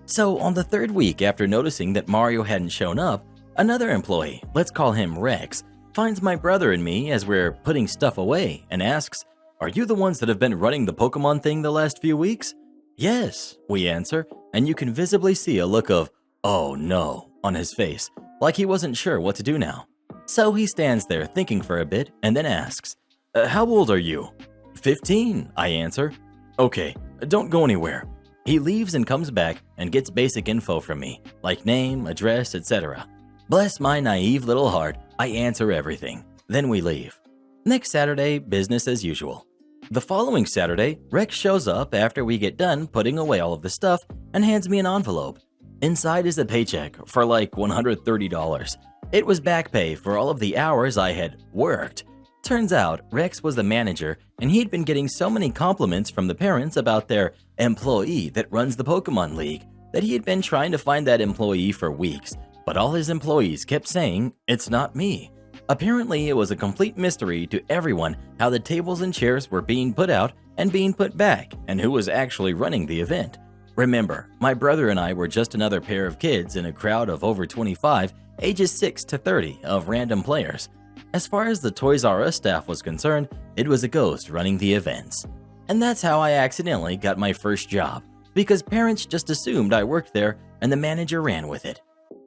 So on the 3rd week after noticing that Mario hadn't shown up, another employee, let's call him Rex, finds my brother and me as we're putting stuff away and asks, "Are you the ones that have been running the Pokemon thing the last few weeks?" "Yes," we answer, and you can visibly see a look of, "Oh no," on his face, like he wasn't sure what to do now. So he stands there thinking for a bit and then asks, "How old are you?" "15, I answer. "Okay, don't go anywhere." He leaves and comes back and gets basic info from me, like name, address, etc. Bless my naive little heart, I answer everything. Then we leave. Next Saturday, business as usual. The following Saturday, Rex shows up after we get done putting away all of the stuff and hands me an envelope. Inside is a paycheck for like $130. It was back pay for all of the hours I had worked. Turns out Rex was the manager and he'd been getting so many compliments from the parents about their employee that runs the Pokemon League that he had been trying to find that employee for weeks, but all his employees kept saying, "It's not me." Apparently, it was a complete mystery to everyone how the tables and chairs were being put out and being put back and who was actually running the event. Remember, my brother and I were just another pair of kids in a crowd of over 25, ages 6 to 30 of random players. As far as the Toys R Us staff was concerned, it was a ghost running the events. And that's how I accidentally got my first job, because parents just assumed I worked there and the manager ran with it.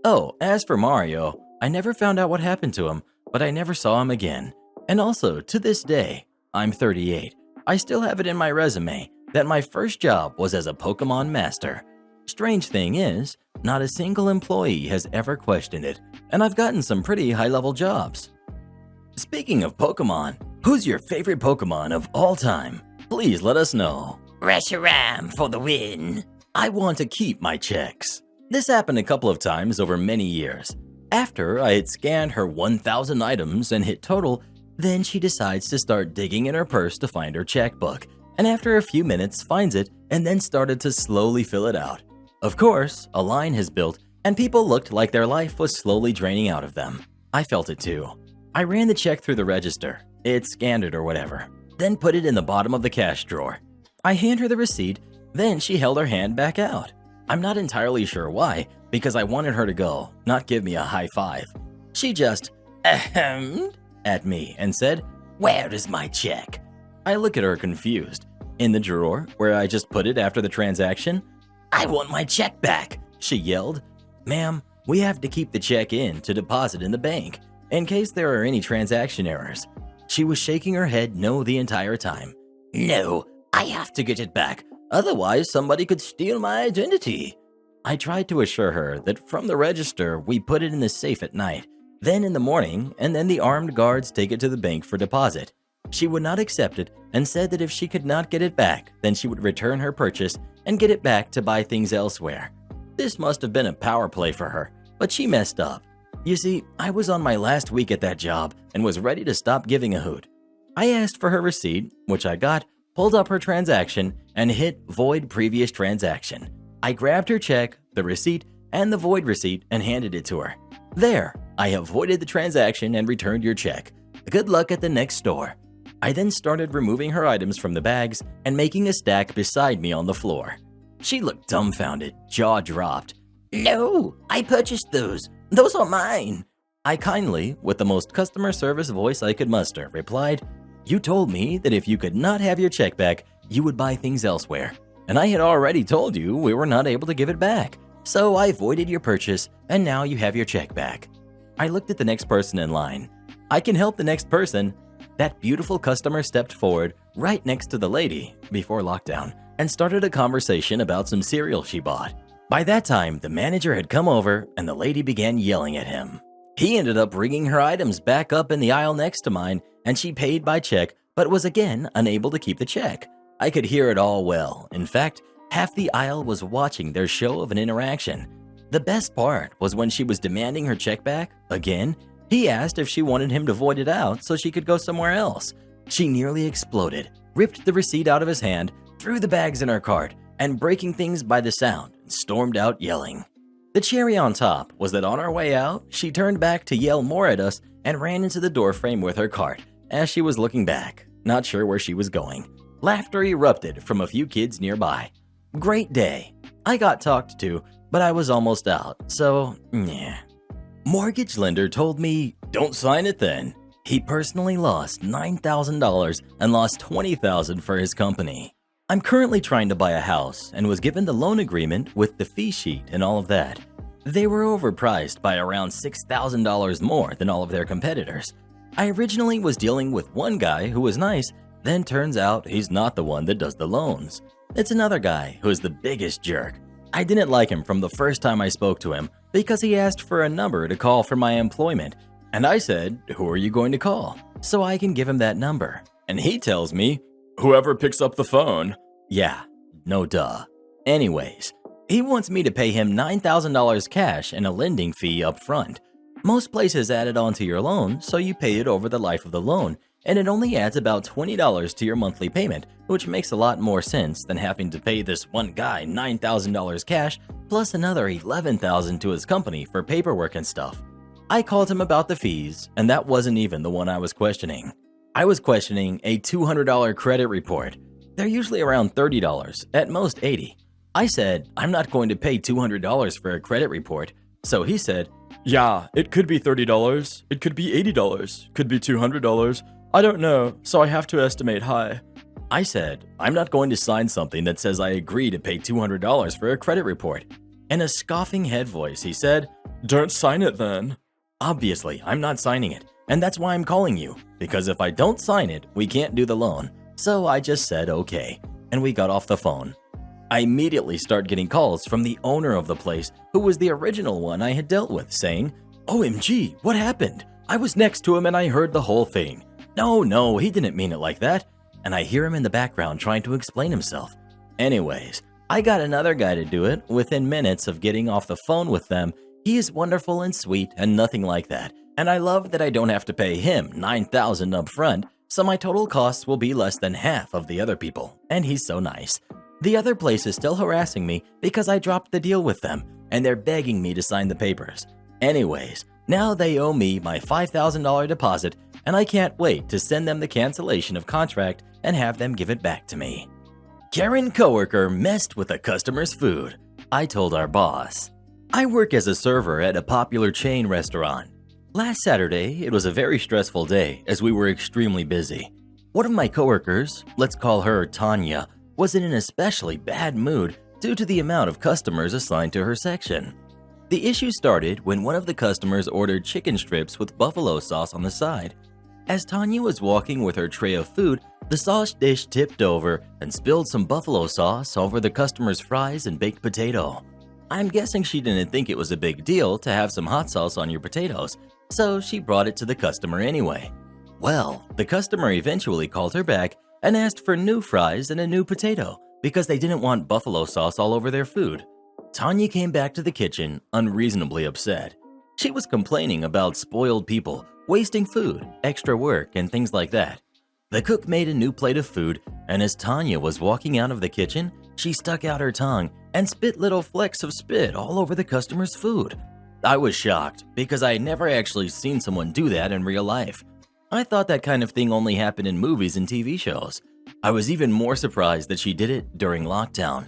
Oh, as for Mario, I never found out what happened to him, but I never saw him again. And also, to this day, I'm 38, I still have it in my resume that my first job was as a Pokemon master. Strange thing is, not a single employee has ever questioned it, and I've gotten some pretty high-level jobs. Speaking of Pokemon, who's your favorite Pokemon of all time? Please let us know. Reshiram for the win. I want to keep my checks. This happened a couple of times over many years. After I had scanned her 1,000 items and hit total, then she decides to start digging in her purse to find her checkbook, and after a few minutes finds it and then started to slowly fill it out. Of course, a line has built and people looked like their life was slowly draining out of them. I felt it too. I ran the check through the register. It scanned it or whatever, then put it in the bottom of the cash drawer. I hand her the receipt, then she held her hand back out. I'm not entirely sure why, because I wanted her to go, not give me a high five. She just ahemed at me and said, "Where is my check?" I look at her confused. "In the drawer where I just put it after the transaction?" "I want my check back," she yelled. "Ma'am, we have to keep the check in to deposit in the bank, in case there are any transaction errors." She was shaking her head no the entire time. "No, I have to get it back. Otherwise, somebody could steal my identity." I tried to assure her that from the register, we put it in the safe at night, then in the morning, and then the armed guards take it to the bank for deposit. She would not accept it and said that if she could not get it back, then she would return her purchase and get it back to buy things elsewhere. This must have been a power play for her, but she messed up. You see, I was on my last week at that job and was ready to stop giving a hoot. I asked for her receipt, which I got, pulled up her transaction, and hit void previous transaction. I grabbed her check, the receipt, and the void receipt and handed it to her. "There, I have voided the transaction and returned your check. Good luck at the next store." I then started removing her items from the bags and making a stack beside me on the floor. She looked dumbfounded, jaw dropped. "No, I purchased those. Those are mine." I kindly, with the most customer service voice I could muster, replied, "You told me that if you could not have your check back, you would buy things elsewhere. And I had already told you we were not able to give it back. So I voided your purchase, and now you have your check back." I looked at the next person in line. I can help the next person. That beautiful customer stepped forward right next to the lady before lockdown and started a conversation about some cereal she bought. By that time, the manager had come over and the lady began yelling at him. He ended up bringing her items back up in the aisle next to mine and she paid by check but was again unable to keep the check. I could hear it all well. In fact, half the aisle was watching their show of an interaction. The best part was when she was demanding her check back, again, He asked if she wanted him to void it out so she could go somewhere else. She nearly exploded, ripped the receipt out of his hand, threw the bags in her cart, and breaking things by the sound, stormed out yelling. The cherry on top was that on our way out, she turned back to yell more at us and ran into the doorframe with her cart as she was looking back, not sure where she was going. Laughter erupted from a few kids nearby. Great day. I got talked to, but I was almost out, so yeah. Mortgage lender told me, don't sign it then. He personally lost $9,000 and lost $20,000 for his company. I'm currently trying to buy a house and was given the loan agreement with the fee sheet and all of that. They were overpriced by around $6,000 more than all of their competitors. I originally was dealing with one guy who was nice, then turns out he's not the one that does the loans. It's another guy who is the biggest jerk. I didn't like him from the first time I spoke to him because he asked for a number to call for my employment. And I said, who are you going to call? So I can give him that number. And he tells me, Whoever picks up the phone. yeah, no duh. Anyways, he wants me to pay him $9,000 cash and a lending fee up front. Most places add it onto your loan, so you pay it over the life of the loan, and it only adds about $20 to your monthly payment, which makes a lot more sense than having to pay this one guy $9,000 cash plus another $11,000 to his company for paperwork and stuff. I called him about the fees, and that wasn't even the one I was questioning. I was questioning a $200 credit report. They're usually around $30, at most $80. I said, I'm not going to pay $200 for a credit report. So he said, Yeah, it could be $30. It could be $80. Could be $200. I don't know, so I have to estimate high. I said, I'm not going to sign something that says I agree to pay $200 for a credit report. In a scoffing head voice, he said, Don't sign it then. obviously, I'm not signing it, and that's why I'm calling you, because if I don't sign it, we can't do the loan. So I just said okay, and we got off the phone. I immediately start getting calls from the owner of the place, who was the original one I had dealt with, saying, OMG, what happened? I was next to him and I heard the whole thing. No, he didn't mean it like that. And I hear him in the background trying to explain himself. Anyways, I got another guy to do it within minutes of getting off the phone with them. He is wonderful and sweet and nothing like that. And I love that I don't have to pay him $9,000 up front, so my total costs will be less than half of the other people. And he's so nice. The other place is still harassing me because I dropped the deal with them, and they're begging me to sign the papers. Anyways, now they owe me my $5,000 deposit, and I can't wait to send them the cancellation of contract and have them give it back to me. Karen coworker messed with a customer's food. I told our boss. I work as a server at a popular chain restaurant. Last Saturday, it was a very stressful day as we were extremely busy. One of my coworkers, let's call her Tanya, was in an especially bad mood due to the amount of customers assigned to her section. The issue started when one of the customers ordered chicken strips with buffalo sauce on the side. As Tanya was walking with her tray of food, the sauce dish tipped over and spilled some buffalo sauce over the customer's fries and baked potato. I'm guessing she didn't think it was a big deal to have some hot sauce on your potatoes, so she brought it to the customer anyway. Well, the customer eventually called her back and asked for new fries and a new potato because they didn't want buffalo sauce all over their food. Tanya came back to the kitchen unreasonably upset. She was complaining about spoiled people, wasting food, extra work, and things like that. The cook made a new plate of food, and as Tanya was walking out of the kitchen, she stuck out her tongue and spit little flecks of spit all over the customer's food. I was shocked because I had never actually seen someone do that in real life. I thought that kind of thing only happened in movies and TV shows. I was even more surprised that she did it during lockdown.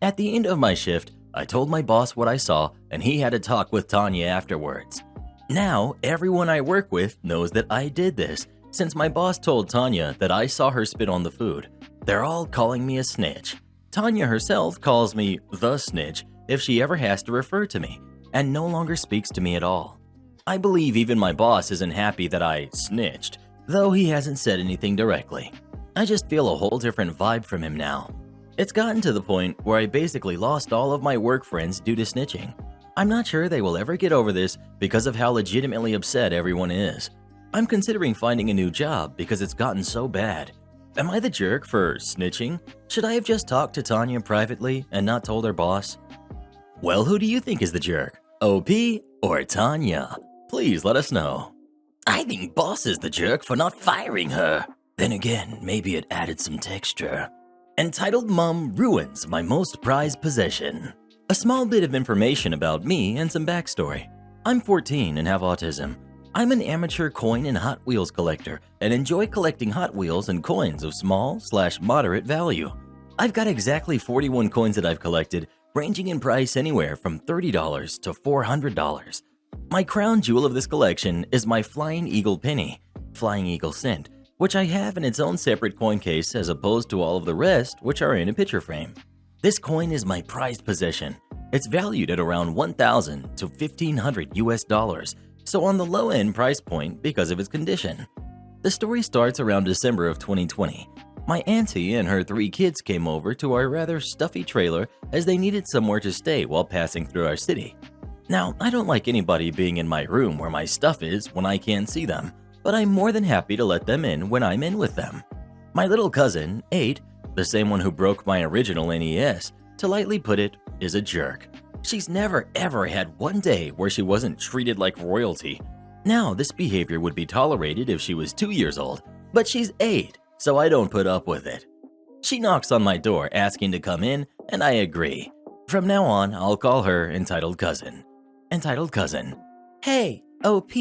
At the end of my shift, I told my boss what I saw, and he had a talk with Tanya afterwards. Now, everyone I work with knows that I did this, since my boss told Tanya that I saw her spit on the food. They're all calling me a snitch. Tanya herself calls me the snitch if she ever has to refer to me, and no longer speaks to me at all. I believe even my boss isn't happy that I snitched, though he hasn't said anything directly. I just feel a whole different vibe from him now. It's gotten to the point where I basically lost all of my work friends due to snitching. I'm not sure they will ever get over this because of how legitimately upset everyone is. I'm considering finding a new job because it's gotten so bad. Am I the jerk for snitching? Should I have just talked to Tanya privately and not told her boss? Well, who do you think is the jerk? OP or Tanya? Please let us know. I think boss is the jerk for not firing her. Then again, maybe it added some texture. Entitled Mom ruins my most prized possession. A small bit of information about me and some backstory. I'm 14 and have autism. I'm an amateur coin and Hot Wheels collector and enjoy collecting Hot Wheels and coins of small/moderate value. I've got exactly 41 coins that I've collected, ranging in price anywhere from $30 to $400. My crown jewel of this collection is my Flying Eagle penny, Flying Eagle cent, which I have in its own separate coin case as opposed to all of the rest which are in a picture frame. This coin is my prized possession. It's valued at around $1,000 to $1,500 US, so on the low end price point because of its condition. The story starts around December of 2020. My auntie and her 3 kids came over to our rather stuffy trailer as they needed somewhere to stay while passing through our city. Now, I don't like anybody being in my room where my stuff is when I can't see them, but I'm more than happy to let them in when I'm in with them. My little cousin, 8, the same one who broke my original NES, to lightly put it, is a jerk. She's never ever had one day where she wasn't treated like royalty. Now, this behavior would be tolerated if she was 2 years old, but she's 8, so I don't put up with it. She knocks on my door asking to come in, and I agree. From now on, I'll call her Entitled Cousin. Entitled Cousin. Hey, OP,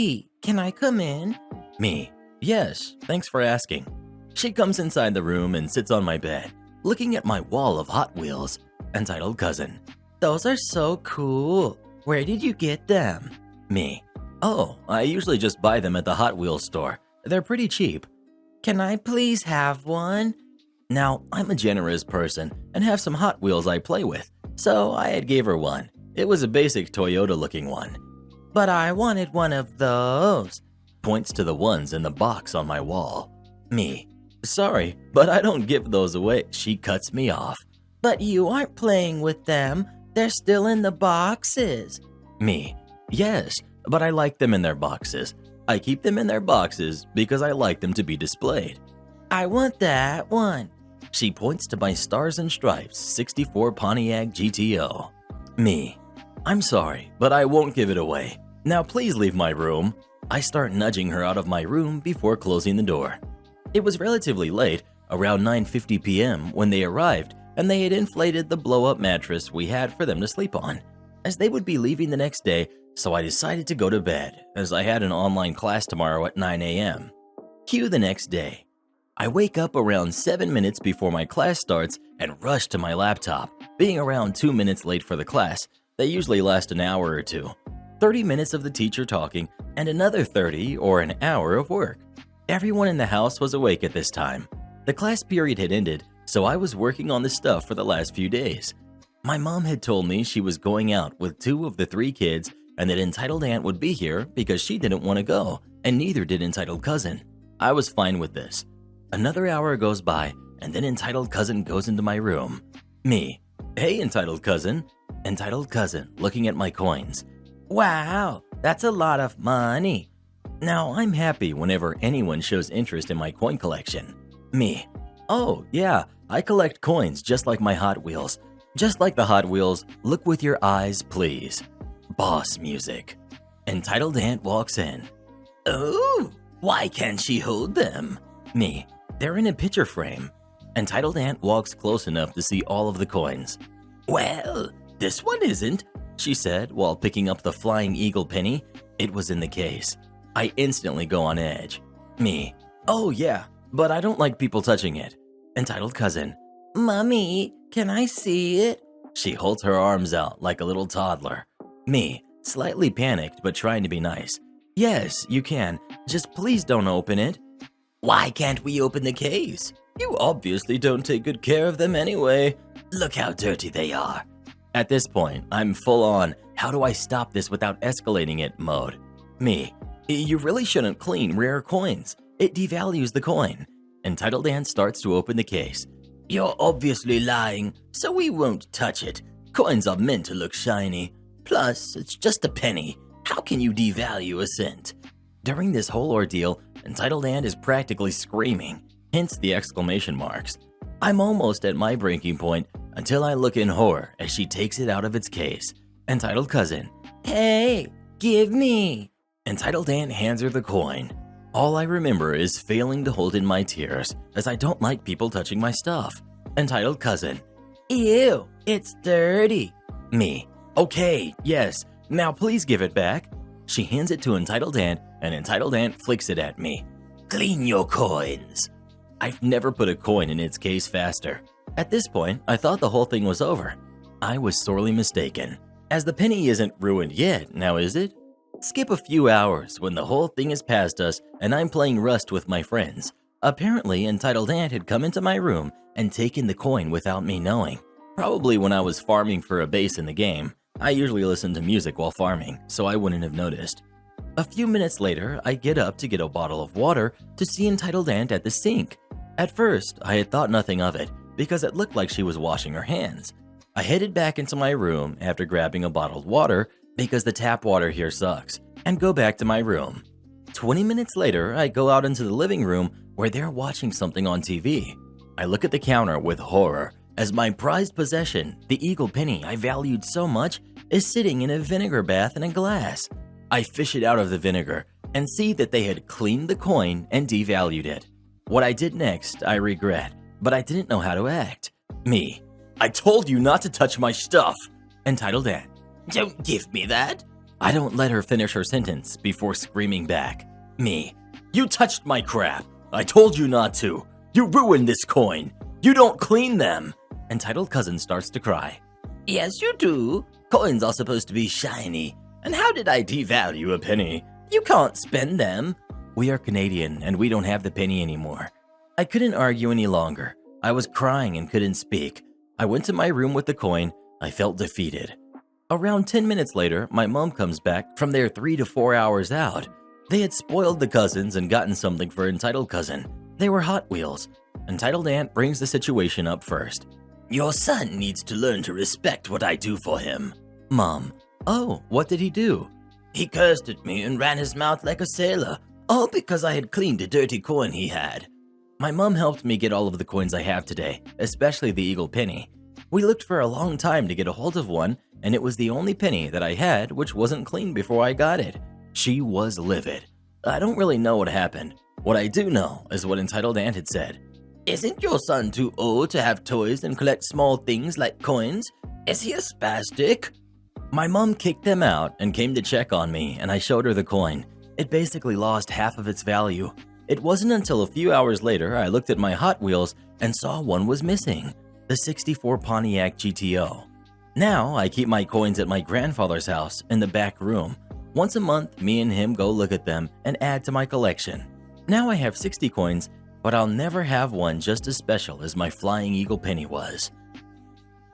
can I come in? Me. Yes, thanks for asking. She comes inside the room and sits on my bed, looking at my wall of Hot Wheels. Entitled Cousin. Those are so cool. Where did you get them? Me. Oh, I usually just buy them at the Hot Wheels store. They're pretty cheap. Can I please have one? Now, I'm a generous person and have some Hot Wheels I play with, so I had gave her one. It was a basic Toyota-looking one. But I wanted one of those. Points to the ones in the box on my wall. Me. Sorry, but I don't give those away. She cuts me off. But you aren't playing with them. They're still in the boxes. Me. Yes, but I like them in their boxes. I keep them in their boxes because I like them to be displayed. I want that one. She points to my Stars and Stripes 64 Pontiac GTO. Me. I'm sorry, but I won't give it away. Now please leave my room. I start nudging her out of my room before closing the door. It was relatively late, around 9:50 p.m. when they arrived, and they had inflated the blow-up mattress we had for them to sleep on, as they would be leaving the next day, so I decided to go to bed, as I had an online class tomorrow at 9 a.m. Cue the next day. I wake up around 7 minutes before my class starts and rush to my laptop, being around 2 minutes late for the class. They usually last an hour or two. 30 minutes of the teacher talking, and another 30 or an hour of work. Everyone in the house was awake at this time. The class period had ended, so I was working on the stuff for the last few days. My mom had told me she was going out with 2 of the 3 kids and that Entitled Aunt would be here because she didn't want to go, and neither did Entitled Cousin. I was fine with this. Another hour goes by, and then Entitled Cousin goes into my room. Me. Hey, Entitled Cousin. Entitled Cousin, looking at my coins. Wow, that's a lot of money. Now, I'm happy whenever anyone shows interest in my coin collection. Me. Oh, yeah, I collect coins just like my Hot Wheels. Just like the Hot Wheels, look with your eyes, please. Boss music. Entitled Aunt walks in. Oh, why can't she hold them? Me. They're in a picture frame. Entitled Aunt walks close enough to see all of the coins. Well, this one isn't, she said while picking up the Flying Eagle penny. It was in the case. I instantly go on edge. Me. Oh yeah, but I don't like people touching it. Entitled Cousin. Mommy, can I see it? She holds her arms out like a little toddler. Me, slightly panicked but trying to be nice. Yes, you can. Just please don't open it. Why can't we open the case? You obviously don't take good care of them anyway. Look how dirty they are. At this point, I'm full on, how do I stop this without escalating it mode. Me. You really shouldn't clean rare coins. It devalues the coin. Entitled Aunt starts to open the case. You're obviously lying, so we won't touch it. Coins are meant to look shiny. Plus, it's just a penny. How can you devalue a cent? During this whole ordeal, Entitled Aunt is practically screaming, hence the exclamation marks. I'm almost at my breaking point until I look in horror as she takes it out of its case. Entitled Cousin. Hey, give me. Entitled Aunt hands her the coin. All I remember is failing to hold in my tears, as I don't like people touching my stuff. Entitled Cousin. Ew, it's dirty. Me. Okay, yes, now please give it back. She hands it to Entitled Aunt, and Entitled Aunt flicks it at me. Clean your coins. I've never put a coin in its case faster. At this point, I thought the whole thing was over. I was sorely mistaken, as the penny isn't ruined yet, now is it? Skip a few hours when the whole thing is past us and I'm playing Rust with my friends. Apparently, Entitled Aunt had come into my room and taken the coin without me knowing. Probably when I was farming for a base in the game. I usually listen to music while farming, so I wouldn't have noticed. A few minutes later, I get up to get a bottle of water to see Entitled Aunt at the sink. At first, I had thought nothing of it because it looked like she was washing her hands. I headed back into my room after grabbing a bottled water because the tap water here sucks, and go back to my room. 20 minutes later, I go out into the living room where they're watching something on TV. I look at the counter with horror as my prized possession, the eagle penny I valued so much, is sitting in a vinegar bath in a glass. I fish it out of the vinegar and see that they had cleaned the coin and devalued it. What I did next, I regret, but I didn't know how to act. Me. I told you not to touch my stuff. Entitled Aunt. Don't give me that. I don't let her finish her sentence before screaming back. Me. You touched my crap. I told you not to. You ruined this coin. You don't clean them. Entitled Cousin starts to cry. Yes, you do. Coins are supposed to be shiny. And how did I devalue a penny? You can't spend them. We are Canadian and we don't have the penny anymore. I couldn't argue any longer. I was crying and couldn't speak. I went to my room with the coin. I felt defeated. Around 10 minutes later, my mom comes back from their 3 to 4 hours out. They had spoiled the cousins and gotten something for Entitled Cousin. They were Hot Wheels. Entitled Aunt brings the situation up first. Your son needs to learn to respect what I do for him. Mom. Oh, what did he do? He cursed at me and ran his mouth like a sailor, all because I had cleaned a dirty coin he had. My mom helped me get all of the coins I have today, especially the eagle penny. We looked for a long time to get a hold of one, and it was the only penny that I had which wasn't clean before I got it. She was livid. I don't really know what happened. What I do know is what Entitled Aunt had said. Isn't your son too old to have toys and collect small things like coins? Is he a spastic? My mom kicked them out and came to check on me, and I showed her the coin. It basically lost half of its value. It wasn't until a few hours later I looked at my Hot Wheels and saw one was missing, the '64 Pontiac GTO. Now I keep my coins at my grandfather's house in the back room. Once a month, me and him go look at them and add to my collection. Now I have 60 coins, but I'll never have one just as special as my Flying Eagle penny was.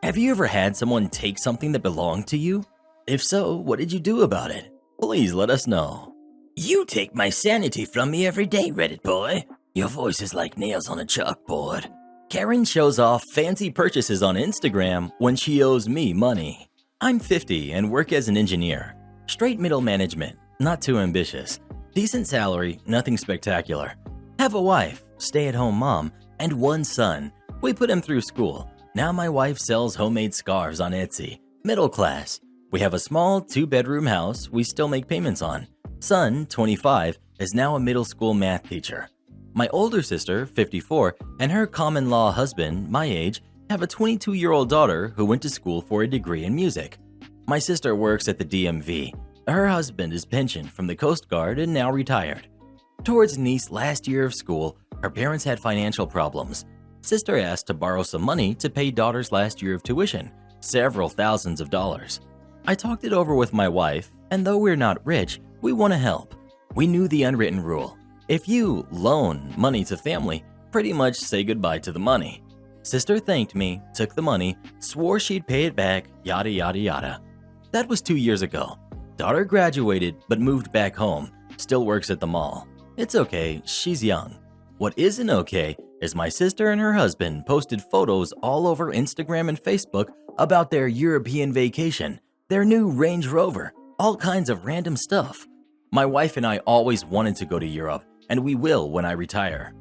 Have you ever had someone take something that belonged to you? If so, what did you do about it? Please let us know. You take my sanity from me every day, Reddit boy. Your voice is like nails on a chalkboard. Karen shows off fancy purchases on Instagram when she owes me money. I'm 50 and work as an engineer. Straight middle management, not too ambitious. Decent salary, nothing spectacular. Have a wife, stay-at-home mom, and one son. We put him through school. Now my wife sells homemade scarves on Etsy. Middle class. We have a small 2-bedroom house we still make payments on. Son, 25, is now a middle school math teacher. My older sister, 54, and her common-law husband, my age, have a 22-year-old daughter who went to school for a degree in music. My sister works at the DMV. Her husband is pensioned from the Coast Guard and now retired. Towards niece's last year of school, her parents had financial problems. Sister asked to borrow some money to pay daughter's last year of tuition, several thousands of dollars. I talked it over with my wife, and though we're not rich, we want to help. We knew the unwritten rule. If you loan money to family, pretty much say goodbye to the money. Sister thanked me, took the money, swore she'd pay it back, yada yada yada. That was 2 years ago. Daughter graduated but moved back home, still works at the mall. It's okay, she's young. What isn't okay is my sister and her husband posted photos all over Instagram and Facebook about their European vacation, their new Range Rover, all kinds of random stuff. My wife and I always wanted to go to Europe, and we will when I retire.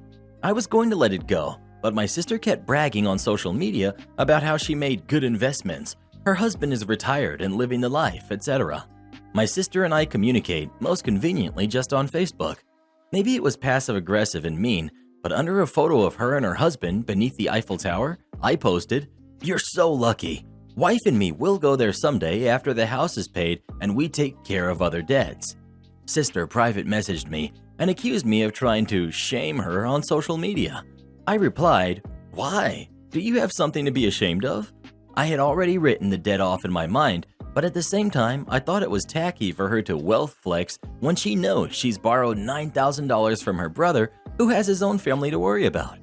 I was going to let it go, but my sister kept bragging on social media about how she made good investments, her husband is retired and living the life, etc. My sister and I communicate most conveniently just on Facebook. Maybe it was passive-aggressive and mean, but under a photo of her and her husband beneath the Eiffel Tower, I posted, "You're so lucky. Wife and me will go there someday after the house is paid and we take care of other debts." Sister private messaged me and accused me of trying to shame her on social media. I replied, "Why? Do you have something to be ashamed of?" I had already written the debt off in my mind, but at the same time, I thought it was tacky for her to wealth flex when she knows she's borrowed $9,000 from her brother who has his own family to worry about.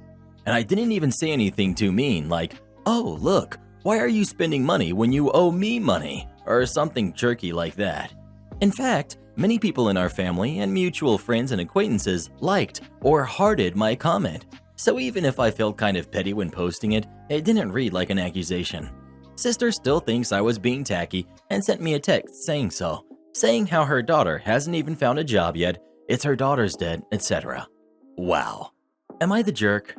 And I didn't even say anything too mean like, "Oh, look, why are you spending money when you owe me money?" or something jerky like that. In fact, many people in our family and mutual friends and acquaintances liked or hearted my comment. So even if I felt kind of petty when posting it, it didn't read like an accusation. Sister still thinks I was being tacky and sent me a text saying so, saying how her daughter hasn't even found a job yet, it's her daughter's debt, etc. Wow. Am I the jerk?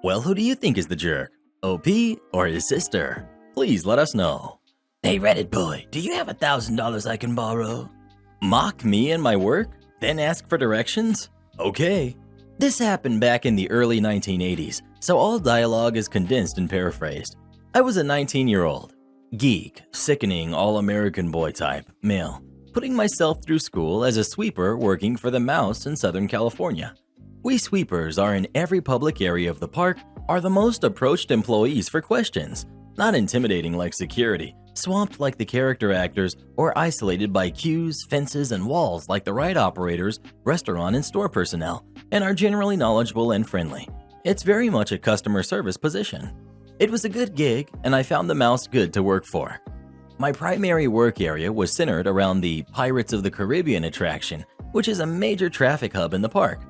Well, who do you think is the jerk? OP or his sister? Please let us know. Hey Reddit boy, do you have $1,000 I can borrow? Mock me and my work? Then ask for directions? Okay. This happened back in the early 1980s, so all dialogue is condensed and paraphrased. I was a 19-year-old. Geek, sickening all-American boy type, male, putting myself through school as a sweeper working for the Mouse in Southern California. We sweepers are in every public area of the park, are the most approached employees for questions, not intimidating like security, swamped like the character actors, or isolated by queues, fences, and walls like the ride operators, restaurant and store personnel, and are generally knowledgeable and friendly. It's very much a customer service position. It was a good gig, and I found the Mouse good to work for. My primary work area was centered around the Pirates of the Caribbean attraction, which is a major traffic hub in the park.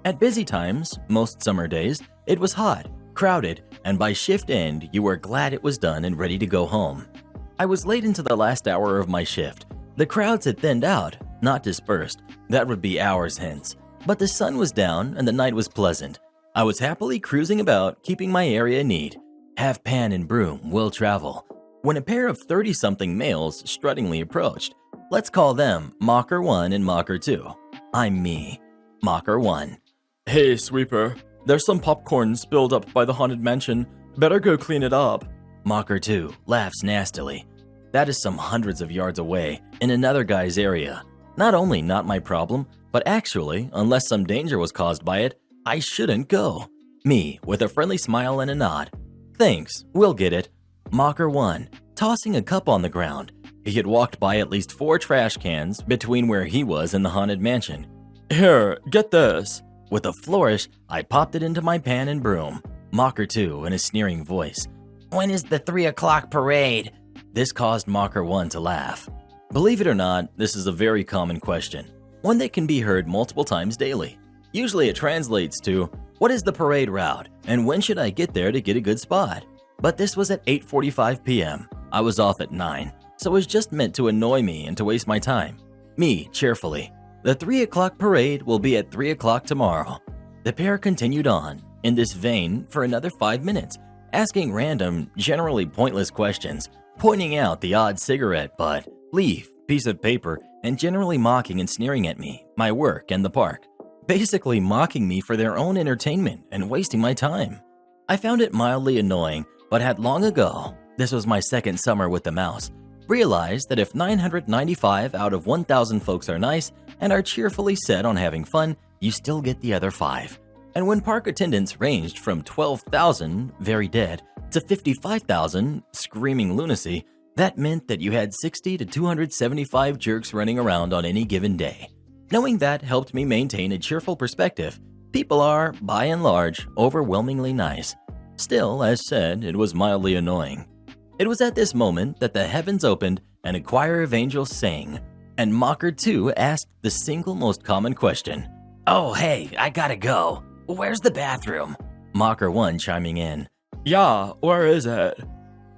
At busy times, most summer days, it was hot, crowded, and by shift end, you were glad it was done and ready to go home. I was late into the last hour of my shift. The crowds had thinned out, not dispersed. That would be hours hence. But the sun was down and the night was pleasant. I was happily cruising about, keeping my area neat. Have pan and broom will travel. When a pair of 30-something males struttingly approached. Let's call them Mocker 1 and Mocker 2. I'm me. Mocker 1. Hey, sweeper. There's some popcorn spilled up by the haunted mansion. Better go clean it up. Mocker 2 laughs nastily. That is some hundreds of yards away, in another guy's area. Not only not my problem, but actually, unless some danger was caused by it, I shouldn't go. Me, with a friendly smile and a nod. Thanks, we'll get it. Mocker 1, tossing a cup on the ground. He had walked by at least 4 trash cans between where he was and the haunted mansion. Here, get this. With a flourish, I popped it into my pan and broom. Mocker 2 in a sneering voice. When is the 3 o'clock parade? This caused Mocker 1 to laugh. Believe it or not, this is a very common question. One that can be heard multiple times daily. Usually it translates to, what is the parade route, and when should I get there to get a good spot? But this was at 8:45 p.m. I was off at 9, so it was just meant to annoy me and to waste my time. Me, cheerfully. The 3 o'clock parade will be at 3 o'clock tomorrow. The pair continued on, in this vein, for another 5 minutes, asking random, generally pointless questions, pointing out the odd cigarette butt, leaf, piece of paper, and generally mocking and sneering at me, my work, and the park. Basically mocking me for their own entertainment and wasting my time. I found it mildly annoying, but had long ago, this was my second summer with the Mouse, realized that if 995 out of 1,000 folks are nice and are cheerfully set on having fun, you still get the other 5. And when park attendance ranged from 12,000, very dead, to 55,000, screaming lunacy, that meant that you had 60 to 275 jerks running around on any given day. Knowing that helped me maintain a cheerful perspective. People are, by and large, overwhelmingly nice. Still, as said, it was mildly annoying. It was at this moment that the heavens opened and a choir of angels sang, and Mocker 2 asked the single most common question. Oh, hey, I gotta go. Where's the bathroom? Mocker 1 chiming in. Yeah, where is it?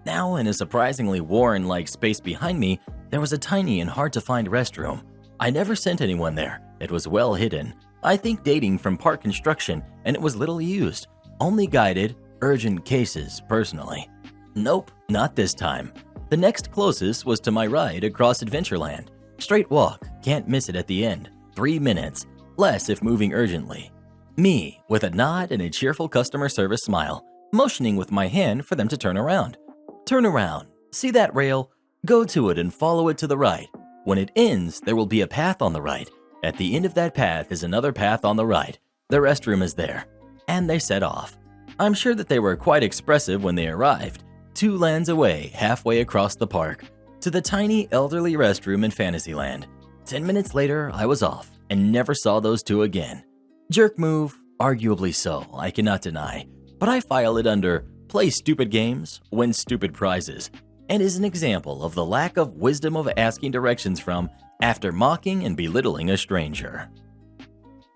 Now, in a surprisingly Warren-like space behind me, there was a tiny and hard-to-find restroom. I never sent anyone there. It was well hidden. I think dating from park construction, and it was little used. Only guided, urgent cases, personally. Nope, not this time. The next closest was to my ride across Adventureland. Straight walk, can't miss it at the end. 3 minutes, less if moving urgently. Me, with a nod and a cheerful customer service smile, motioning with my hand for them to turn around. Turn around, see that rail? Go to it and follow it to the right. When it ends, there will be a path on the right. At the end of that path is another path on the right. The restroom is there. And they set off. I'm sure that they were quite expressive when they arrived, 2 lands away, halfway across the park, to the tiny elderly restroom in Fantasyland. 10 minutes later, I was off and never saw those 2 again. Jerk move, arguably so, I cannot deny, but I file it under play stupid games, win stupid prizes, and is an example of the lack of wisdom of asking directions from after mocking and belittling a stranger.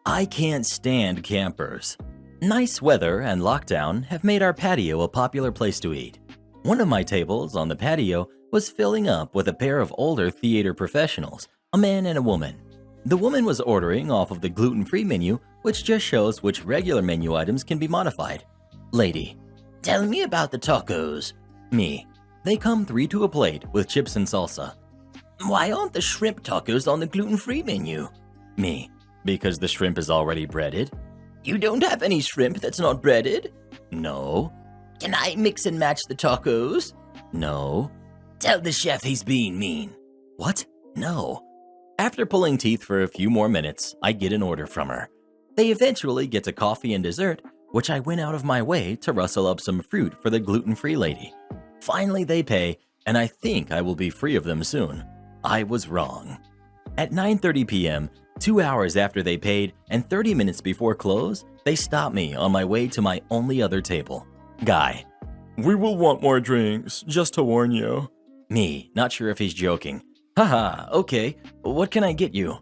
I can't stand campers. Nice weather and lockdown have made our patio a popular place to eat. One of my tables on the patio was filling up with a pair of older theater professionals, a man and a woman. The woman was ordering off of the gluten-free menu, which just shows which regular menu items can be modified. Lady: Tell me about the tacos. Me: They come 3 to a plate with chips and salsa. Why aren't the shrimp tacos on the gluten-free menu? Me: Because the shrimp is already breaded. You don't have any shrimp that's not breaded? No. Can I mix and match the tacos? No. Tell the chef he's being mean. What? No. After pulling teeth for a few more minutes, I get an order from her. They eventually get to coffee and dessert, which I went out of my way to rustle up some fruit for the gluten-free lady. Finally, they pay, and I think I will be free of them soon. I was wrong. At 9:30 p.m., 2 hours after they paid and 30 minutes before close, they stopped me on my way to my only other table. Guy: We will want more drinks, just to warn you. Me, not sure if he's joking. Haha, okay, what can I get you?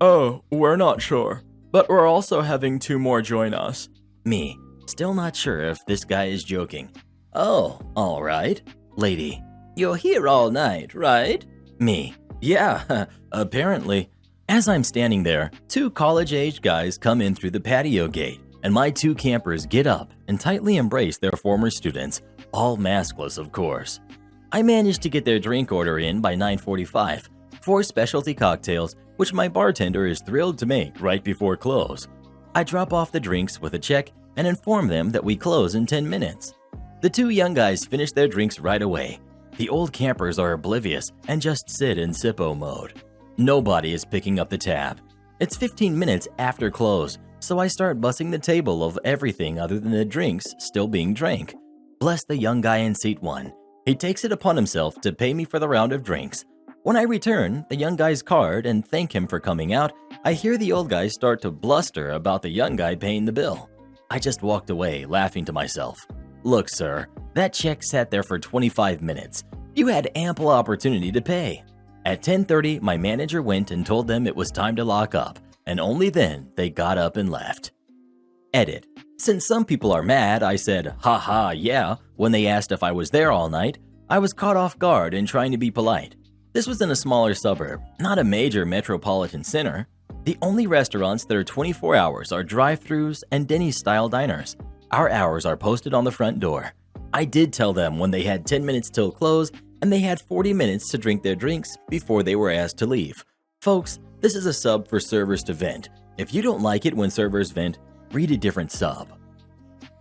Oh, we're not sure, but we're also having 2 more join us. Me, still not sure if this guy is joking. Oh, all right. Lady: You're here all night, right? Me: Yeah, apparently. As I'm standing there, 2 college-aged guys come in through the patio gate, and my 2 campers get up and tightly embrace their former students, all maskless, of course. I managed to get their drink order in by 9:45, 4 specialty cocktails, which my bartender is thrilled to make right before close. I drop off the drinks with a check and inform them that we close in 10 minutes. The 2 young guys finish their drinks right away. The old campers are oblivious and just sit in sippo mode. Nobody is picking up the tab. It's 15 minutes after close, so I start bussing the table of everything other than the drinks still being drank. Bless the young guy in seat 1. He takes it upon himself to pay me for the round of drinks. When I return the young guy's card and thank him for coming out, I hear the old guy start to bluster about the young guy paying the bill. I just walked away, laughing to myself. Look, sir, that check sat there for 25 minutes. You had ample opportunity to pay. At 10:30, my manager went and told them it was time to lock up, and only then they got up and left. Edit: Since some people are mad, I said, haha, yeah, when they asked if I was there all night. I was caught off guard and trying to be polite. This was in a smaller suburb, not a major metropolitan center. The only restaurants that are 24 hours are drive-thrus and Denny's-style diners. Our hours are posted on the front door. I did tell them when they had 10 minutes till close, and they had 40 minutes to drink their drinks before they were asked to leave. Folks, this is a sub for servers to vent. If you don't like it when servers vent, read a different sub.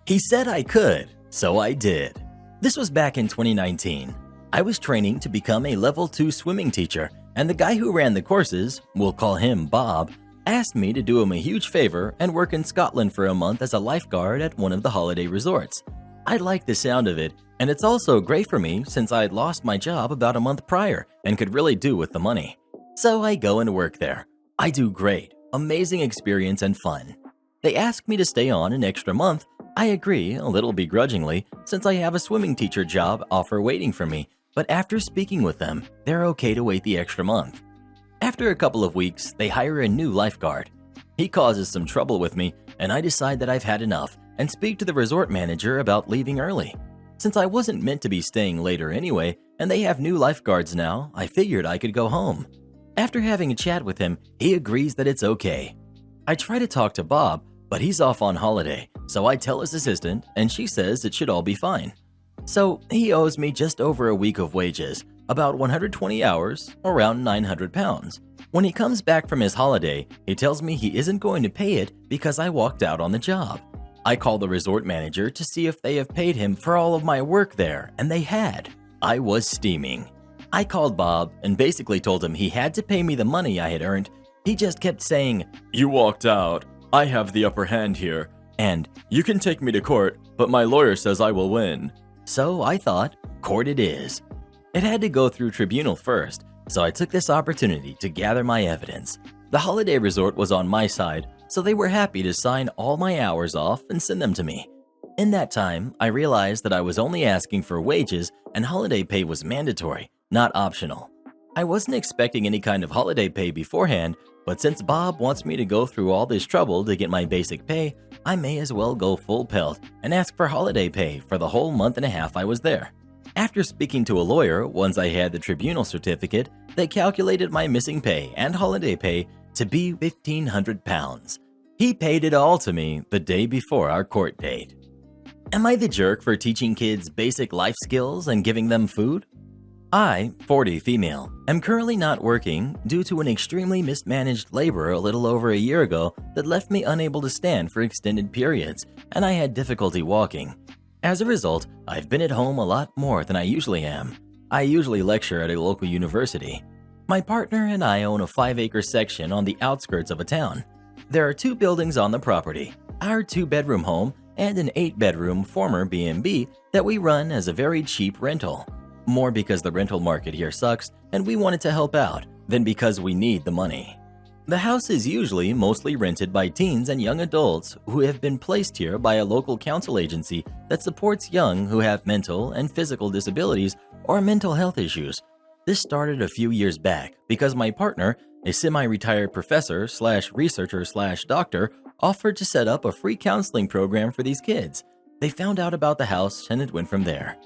He said I could, so I did. This was back in 2019. I was training to become a level 2 swimming teacher, and the guy who ran the courses, we'll call him Bob, asked me to do him a huge favor and work in Scotland for a month as a lifeguard at one of the holiday resorts. I liked the sound of it, and it's also great for me since I had lost my job about a month prior and could really do with the money. So I go and work there. I do great, amazing experience and fun. They ask me to stay on an extra month. I agree, a little begrudgingly, since I have a swimming teacher job offer waiting for me, but after speaking with them, they're okay to wait the extra month. After a couple of weeks, they hire a new lifeguard. He causes some trouble with me, and I decide that I've had enough and speak to the resort manager about leaving early. Since I wasn't meant to be staying later anyway, and they have new lifeguards now, I figured I could go home. After having a chat with him, he agrees that it's okay. I try to talk to Bob, but he's off on holiday, so I tell his assistant, and she says it should all be fine. So he owes me just over a week of wages, about 120 hours, around 900 pounds. When he comes back from his holiday, he tells me he isn't going to pay it because I walked out on the job. I call the resort manager to see if they have paid him for all of my work there, and they had. I was steaming. I called Bob and basically told him he had to pay me the money I had earned. He just kept saying, You walked out. I have the upper hand here. And you can take me to court, but my lawyer says I will win. so I thought, court it is. It had to go through tribunal first, so I took this opportunity to gather my evidence. The holiday resort was on my side, so they were happy to sign all my hours off and send them to me. In that time, I realized that I was only asking for wages and holiday pay was mandatory, not optional. I wasn't expecting any kind of holiday pay beforehand, but since Bob wants me to go through all this trouble to get my basic pay, I may as well go full pelt and ask for holiday pay for the whole month and a half I was there. After speaking to a lawyer once I had the tribunal certificate, they calculated my missing pay and holiday pay to be 1,500 pounds. He paid it all to me the day before our court date. Am I the jerk for teaching kids basic life skills and giving them food? I, 40 female, am currently not working due to an extremely mismanaged labor a little over a year ago that left me unable to stand for extended periods, and I had difficulty walking. As a result, I've been at home a lot more than I usually am. I usually lecture at a local university. My partner and I own a 5-acre section on the outskirts of a town. There are 2 buildings on the property, our 2-bedroom home and an 8-bedroom former B&B that we run as a very cheap rental. More because the rental market here sucks and we wanted to help out than because we need the money. The house is usually mostly rented by teens and young adults who have been placed here by a local council agency that supports young who have mental and physical disabilities or mental health issues. This started a few years back because my partner, a semi-retired professor/researcher/doctor, offered to set up a free counseling program for these kids. They found out about the house and it went from there.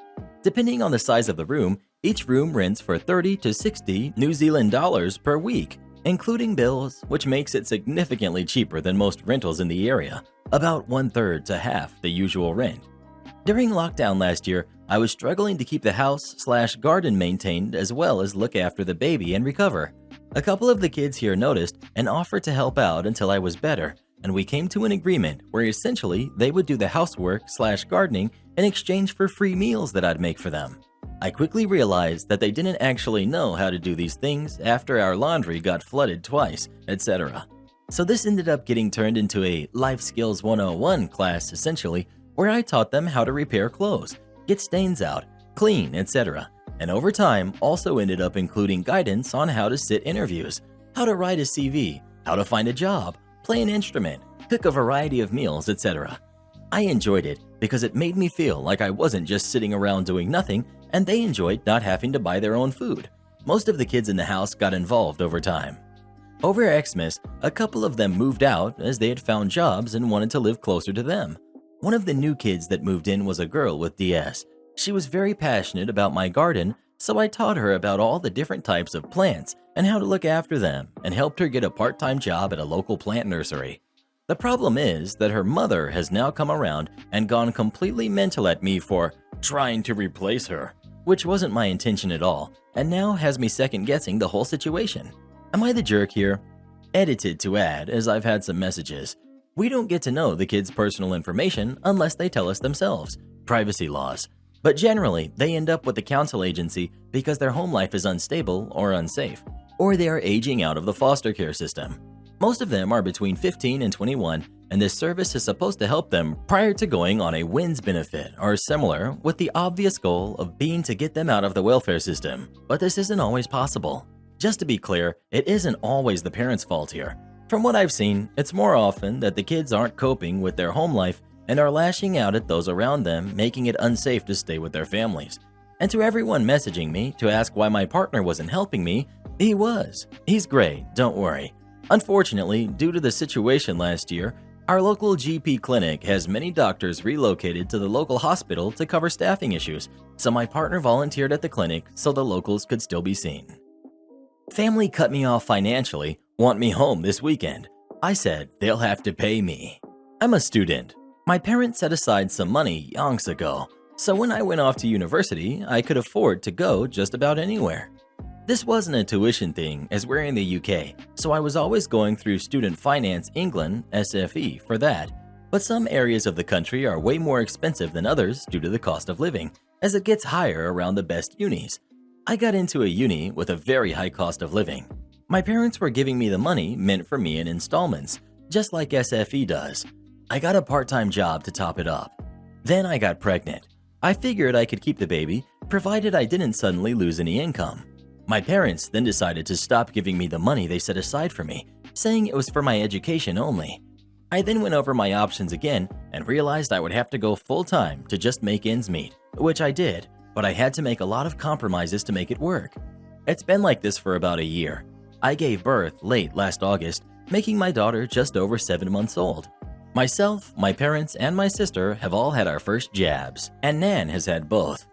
Depending on the size of the room, each room rents for 30 to 60 New Zealand dollars per week, including bills, which makes it significantly cheaper than most rentals in the area, about 1/3 to half the usual rent. During lockdown last year, I was struggling to keep the house/garden maintained as well as look after the baby and recover. A couple of the kids here noticed and offered to help out until I was better, and we came to an agreement where essentially they would do the housework/gardening in exchange for free meals that I'd make for them. I quickly realized that they didn't actually know how to do these things after our laundry got flooded twice, etc. So this ended up getting turned into a Life Skills 101 class essentially, where I taught them how to repair clothes, get stains out, clean, etc. And over time also ended up including guidance on how to sit interviews, how to write a CV, how to find a job, play an instrument, cook a variety of meals, etc. I enjoyed it because it made me feel like I wasn't just sitting around doing nothing, and they enjoyed not having to buy their own food. Most of the kids in the house got involved over time. Over Xmas, a couple of them moved out as they had found jobs and wanted to live closer to them. One of the new kids that moved in was a girl with DS. She was very passionate about my garden, so I taught her about all the different types of plants and how to look after them and helped her get a part-time job at a local plant nursery. The problem is that her mother has now come around and gone completely mental at me for trying to replace her, which wasn't my intention at all, and now has me second-guessing the whole situation. Am I the jerk here? Edited to add, as I've had some messages. We don't get to know the kids' personal information unless they tell us themselves. Privacy laws. But generally, they end up with the council agency because their home life is unstable or unsafe, or they are aging out of the foster care system. Most of them are between 15 and 21, and this service is supposed to help them prior to going on a WINS benefit or similar, with the obvious goal of being to get them out of the welfare system. But this isn't always possible. Just to be clear, it isn't always the parents' fault here. From what I've seen, it's more often that the kids aren't coping with their home life and are lashing out at those around them, making it unsafe to stay with their families. And to everyone messaging me to ask why my partner wasn't helping me, he was. He's great, don't worry. Unfortunately, due to the situation last year, our local GP clinic has many doctors relocated to the local hospital to cover staffing issues, so my partner volunteered at the clinic so the locals could still be seen. Family cut me off financially, want me home this weekend. I said they'll have to pay me. I'm a student. My parents set aside some money yonks ago, So when I went off to university, I could afford to go just about anywhere. This wasn't a tuition thing as we're in the UK, so I was always going through Student Finance England (SFE) for that. But some areas of the country are way more expensive than others due to the cost of living, as it gets higher around the best unis. I got into a uni with a very high cost of living. My parents were giving me the money meant for me in installments, just like SFE does. I got a part-time job to top it up. Then I got pregnant. I figured I could keep the baby, provided I didn't suddenly lose any income. My parents then decided to stop giving me the money they set aside for me, saying it was for my education only. I then went over my options again and realized I would have to go full-time to just make ends meet, which I did, but I had to make a lot of compromises to make it work. It's been like this for about a year. I gave birth late last August, making my daughter just over 7 months old. Myself, my parents, and my sister have all had our first jabs, and Nan has had both.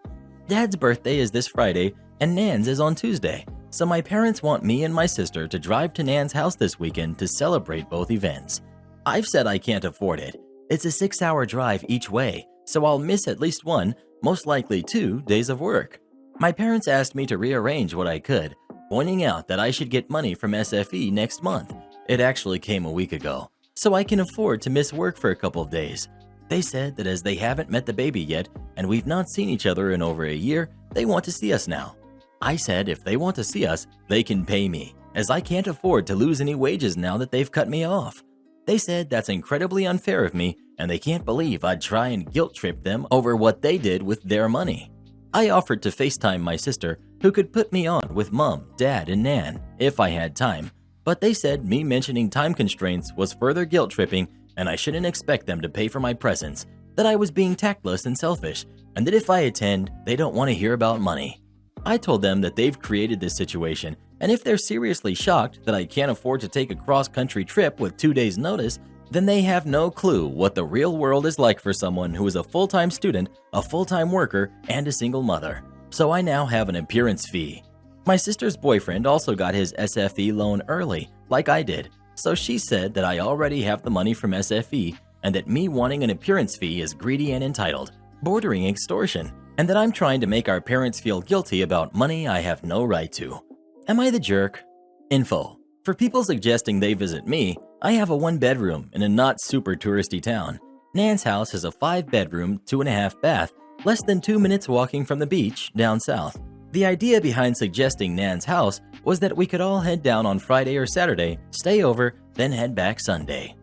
Dad's birthday is this Friday, and Nan's is on Tuesday, so my parents want me and my sister to drive to Nan's house this weekend to celebrate both events. I've said I can't afford it. It's a 6-hour drive each way, so I'll miss at least one, most likely 2 days of work. My parents asked me to rearrange what I could, pointing out that I should get money from SFE next month. It actually came a week ago, so I can afford to miss work for a couple of days. They said that as they haven't met the baby yet and we've not seen each other in over a year, they want to see us now. I said if they want to see us, they can pay me, as I can't afford to lose any wages now that they've cut me off. They said that's incredibly unfair of me and they can't believe I'd try and guilt trip them over what they did with their money. I offered to FaceTime my sister, who could put me on with Mom, Dad, and Nan if I had time, but they said me mentioning time constraints was further guilt tripping and I shouldn't expect them to pay for my presence, that I was being tactless and selfish, and that if I attend, they don't want to hear about money. I told them that they've created this situation, and if they're seriously shocked that I can't afford to take a cross-country trip with 2 days' notice, then they have no clue what the real world is like for someone who is a full-time student, a full-time worker, and a single mother. So I now have an appearance fee. My sister's boyfriend also got his SFE loan early, like I did, so she said that I already have the money from SFE and that me wanting an appearance fee is greedy and entitled, bordering extortion, and that I'm trying to make our parents feel guilty about money I have no right to. Am I the jerk? Info. For people suggesting they visit me, I have a 1-bedroom in a not super touristy town. Nan's house is a 5-bedroom, 2.5 bath, less than 2 minutes walking from the beach down south. The idea behind suggesting Nan's house was that we could all head down on Friday or Saturday, stay over, then head back Sunday.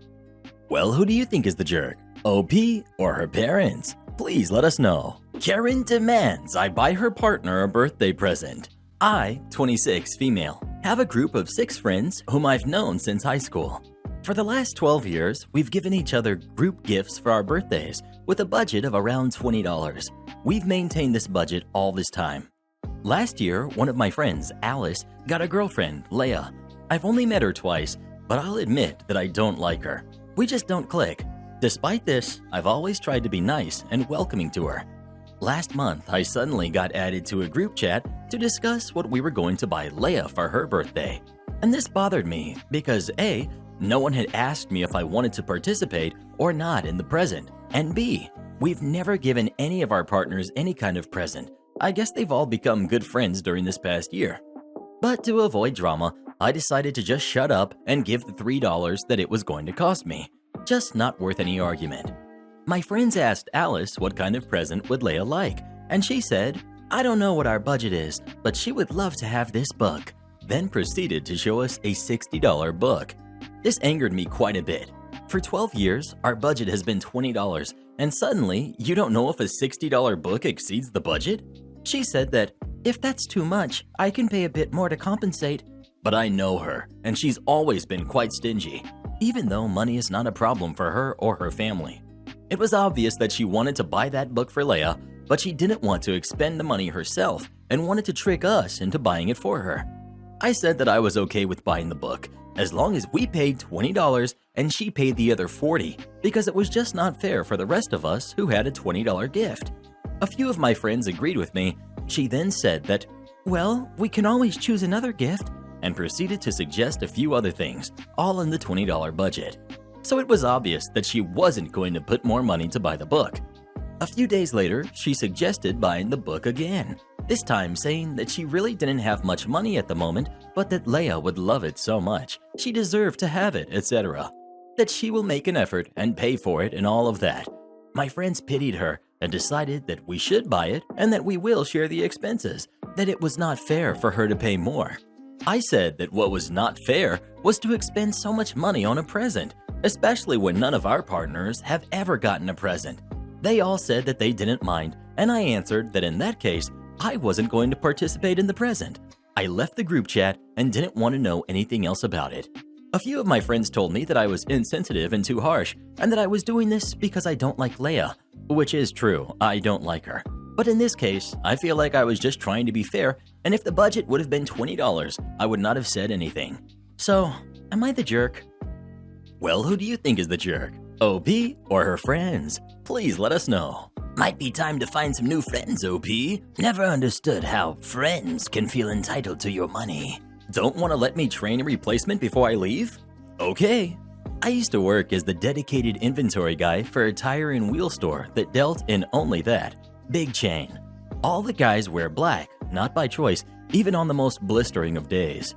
Well, who do you think is the jerk? OP or her parents? Please let us know. Karen demands I buy her partner a birthday present. I, 26, female, have a group of 6 friends whom I've known since high school. For the last 12 years, we've given each other group gifts for our birthdays with a budget of around $20. We've maintained this budget all this time. Last year, one of my friends, Alice, got a girlfriend, Leia. I've only met her twice, but I'll admit that I don't like her. We just don't click. Despite this, I've always tried to be nice and welcoming to her. Last month, I suddenly got added to a group chat to discuss what we were going to buy Leia for her birthday. And this bothered me because A, no one had asked me if I wanted to participate or not in the present, and B, we've never given any of our partners any kind of present. I guess they've all become good friends during this past year. But to avoid drama, I decided to just shut up and give the $3 that it was going to cost me. Just not worth any argument. My friends asked Alice what kind of present would Leia like, and she said, I don't know what our budget is, but she would love to have this book. Then proceeded to show us a $60 book. This angered me quite a bit. For 12 years, our budget has been $20, and suddenly, you don't know if a $60 book exceeds the budget? She said that, if that's too much, I can pay a bit more to compensate. But I know her, and she's always been quite stingy, even though money is not a problem for her or her family. It was obvious that she wanted to buy that book for Leia, but she didn't want to expend the money herself and wanted to trick us into buying it for her. I said that I was okay with buying the book, as long as we paid $20 and she paid the other $40, because it was just not fair for the rest of us who had a $20 gift. A few of my friends agreed with me. She then said that, well, we can always choose another gift, and proceeded to suggest a few other things, all in the $20 budget. So it was obvious that she wasn't going to put more money to buy the book. A few days later, she suggested buying the book again, this time saying that she really didn't have much money at the moment, but that Leia would love it so much, she deserved to have it, etc. That she will make an effort and pay for it and all of that. My friends pitied her and decided that we should buy it and that we will share the expenses, that it was not fair for her to pay more. I said that what was not fair was to expend so much money on a present, especially when none of our partners have ever gotten a present. They all said that they didn't mind, and I answered that in that case, I wasn't going to participate in the present. I left the group chat and didn't want to know anything else about it. A few of my friends told me that I was insensitive and too harsh, and that I was doing this because I don't like Leia, which is true, I don't like her. But in this case, I feel like I was just trying to be fair, and if the budget would have been $20, I would not have said anything. So, am I the jerk? Well, who do you think is the jerk? OP or her friends? Please let us know. Might be time to find some new friends, OP. Never understood how friends can feel entitled to your money. Don't want to let me train a replacement before I leave? Okay. I used to work as the dedicated inventory guy for a tire and wheel store that dealt in only that. Big chain. All the guys wear black, not by choice, even on the most blistering of days.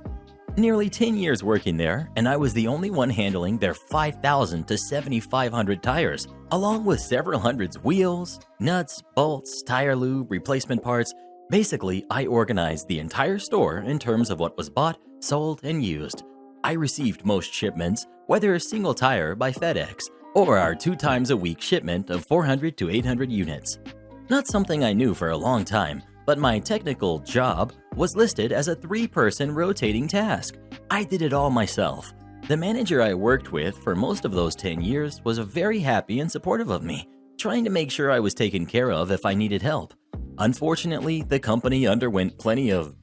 Nearly 10 years working there, and I was the only one handling their 5,000 to 7,500 tires, along with several hundreds wheels, nuts, bolts, tire lube, replacement parts. Basically, I organized the entire store in terms of what was bought, sold, and used. I received most shipments, whether a single tire by FedEx, or our 2 times a week shipment of 400 to 800 units. Not something I knew for a long time, but my technical job was listed as a 3-person rotating task. I did it all myself. The manager I worked with for most of those 10 years was very happy and supportive of me, trying to make sure I was taken care of if I needed help. Unfortunately, the company underwent plenty of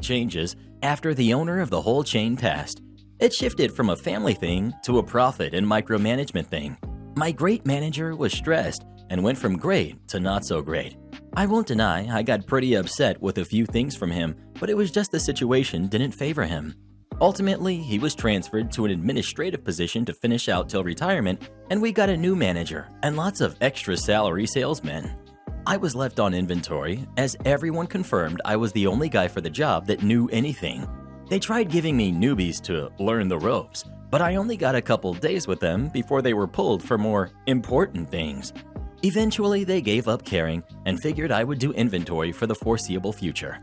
changes after the owner of the whole chain passed. It shifted from a family thing to a profit and micromanagement thing. My great manager was stressed and went from great to not so great. I won't deny I got pretty upset with a few things from him, but it was just the situation didn't favor him. Ultimately, he was transferred to an administrative position to finish out till retirement, and we got a new manager and lots of extra salary salesmen. I was left on inventory, as everyone confirmed I was the only guy for the job that knew anything. They tried giving me newbies to learn the ropes, but I only got a couple days with them before they were pulled for more important things. Eventually, they gave up caring and figured I would do inventory for the foreseeable future.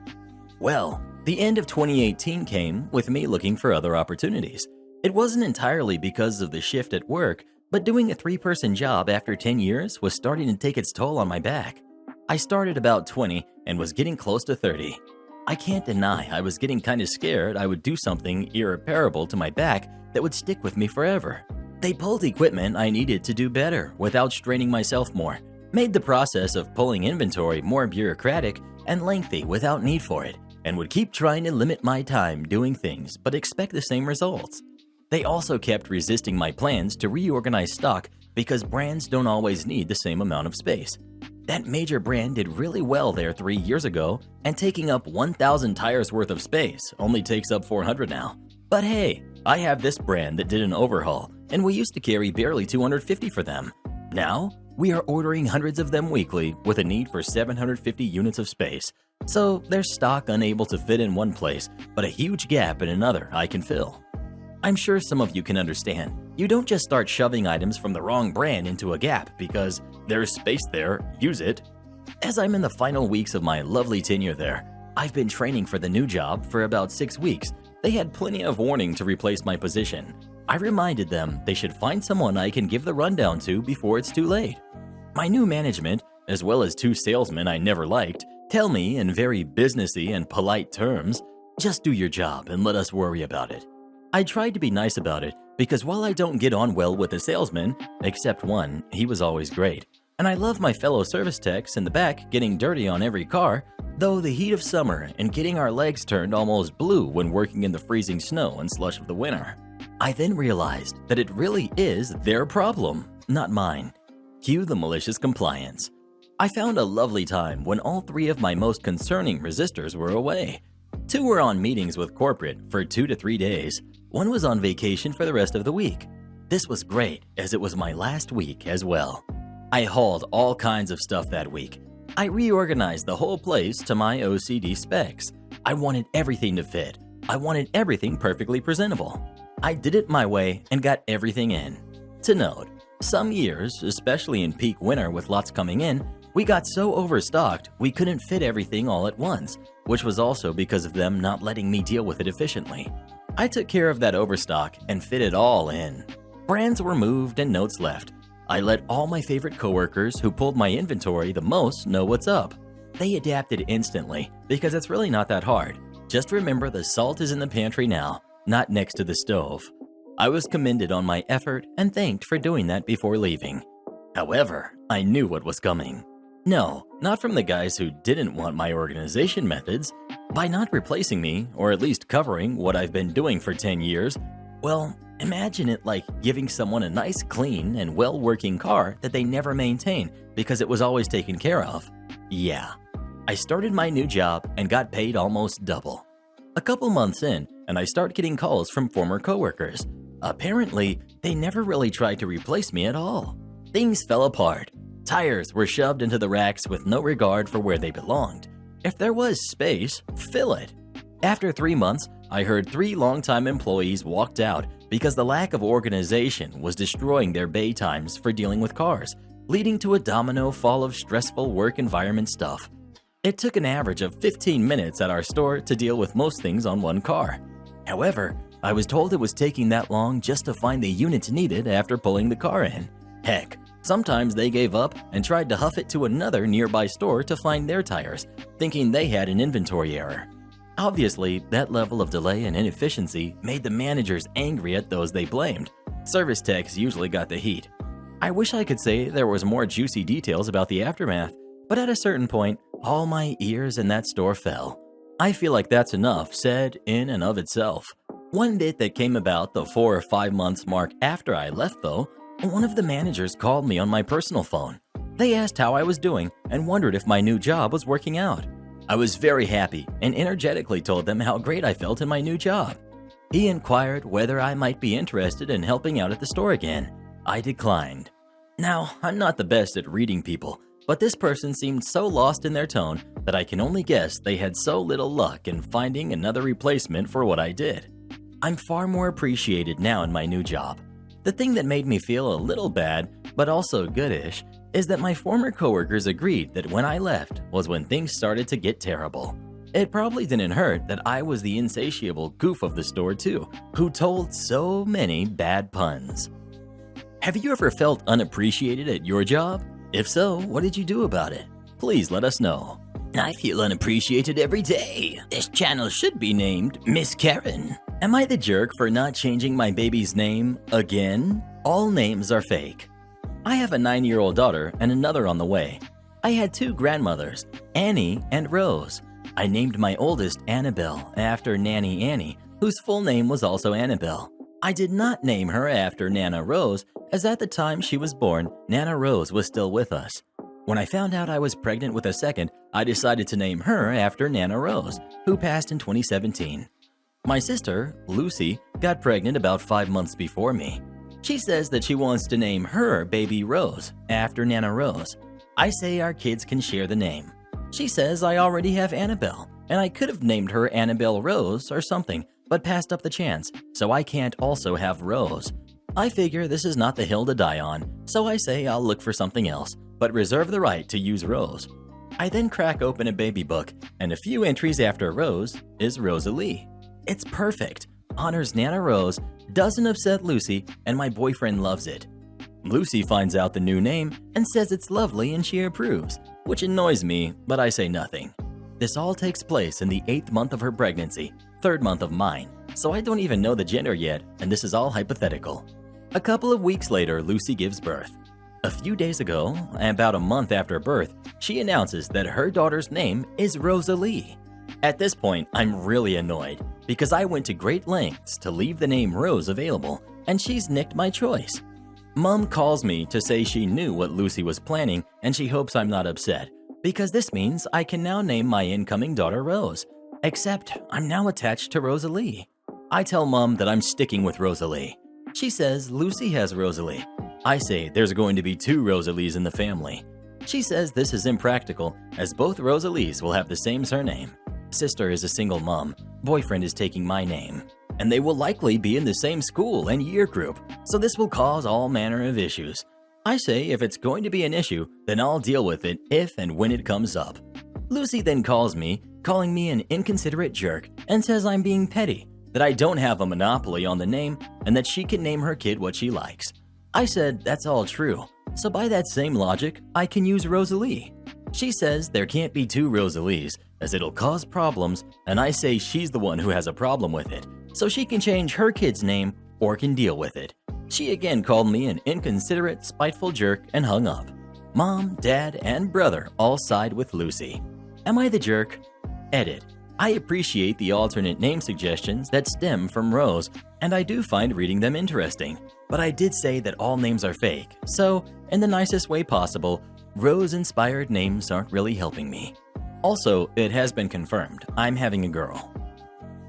Well, the end of 2018 came with me looking for other opportunities. It wasn't entirely because of the shift at work, but doing a 3-person job after 10 years was starting to take its toll on my back. I started about 20 and was getting close to 30. I can't deny I was getting kind of scared I would do something irreparable to my back that would stick with me forever. They pulled equipment I needed to do better without straining myself more, made the process of pulling inventory more bureaucratic and lengthy without need for it, and would keep trying to limit my time doing things but expect the same results. They also kept resisting my plans to reorganize stock because brands don't always need the same amount of space. That major brand did really well there 3 years ago, and taking up 1,000 tires worth of space only takes up 400 now. But hey, I have this brand that did an overhaul, and we used to carry barely 250 for them. Now, we are ordering hundreds of them weekly with a need for 750 units of space. So there's stock unable to fit in one place, but a huge gap in another I can fill. I'm sure some of you can understand. You don't just start shoving items from the wrong brand into a gap because there's space there, use it. As I'm in the final weeks of my lovely tenure there, I've been training for the new job for about 6 weeks. They had plenty of warning to replace my position. I reminded them they should find someone I can give the rundown to before it's too late. My new management, as well as 2 salesmen I never liked, tell me in very businessy and polite terms, just do your job and let us worry about it. I tried to be nice about it because while I don't get on well with the salesmen, except one, he was always great, and I love my fellow service techs in the back getting dirty on every car, though the heat of summer and getting our legs turned almost blue when working in the freezing snow and slush of the winter. I then realized that it really is their problem, not mine. Cue the malicious compliance. I found a lovely time when all 3 of my most concerning resistors were away. 2 were on meetings with corporate for 2 to 3 days. 1 was on vacation for the rest of the week. This was great as it was my last week as well. I hauled all kinds of stuff that week. I reorganized the whole place to my OCD specs. I wanted everything to fit. I wanted everything perfectly presentable. I did it my way and got everything in. To note, some years, especially in peak winter with lots coming in, we got so overstocked we couldn't fit everything all at once, which was also because of them not letting me deal with it efficiently. I took care of that overstock and fit it all in. Brands were moved and notes left. I let all my favorite coworkers who pulled my inventory the most know what's up. They adapted instantly because it's really not that hard. Just remember the salt is in the pantry now, not next to the stove. I was commended on my effort and thanked for doing that before leaving. However, I knew what was coming. No, not from the guys who didn't want my organization methods. By not replacing me, or at least covering what I've been doing for 10 years, well, imagine it like giving someone a nice, clean, and well-working car that they never maintain because it was always taken care of. Yeah. I started my new job and got paid almost double. A couple months in, and I start getting calls from former coworkers. Apparently, they never really tried to replace me at all. Things fell apart. Tires were shoved into the racks with no regard for where they belonged. If there was space, fill it. After 3 months, I heard 3 longtime employees walked out because the lack of organization was destroying their bay times for dealing with cars, leading to a domino fall of stressful work environment stuff. It took an average of 15 minutes at our store to deal with most things on one car. However, I was told it was taking that long just to find the units needed after pulling the car in. Heck, sometimes they gave up and tried to huff it to another nearby store to find their tires, thinking they had an inventory error. Obviously, that level of delay and inefficiency made the managers angry at those they blamed. Service techs usually got the heat. I wish I could say there was more juicy details about the aftermath, but at a certain point, all my ears in that store fell. I feel like that's enough said in and of itself. One bit that came about the 4 or 5 months mark after I left though, one of the managers called me on my personal phone. They asked how I was doing and wondered if my new job was working out. I was very happy and energetically told them how great I felt in my new job. He inquired whether I might be interested in helping out at the store again. I declined. Now, I'm not the best at reading people, but this person seemed so lost in their tone that I can only guess they had so little luck in finding another replacement for what I did. I'm far more appreciated now in my new job. The thing that made me feel a little bad, but also goodish, is that my former coworkers agreed that when I left was when things started to get terrible. It probably didn't hurt that I was the insatiable goof of the store too, who told so many bad puns. Have you ever felt unappreciated at your job? If so, what did you do about it? Please let us know. I feel unappreciated every day. This channel should be named Miss Karen. Am I the jerk for not changing my baby's name again? All names are fake. I have a 9-year-old daughter and another on the way. I had 2 grandmothers, Annie and Rose. I named my oldest Annabelle after Nanny Annie, whose full name was also Annabelle. I did not name her after Nana Rose, as at the time she was born, Nana Rose was still with us. When I found out I was pregnant with a second, I decided to name her after Nana Rose, who passed in 2017. My sister, Lucy, got pregnant about 5 months before me. She says that she wants to name her baby Rose after Nana Rose. I say our kids can share the name. She says I already have Annabelle, and I could have named her Annabelle Rose or something, but passed up the chance, so I can't also have Rose. I figure this is not the hill to die on, so I say I'll look for something else, but reserve the right to use Rose. I then crack open a baby book, and a few entries after Rose is Rosalie. It's perfect, honors Nana Rose, doesn't upset Lucy, and my boyfriend loves it. Lucy finds out the new name and says it's lovely and she approves, which annoys me, but I say nothing. This all takes place in the 8th month of her pregnancy, 3rd month of mine, so I don't even know the gender yet, and this is all hypothetical. A couple of weeks later, Lucy gives birth. A few days ago, about a month after birth, she announces that her daughter's name is Rosalie. At this point, I'm really annoyed because I went to great lengths to leave the name Rose available, and she's nicked my choice. Mom calls me to say she knew what Lucy was planning and she hopes I'm not upset, because this means I can now name my incoming daughter Rose, except I'm now attached to Rosalie. I tell Mom that I'm sticking with Rosalie. She says Lucy has Rosalie. I say there's going to be 2 Rosalies in the family. She says this is impractical as both Rosalies will have the same surname. Sister is a single mom, boyfriend is taking my name, and they will likely be in the same school and year group, so this will cause all manner of issues. I say if it's going to be an issue, then I'll deal with it if and when it comes up. Lucy then calls me, calling me an inconsiderate jerk, and says I'm being petty, that I don't have a monopoly on the name, and that she can name her kid what she likes. I said that's all true, so by that same logic, I can use Rosalie. She says there can't be 2 Rosalies, as it'll cause problems, and I say she's the one who has a problem with it, so she can change her kid's name or can deal with it. She again called me an inconsiderate, spiteful jerk and hung up. Mom, Dad, and brother all side with Lucy. Am I the jerk? Edit. I appreciate the alternate name suggestions that stem from Rose, and I do find reading them interesting. But I did say that all names are fake, so, in the nicest way possible, Rose-inspired names aren't really helping me. Also, it has been confirmed I'm having a girl.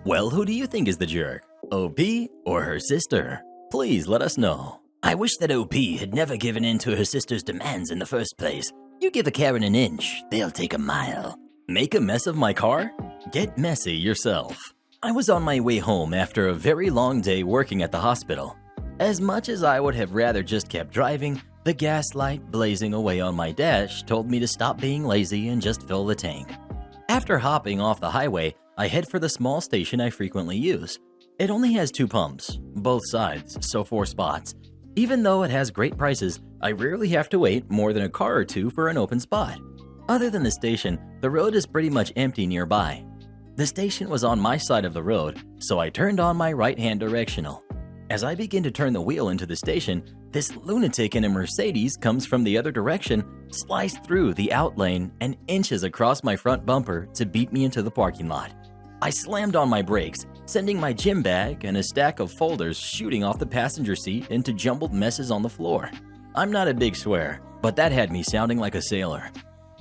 Well, who do you think is the jerk? OP or her sister? Please let us know. I wish that OP had never given in to her sister's demands in the first place. You give a Karen an inch, they'll take a mile. Make a mess of my car? Get messy yourself. I was on my way home after a very long day working at the hospital. As much as I would have rather just kept driving, the gas light blazing away on my dash told me to stop being lazy and just fill the tank. After hopping off the highway, I head for the small station I frequently use. It only has 2 pumps, both sides, so 4 spots. Even though it has great prices, I rarely have to wait more than a car or 2 for an open spot. Other than the station, the road is pretty much empty nearby. The station was on my side of the road, so I turned on my right-hand directional. As I begin to turn the wheel into the station, this lunatic in a Mercedes comes from the other direction, sliced through the out lane and inches across my front bumper to beat me into the parking lot. I slammed on my brakes, sending my gym bag and a stack of folders shooting off the passenger seat into jumbled messes on the floor. I'm not a big swear, but that had me sounding like a sailor.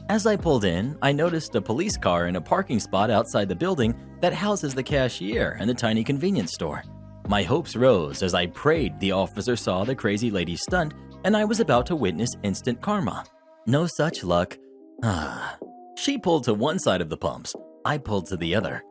As I pulled in, I noticed a police car in a parking spot outside the building that houses the cashier and the tiny convenience store. My hopes rose as I prayed the officer saw the crazy lady's stunt and I was about to witness instant karma. No such luck. She pulled to one side of the pumps. I pulled to the other.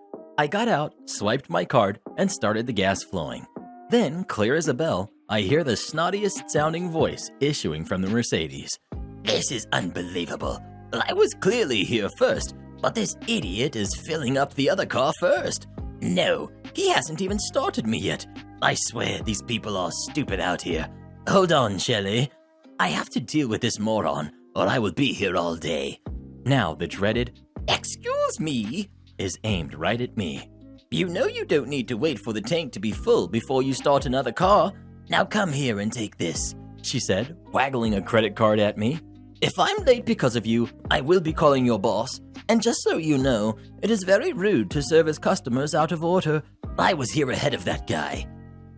I got out, swiped my card, and started the gas flowing. Then, clear as a bell, I hear the snottiest sounding voice issuing from the Mercedes. This is unbelievable. I was clearly here first, but this idiot is filling up the other car first. No, he hasn't even started me yet. I swear these people are stupid out here. Hold on, Shelley. I have to deal with this moron, or I will be here all day. Now the dreaded "Excuse me" is aimed right at me. You know you don't need to wait for the tank to be full before you start another car. Now come here and take this, she said, waggling a credit card at me. If I'm late because of you, I will be calling your boss. And just so you know, it is very rude to service customers out of order. I was here ahead of that guy.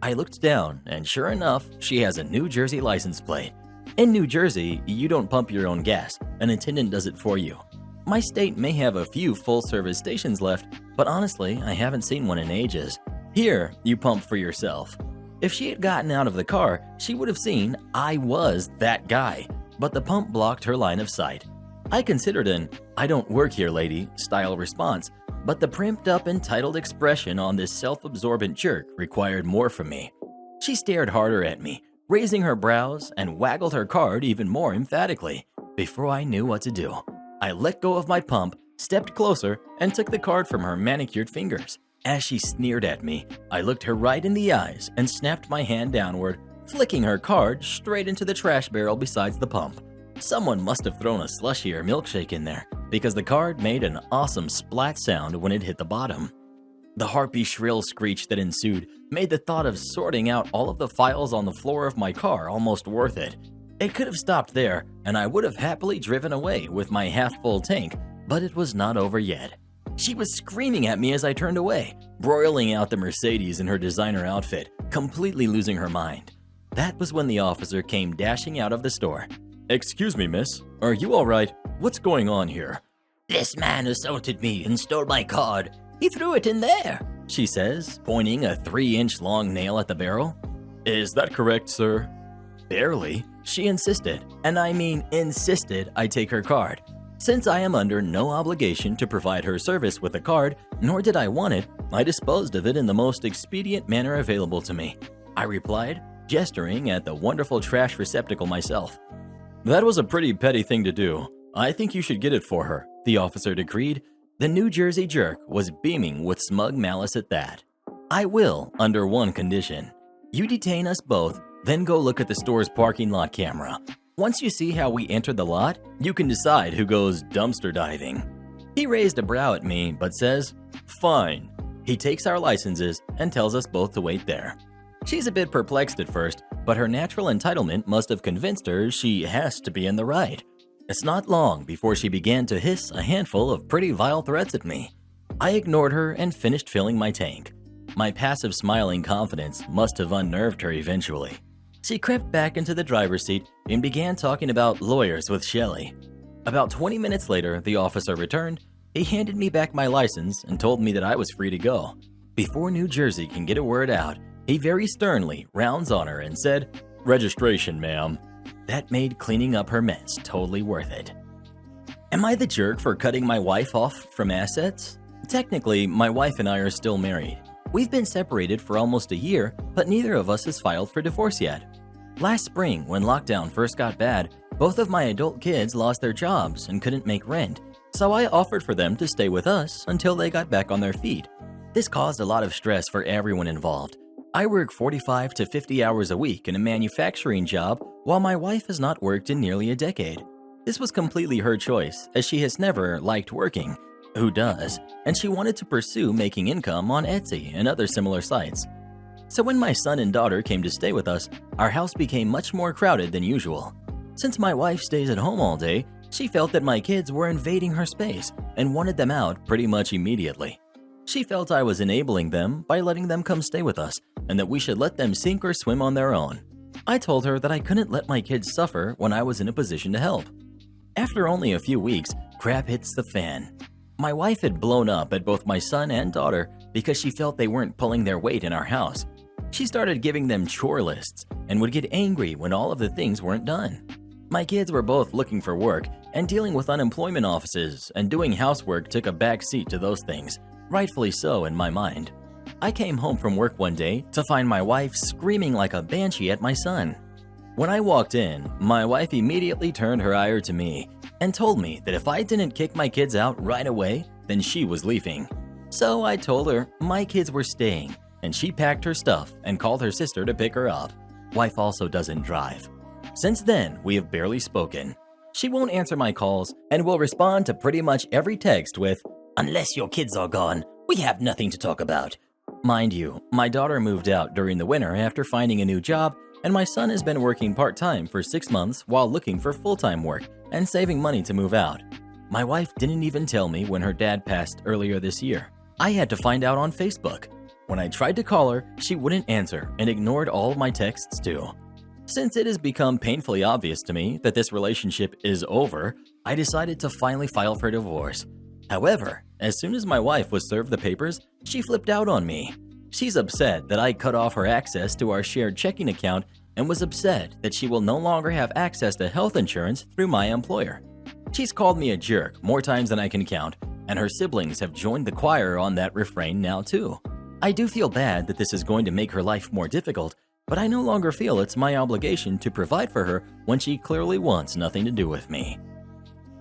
I looked down, and sure enough, she has a New Jersey license plate. In New Jersey, you don't pump your own gas. An attendant does it for you. My state may have a few full-service stations left, but honestly, I haven't seen one in ages. Here, you pump for yourself. If she had gotten out of the car, she would have seen I was that guy, but the pump blocked her line of sight. I considered an "I don't work here, lady" style response, but the primped-up entitled expression on this self-absorbent jerk required more from me. She stared harder at me, raising her brows, and waggled her card even more emphatically. Before I knew what to do, I let go of my pump, stepped closer, and took the card from her manicured fingers. As she sneered at me, I looked her right in the eyes and snapped my hand downward, flicking her card straight into the trash barrel beside the pump. Someone must have thrown a slushie or milkshake in there, because the card made an awesome splat sound when it hit the bottom. The harpy shrill screech that ensued made the thought of sorting out all of the files on the floor of my car almost worth it. It could have stopped there, and I would have happily driven away with my half-full tank, but it was not over yet. She was screaming at me as I turned away, broiling out the Mercedes in her designer outfit, completely losing her mind. That was when the officer came dashing out of the store. "Excuse me, miss. Are you all right? What's going on here?" "This man assaulted me and stole my card. He threw it in there," she says, pointing a 3-inch long nail at the barrel. "Is that correct, sir?" "Barely. She insisted, and I mean insisted, I take her card. Since I am under no obligation to provide her service with a card, nor did I want it, I disposed of it in the most expedient manner available to me. I replied, gesturing at the wonderful trash receptacle myself. That was a pretty petty thing to do. I think you should get it for her, the officer decreed. The New Jersey jerk was beaming with smug malice at that. I will, under one condition. You detain us both, then go look at the store's parking lot camera. Once you see how we entered the lot, you can decide who goes dumpster diving. He raised a brow at me, but says, fine. He takes our licenses and tells us both to wait there. She's a bit perplexed at first, but her natural entitlement must have convinced her she has to be in the right. It's not long before she began to hiss a handful of pretty vile threats at me. I ignored her and finished filling my tank. My passive smiling confidence must have unnerved her eventually. She crept back into the driver's seat and began talking about lawyers with Shelley. About 20 minutes later, the officer returned. He handed me back my license and told me that I was free to go. Before New Jersey can get a word out, he very sternly rounds on her and said, registration, ma'am. That made cleaning up her mess totally worth it. Am I the jerk for cutting my wife off from assets? Technically, my wife and I are still married. We've been separated for almost a year, but neither of us has filed for divorce yet. Last spring, when lockdown first got bad, both of my adult kids lost their jobs and couldn't make rent, so I offered for them to stay with us until they got back on their feet. This caused a lot of stress for everyone involved. I work 45 to 50 hours a week in a manufacturing job, while my wife has not worked in nearly a decade. This was completely her choice, as she has never liked working. Who does? And she wanted to pursue making income on Etsy and other similar sites. So when my son and daughter came to stay with us, our house became much more crowded than usual. Since my wife stays at home all day, she felt that my kids were invading her space and wanted them out pretty much immediately. She felt I was enabling them by letting them come stay with us and that we should let them sink or swim on their own. I told her that I couldn't let my kids suffer when I was in a position to help. After only a few weeks, crap hits the fan. My wife had blown up at both my son and daughter because she felt they weren't pulling their weight in our house. She started giving them chore lists and would get angry when all of the things weren't done. My kids were both looking for work, and dealing with unemployment offices and doing housework took a back seat to those things, rightfully so in my mind. I came home from work one day to find my wife screaming like a banshee at my son. When I walked in, my wife immediately turned her ire to me and told me that if I didn't kick my kids out right away, then she was leaving. So I told her my kids were staying, and she packed her stuff and called her sister to pick her up. Wife also doesn't drive. Since then, we have barely spoken. She won't answer my calls and will respond to pretty much every text with, "Unless your kids are gone, we have nothing to talk about." Mind you, my daughter moved out during the winter after finding a new job, and my son has been working part-time for 6 months while looking for full-time work and saving money to move out. My wife didn't even tell me when her dad passed earlier this year. I had to find out on Facebook. When I tried to call her, she wouldn't answer and ignored all of my texts too. Since it has become painfully obvious to me that this relationship is over, I decided to finally file for divorce. However, as soon as my wife was served the papers, she flipped out on me. She's upset that I cut off her access to our shared checking account and was upset that she will no longer have access to health insurance through my employer. She's called me a jerk more times than I can count, and her siblings have joined the choir on that refrain now too. I do feel bad that this is going to make her life more difficult, but I no longer feel it's my obligation to provide for her when she clearly wants nothing to do with me.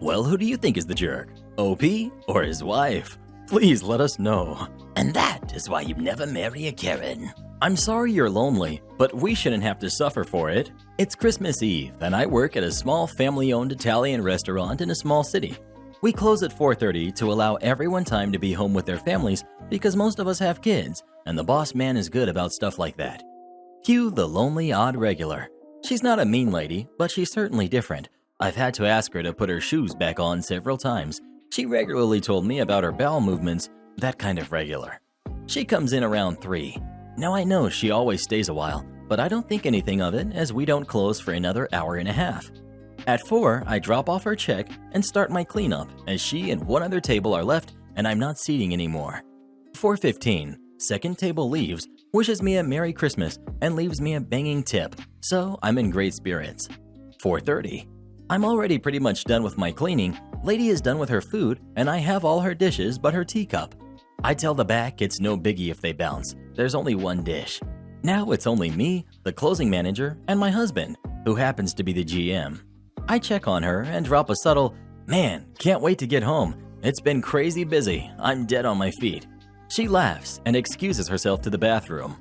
Well, who do you think is the jerk? OP or his wife? Please let us know. And that is why you never marry a Karen. I'm sorry you're lonely, but we shouldn't have to suffer for it. It's Christmas Eve, and I work at a small family-owned Italian restaurant in a small city. We close at 4:30 to allow everyone time to be home with their families because most of us have kids, and the boss man is good about stuff like that. Cue the lonely odd regular. She's not a mean lady, but she's certainly different. I've had to ask her to put her shoes back on several times. She regularly told me about her bowel movements, that kind of regular. She comes in around 3. Now I know she always stays a while, but I don't think anything of it as we don't close for another hour and a half. At 4, I drop off her check and start my cleanup as she and one other table are left and I'm not seating anymore. 4:15, second table leaves, wishes me a Merry Christmas and leaves me a banging tip, so I'm in great spirits. 4:30. I'm already pretty much done with my cleaning, lady is done with her food, and I have all her dishes but her teacup. I tell the back it's no biggie if they bounce, there's only one dish. Now it's only me, the closing manager, and my husband, who happens to be the GM. I check on her and drop a subtle, "Man, can't wait to get home. It's been crazy busy. I'm dead on my feet." She laughs and excuses herself to the bathroom.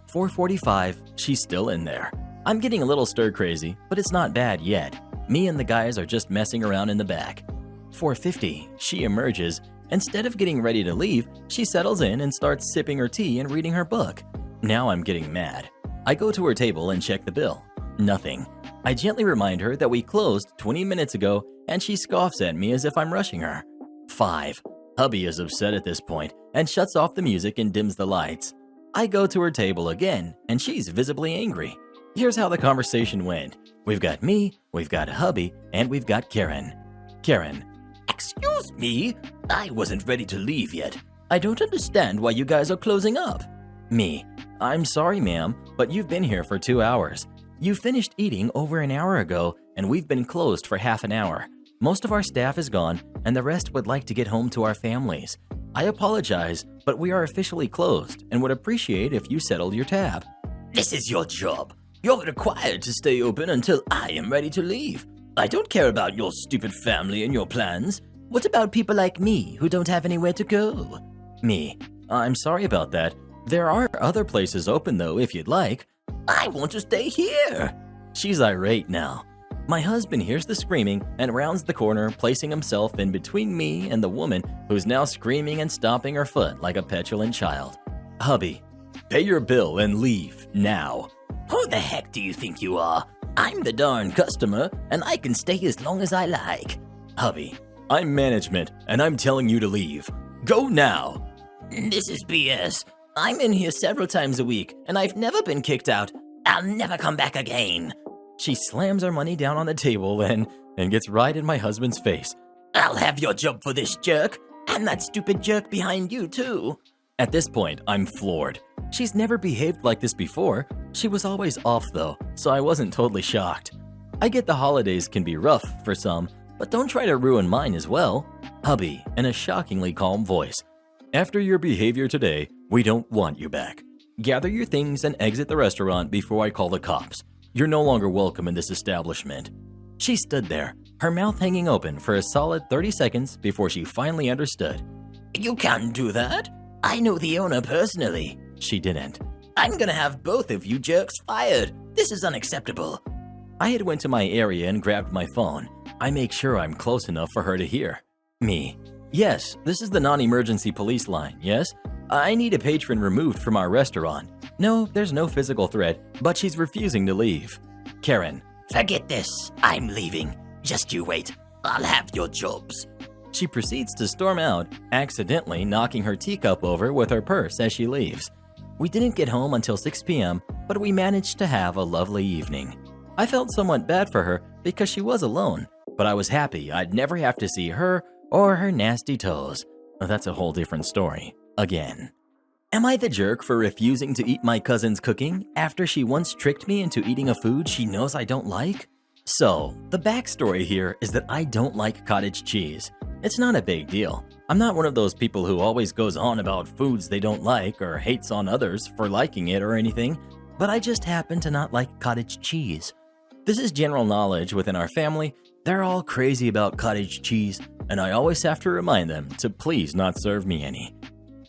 4:45, she's still in there. I'm getting a little stir-crazy, but it's not bad yet. Me and the guys are just messing around in the back. 4:50, she emerges. Instead of getting ready to leave, she settles in and starts sipping her tea and reading her book. Now I'm getting mad. I go to her table and check the bill. Nothing. I gently remind her that we closed 20 minutes ago, and she scoffs at me as if I'm rushing her. 5. Hubby is upset at this point and shuts off the music and dims the lights. I go to her table again, and she's visibly angry. Here's how the conversation went. We've got me, we've got hubby, and we've got Karen. Karen: Excuse me? I wasn't ready to leave yet. I don't understand why you guys are closing up. Me: I'm sorry, ma'am, but you've been here for 2 hours. You finished eating over an hour ago, and we've been closed for half an hour. Most of our staff is gone, and the rest would like to get home to our families. I apologize, but we are officially closed and would appreciate if you settled your tab. This is your job. You're required to stay open until I am ready to leave. I don't care about your stupid family and your plans. What about people like me who don't have anywhere to go? Me: I'm sorry about that. There are other places open though if you'd like. I want to stay here. She's irate now. My husband hears the screaming and rounds the corner, placing himself in between me and the woman who's now screaming and stomping her foot like a petulant child. Hubby: pay your bill and leave now. Who the heck do you think you are? I'm the darn customer, and I can stay as long as I like. Hubby: I'm management, and I'm telling you to leave. Go now. This is BS. I'm in here several times a week, and I've never been kicked out. I'll never come back again. She slams her money down on the table and gets right in my husband's face. I'll have your job for this jerk, and that stupid jerk behind you too. At this point, I'm floored. She's never behaved like this before. She was always off though, so I wasn't totally shocked. I get the holidays can be rough for some, but don't try to ruin mine as well. Hubby, in a shockingly calm voice: after your behavior today, we don't want you back. Gather your things and exit the restaurant before I call the cops. You're no longer welcome in this establishment. She stood there, her mouth hanging open for a solid 30 seconds before she finally understood. You can't do that. I know the owner personally. She didn't. I'm gonna have both of you jerks fired. This is unacceptable. I had went to my area and grabbed my phone. I make sure I'm close enough for her to hear. Me: yes, this is the non-emergency police line, yes? I need a patron removed from our restaurant. No, there's no physical threat, but she's refusing to leave. Karen: forget this. I'm leaving. Just you wait. I'll have your jobs. She proceeds to storm out, accidentally knocking her teacup over with her purse as she leaves. We didn't get home until 6 p.m., but we managed to have a lovely evening. I felt somewhat bad for her because she was alone, but I was happy I'd never have to see her or her nasty toes. That's a whole different story. Again. Am I the jerk for refusing to eat my cousin's cooking after she once tricked me into eating a food she knows I don't like? So, the backstory here is that I don't like cottage cheese. It's not a big deal. I'm not one of those people who always goes on about foods they don't like or hates on others for liking it or anything, but I just happen to not like cottage cheese. This is general knowledge within our family. They're all crazy about cottage cheese, and I always have to remind them to please not serve me any.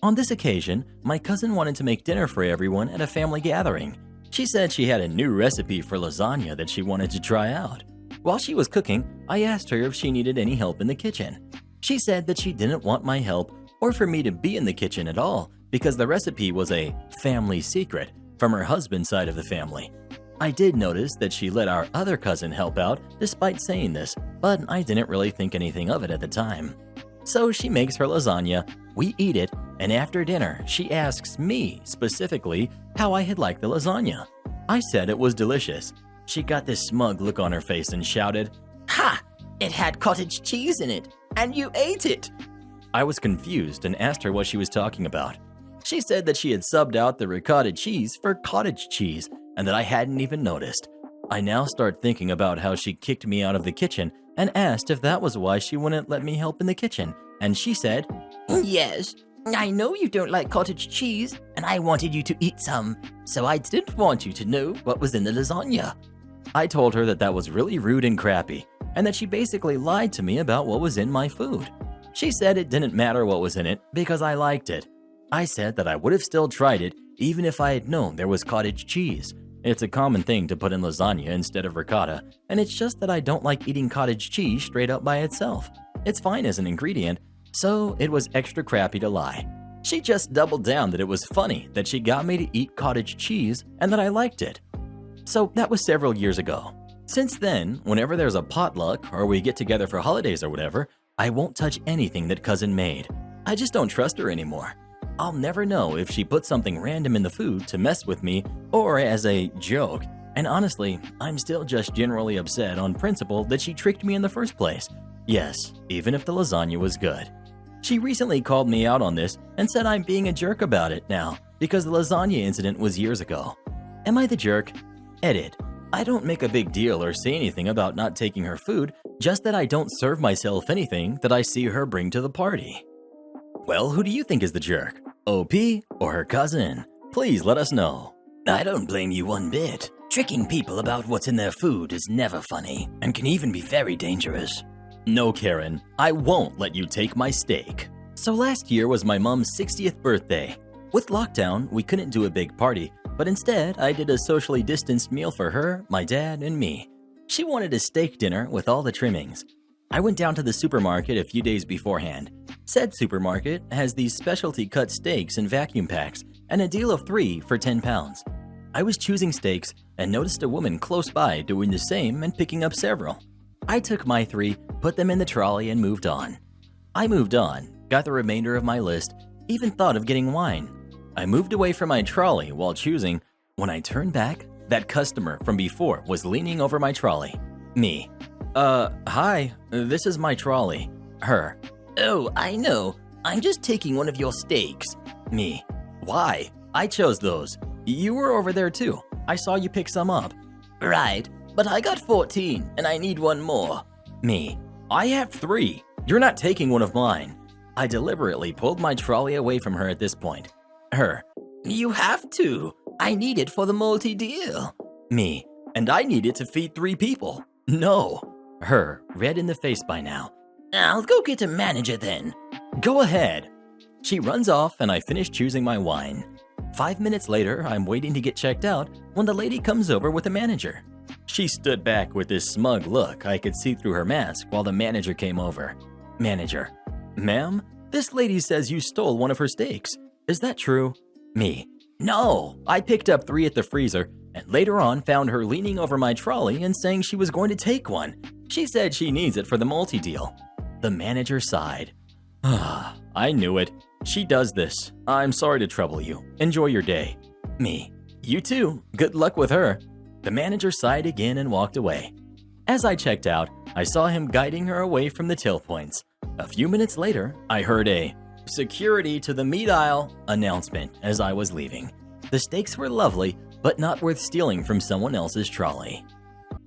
On this occasion, my cousin wanted to make dinner for everyone at a family gathering. She said she had a new recipe for lasagna that she wanted to try out. While she was cooking, I asked her if she needed any help in the kitchen. She said that she didn't want my help or for me to be in the kitchen at all because the recipe was a family secret from her husband's side of the family. I did notice that she let our other cousin help out despite saying this, but I didn't really think anything of it at the time. So she makes her lasagna, we eat it, and after dinner, she asks me specifically how I had liked the lasagna. I said it was delicious. She got this smug look on her face and shouted, Ha! It had cottage cheese in it, and you ate it! I was confused and asked her what she was talking about. She said that she had subbed out the ricotta cheese for cottage cheese and that I hadn't even noticed. I now start thinking about how she kicked me out of the kitchen and asked if that was why she wouldn't let me help in the kitchen, and she said, Yes, I know you don't like cottage cheese, and I wanted you to eat some, so I didn't want you to know what was in the lasagna. I told her that was really rude and crappy, and that she basically lied to me about what was in my food. She said it didn't matter what was in it because I liked it. I said that I would have still tried it even if I had known there was cottage cheese. It's a common thing to put in lasagna instead of ricotta, and it's just that I don't like eating cottage cheese straight up by itself. It's fine as an ingredient, so it was extra crappy to lie. She just doubled down that it was funny that she got me to eat cottage cheese and that I liked it. So that was several years ago. Since then, whenever there's a potluck or we get together for holidays or whatever, I won't touch anything that cousin made. I just don't trust her anymore. I'll never know if she put something random in the food to mess with me or as a joke. And honestly, I'm still just generally upset on principle that she tricked me in the first place. Yes, even if the lasagna was good. She recently called me out on this and said I'm being a jerk about it now because the lasagna incident was years ago. Am I the jerk? Edit. I don't make a big deal or say anything about not taking her food, just that I don't serve myself anything that I see her bring to the party. Well, who do you think is the jerk? OP or her cousin? Please let us know. I don't blame you one bit. Tricking people about what's in their food is never funny and can even be very dangerous. No, Karen, I won't let you take my steak. So last year was my mom's 60th birthday. With lockdown, we couldn't do a big party, but instead I did a socially distanced meal for her, my dad, and me. She wanted a steak dinner with all the trimmings. I went down to the supermarket a few days beforehand. Said supermarket has these specialty cut steaks in vacuum packs and a deal of 3 for 10 pounds. I was choosing steaks and noticed a woman close by doing the same and picking up several. I took my 3, put them in the trolley, and moved on. I moved on, got the remainder of my list, even thought of getting wine. I moved away from my trolley while choosing. When I turned back, that customer from before was leaning over my trolley. Me. Hi, this is my trolley. Her. Oh, I know. I'm just taking one of your steaks. Me. Why? I chose those. You were over there too. I saw you pick some up. Right, but I got 14 and I need one more. Me. I have 3. You're not taking one of mine. I deliberately pulled my trolley away from her at this point. Her. You have to. I need it for the multi-deal. Me. And I need it to feed 3 people. No. Her, red in the face by now. I'll go get a manager then. Go ahead. She runs off and I finish choosing my wine. 5 minutes later, I'm waiting to get checked out when the lady comes over with a manager. She stood back with this smug look I could see through her mask while the manager came over. Manager. Ma'am, this lady says you stole one of her steaks. Is that true? Me. No, I picked up 3 at the freezer and later on found her leaning over my trolley and saying she was going to take one. She said she needs it for the multi-deal. The manager sighed. I knew it. She does this. I'm sorry to trouble you. Enjoy your day. Me. You too. Good luck with her. The manager sighed again and walked away. As I checked out, I saw him guiding her away from the till points. A few minutes later, I heard a "Security to the meat aisle" announcement as I was leaving. The steaks were lovely, but not worth stealing from someone else's trolley.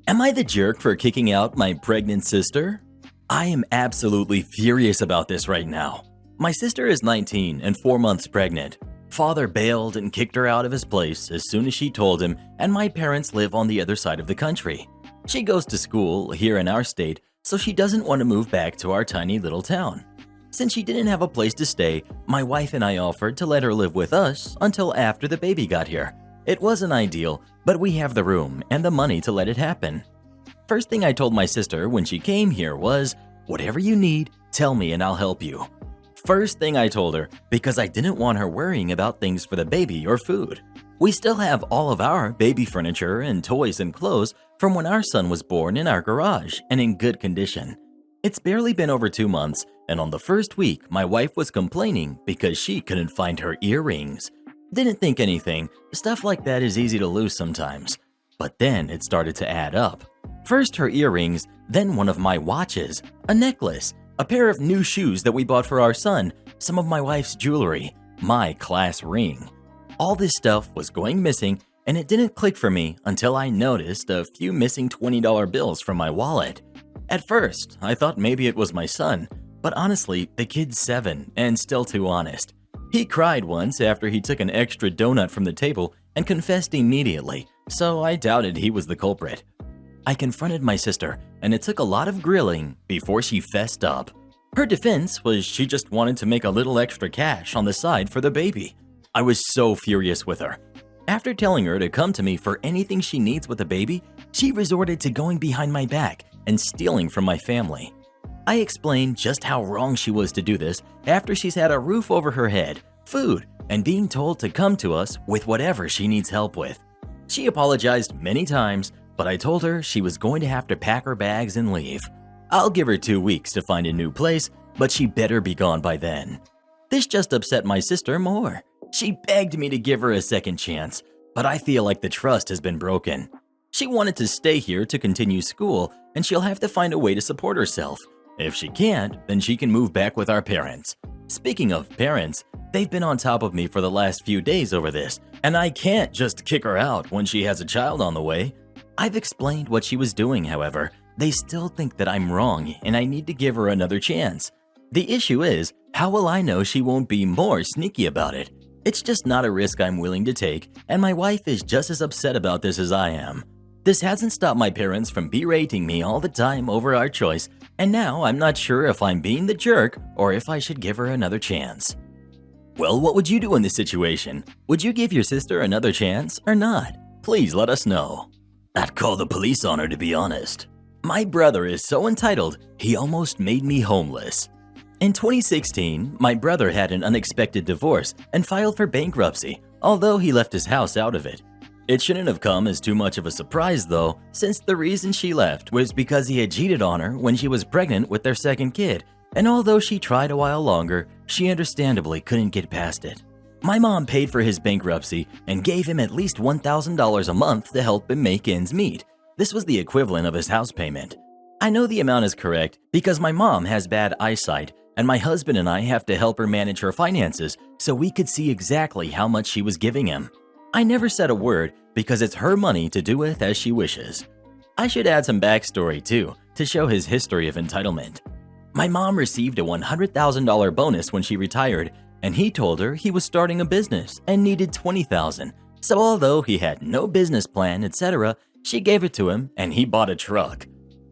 Am I the jerk for kicking out my pregnant sister? I am absolutely furious about this right now. My sister is 19 and 4 months pregnant. Father bailed and kicked her out of his place as soon as she told him, and my parents live on the other side of the country. She goes to school here in our state, so she doesn't want to move back to our tiny little town. Since she didn't have a place to stay, my wife and I offered to let her live with us until after the baby got here. It wasn't ideal, but we have the room and the money to let it happen. First thing I told my sister when she came here was, whatever you need, tell me and I'll help you. First thing I told her, because I didn't want her worrying about things for the baby or food. We still have all of our baby furniture and toys and clothes from when our son was born in our garage and in good condition. It's barely been over 2 months, and on the first week, my wife was complaining because she couldn't find her earrings. Didn't think anything. Stuff like that is easy to lose sometimes. But then it started to add up. First her earrings, then one of my watches, a necklace, a pair of new shoes that we bought for our son, some of my wife's jewelry, my class ring. All this stuff was going missing, and it didn't click for me until I noticed a few missing $20 bills from my wallet. At first, I thought maybe it was my son, but honestly, the kid's 7 and still too honest. He cried once after he took an extra donut from the table and confessed immediately, so I doubted he was the culprit. I confronted my sister, and it took a lot of grilling before she fessed up. Her defense was she just wanted to make a little extra cash on the side for the baby. I was so furious with her. After telling her to come to me for anything she needs with the baby, she resorted to going behind my back and stealing from my family. I explained just how wrong she was to do this after she's had a roof over her head, food, and being told to come to us with whatever she needs help with. She apologized many times, but I told her she was going to have to pack her bags and leave. I'll give her 2 weeks to find a new place, but she better be gone by then. This just upset my sister more. She begged me to give her a second chance, but I feel like the trust has been broken. She wanted to stay here to continue school, and she'll have to find a way to support herself. If she can't, then she can move back with our parents. Speaking of parents, they've been on top of me for the last few days over this, and I can't just kick her out when she has a child on the way. I've explained what she was doing, however. They still think that I'm wrong and I need to give her another chance. The issue is, how will I know she won't be more sneaky about it? It's just not a risk I'm willing to take, and my wife is just as upset about this as I am. This hasn't stopped my parents from berating me all the time over our choice, and now I'm not sure if I'm being the jerk or if I should give her another chance. Well, what would you do in this situation? Would you give your sister another chance or not? Please let us know. I'd call the police on her, to be honest. My brother is so entitled, he almost made me homeless. In 2016, my brother had an unexpected divorce and filed for bankruptcy, although he left his house out of it. It shouldn't have come as too much of a surprise though, since the reason she left was because he had cheated on her when she was pregnant with their second kid, and although she tried a while longer, she understandably couldn't get past it. My mom paid for his bankruptcy and gave him at least $1,000 a month to help him make ends meet. This was the equivalent of his house payment. I know the amount is correct because my mom has bad eyesight, and my husband and I have to help her manage her finances so we could see exactly how much she was giving him. I never said a word because it's her money to do with as she wishes. I should add some backstory too to show his history of entitlement. My mom received a $100,000 bonus when she retired, and he told her he was starting a business and needed $20,000. So although he had no business plan, etc., she gave it to him and he bought a truck.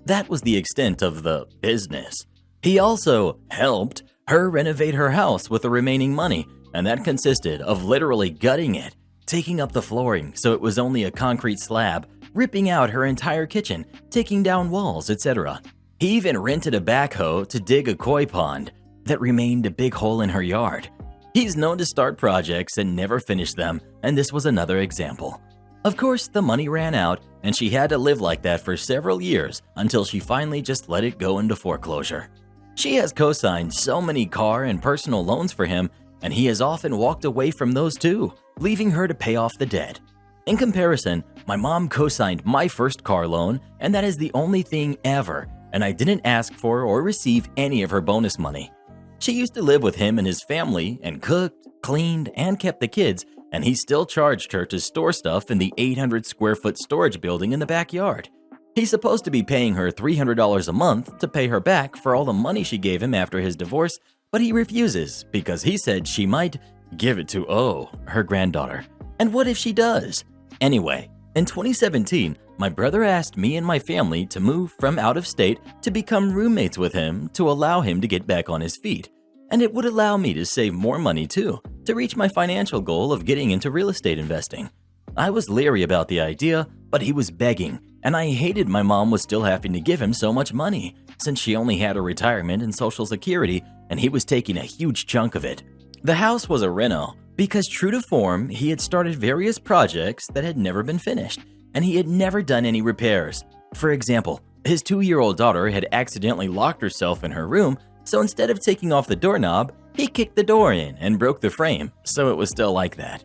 That was the extent of the business. He also helped her renovate her house with the remaining money, and that consisted of literally gutting it, taking up the flooring so it was only a concrete slab, ripping out her entire kitchen, taking down walls, etc. He even rented a backhoe to dig a koi pond that remained a big hole in her yard. He's known to start projects and never finish them, and this was another example. Of course, the money ran out, and she had to live like that for several years until she finally just let it go into foreclosure. She has co-signed so many car and personal loans for him, and he has often walked away from those too, leaving her to pay off the debt. In comparison, my mom co-signed my first car loan, and that is the only thing ever, and I didn't ask for or receive any of her bonus money. She used to live with him and his family and cooked, cleaned, and kept the kids, and he still charged her to store stuff in the 800 square foot storage building in the backyard. He's supposed to be paying her $300 a month to pay her back for all the money she gave him after his divorce, but he refuses because he said she might give it to her granddaughter. And what if she does? Anyway, in 2017, my brother asked me and my family to move from out of state to become roommates with him to allow him to get back on his feet. And it would allow me to save more money too, to reach my financial goal of getting into real estate investing. I was leery about the idea, but he was begging, and I hated my mom was still having to give him so much money, since she only had a retirement and Social Security, and he was taking a huge chunk of it. The house was a reno, because true to form, he had started various projects that had never been finished, and he had never done any repairs. For example, his 2-year-old daughter had accidentally locked herself in her room, so instead of taking off the doorknob, he kicked the door in and broke the frame, so it was still like that.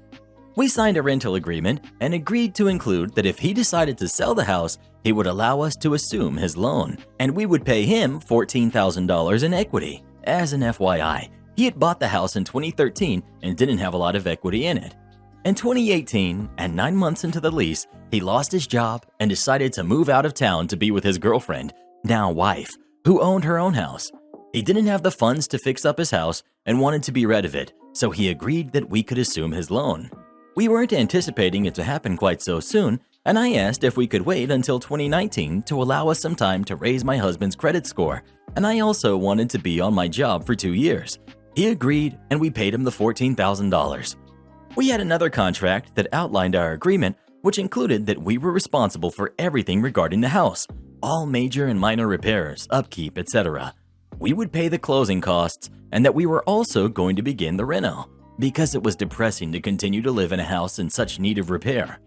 We signed a rental agreement and agreed to include that if he decided to sell the house, he would allow us to assume his loan, and we would pay him $14,000 in equity. As an FYI, he had bought the house in 2013 and didn't have a lot of equity in it. In 2018, and 9 months into the lease, he lost his job and decided to move out of town to be with his girlfriend, now wife, who owned her own house. He didn't have the funds to fix up his house and wanted to be rid of it, so he agreed that we could assume his loan. We weren't anticipating it to happen quite so soon, and I asked if we could wait until 2019 to allow us some time to raise my husband's credit score, and I also wanted to be on my job for 2 years. He agreed, and we paid him the $14,000. We had another contract that outlined our agreement, which included that we were responsible for everything regarding the house, all major and minor repairs, upkeep, etc. We would pay the closing costs, and that we were also going to begin the reno, because it was depressing to continue to live in a house in such need of repair.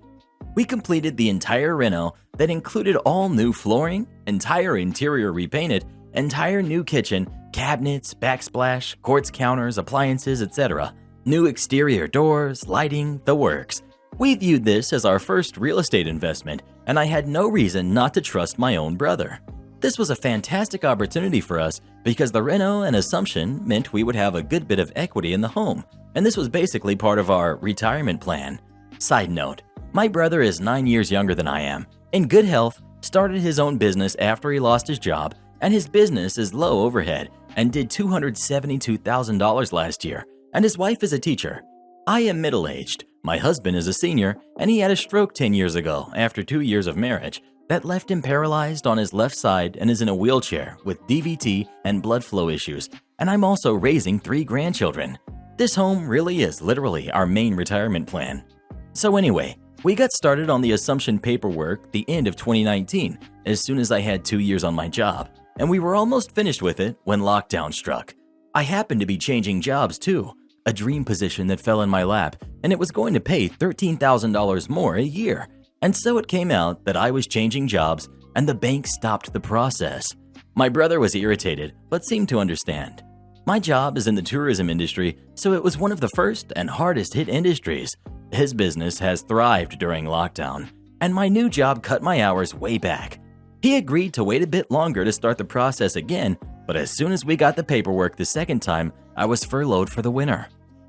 We completed the entire reno that included all new flooring, entire interior repainted, entire new kitchen, cabinets, backsplash, quartz counters, appliances, etc. New exterior doors, lighting, the works. We viewed this as our first real estate investment, and I had no reason not to trust my own brother. This was a fantastic opportunity for us because the reno and assumption meant we would have a good bit of equity in the home, and this was basically part of our retirement plan. Side note, my brother is 9 years younger than I am, in good health, started his own business after he lost his job, and his business is low overhead and did $272,000 last year, and his wife is a teacher. I am middle-aged, my husband is a senior, and he had a stroke 10 years ago after 2 years of marriage that left him paralyzed on his left side and is in a wheelchair with DVT and blood flow issues, and I'm also raising 3 grandchildren. This home really is literally our main retirement plan. So anyway, we got started on the assumption paperwork the end of 2019 as soon as I had 2 years on my job, and we were almost finished with it when lockdown struck. I happened to be changing jobs too, a dream position that fell in my lap, and it was going to pay $13,000 more a year. And so it came out that I was changing jobs and the bank stopped the process. My brother was irritated, but seemed to understand. My job is in the tourism industry, so it was one of the first and hardest hit industries. His business has thrived during lockdown, and my new job cut my hours way back. He agreed to wait a bit longer to start the process again, but as soon as we got the paperwork the second time, I was furloughed for the winter.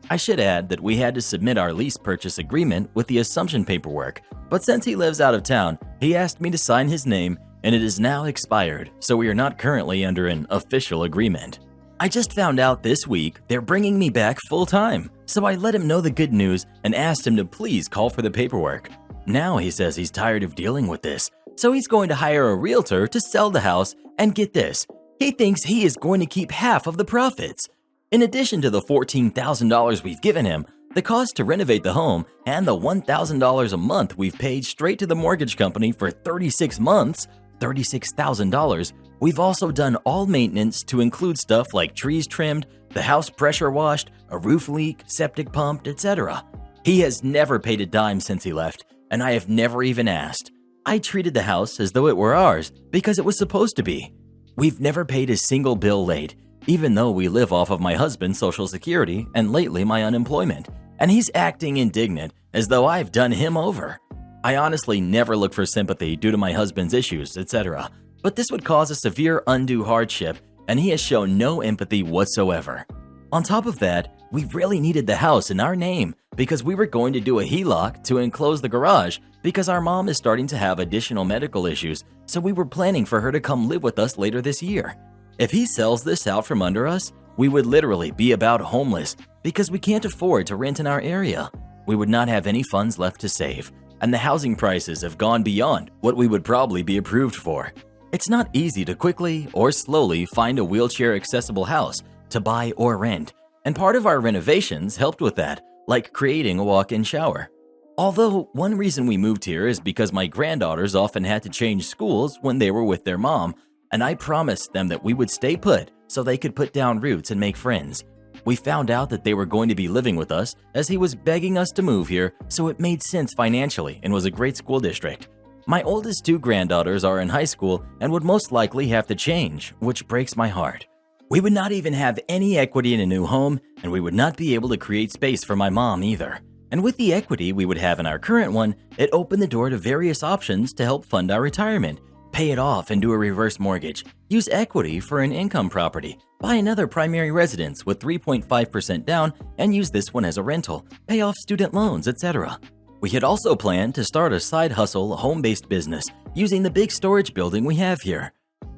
I should add that we had to submit our lease purchase agreement with the assumption paperwork, but since he lives out of town, he asked me to sign his name, and it is now expired, so we are not currently under an official agreement. I just found out this week they're bringing me back full-time, so I let him know the good news and asked him to please call for the paperwork. Now he says he's tired of dealing with this, so he's going to hire a realtor to sell the house, and get this, he thinks he is going to keep half of the profits. In addition to the $14,000 we've given him, the cost to renovate the home, and the $1,000 a month we've paid straight to the mortgage company for 36 months, $36,000, we've also done all maintenance to include stuff like trees trimmed, the house pressure washed, a roof leak, septic pumped, etc. He has never paid a dime since he left, and I have never even asked. I treated the house as though it were ours because it was supposed to be. We've never paid a single bill late, even though we live off of my husband's Social Security and lately my unemployment, and he's acting indignant as though I've done him over. I honestly never look for sympathy due to my husband's issues, etc., but this would cause a severe undue hardship, and he has shown no empathy whatsoever. On top of that, we really needed the house in our name because we were going to do a HELOC to enclose the garage because our mom is starting to have additional medical issues, so we were planning for her to come live with us later this year. If he sells this out from under us, we would literally be about homeless because we can't afford to rent in our area. We would not have any funds left to save, and the housing prices have gone beyond what we would probably be approved for. It's not easy to quickly or slowly find a wheelchair-accessible house to buy or rent, and part of our renovations helped with that, like creating a walk-in shower. Although one reason we moved here is because my granddaughters often had to change schools when they were with their mom, and I promised them that we would stay put so they could put down roots and make friends. We found out that they were going to be living with us as he was begging us to move here, so it made sense financially and was a great school district. My oldest 2 granddaughters are in high school and would most likely have to change, which breaks my heart. We would not even have any equity in a new home, and we would not be able to create space for my mom either. And with the equity we would have in our current one, it opened the door to various options to help fund our retirement, pay it off and do a reverse mortgage, use equity for an income property, buy another primary residence with 3.5% down and use this one as a rental, pay off student loans, etc. We had also planned to start a side hustle, home-based business using the big storage building we have here.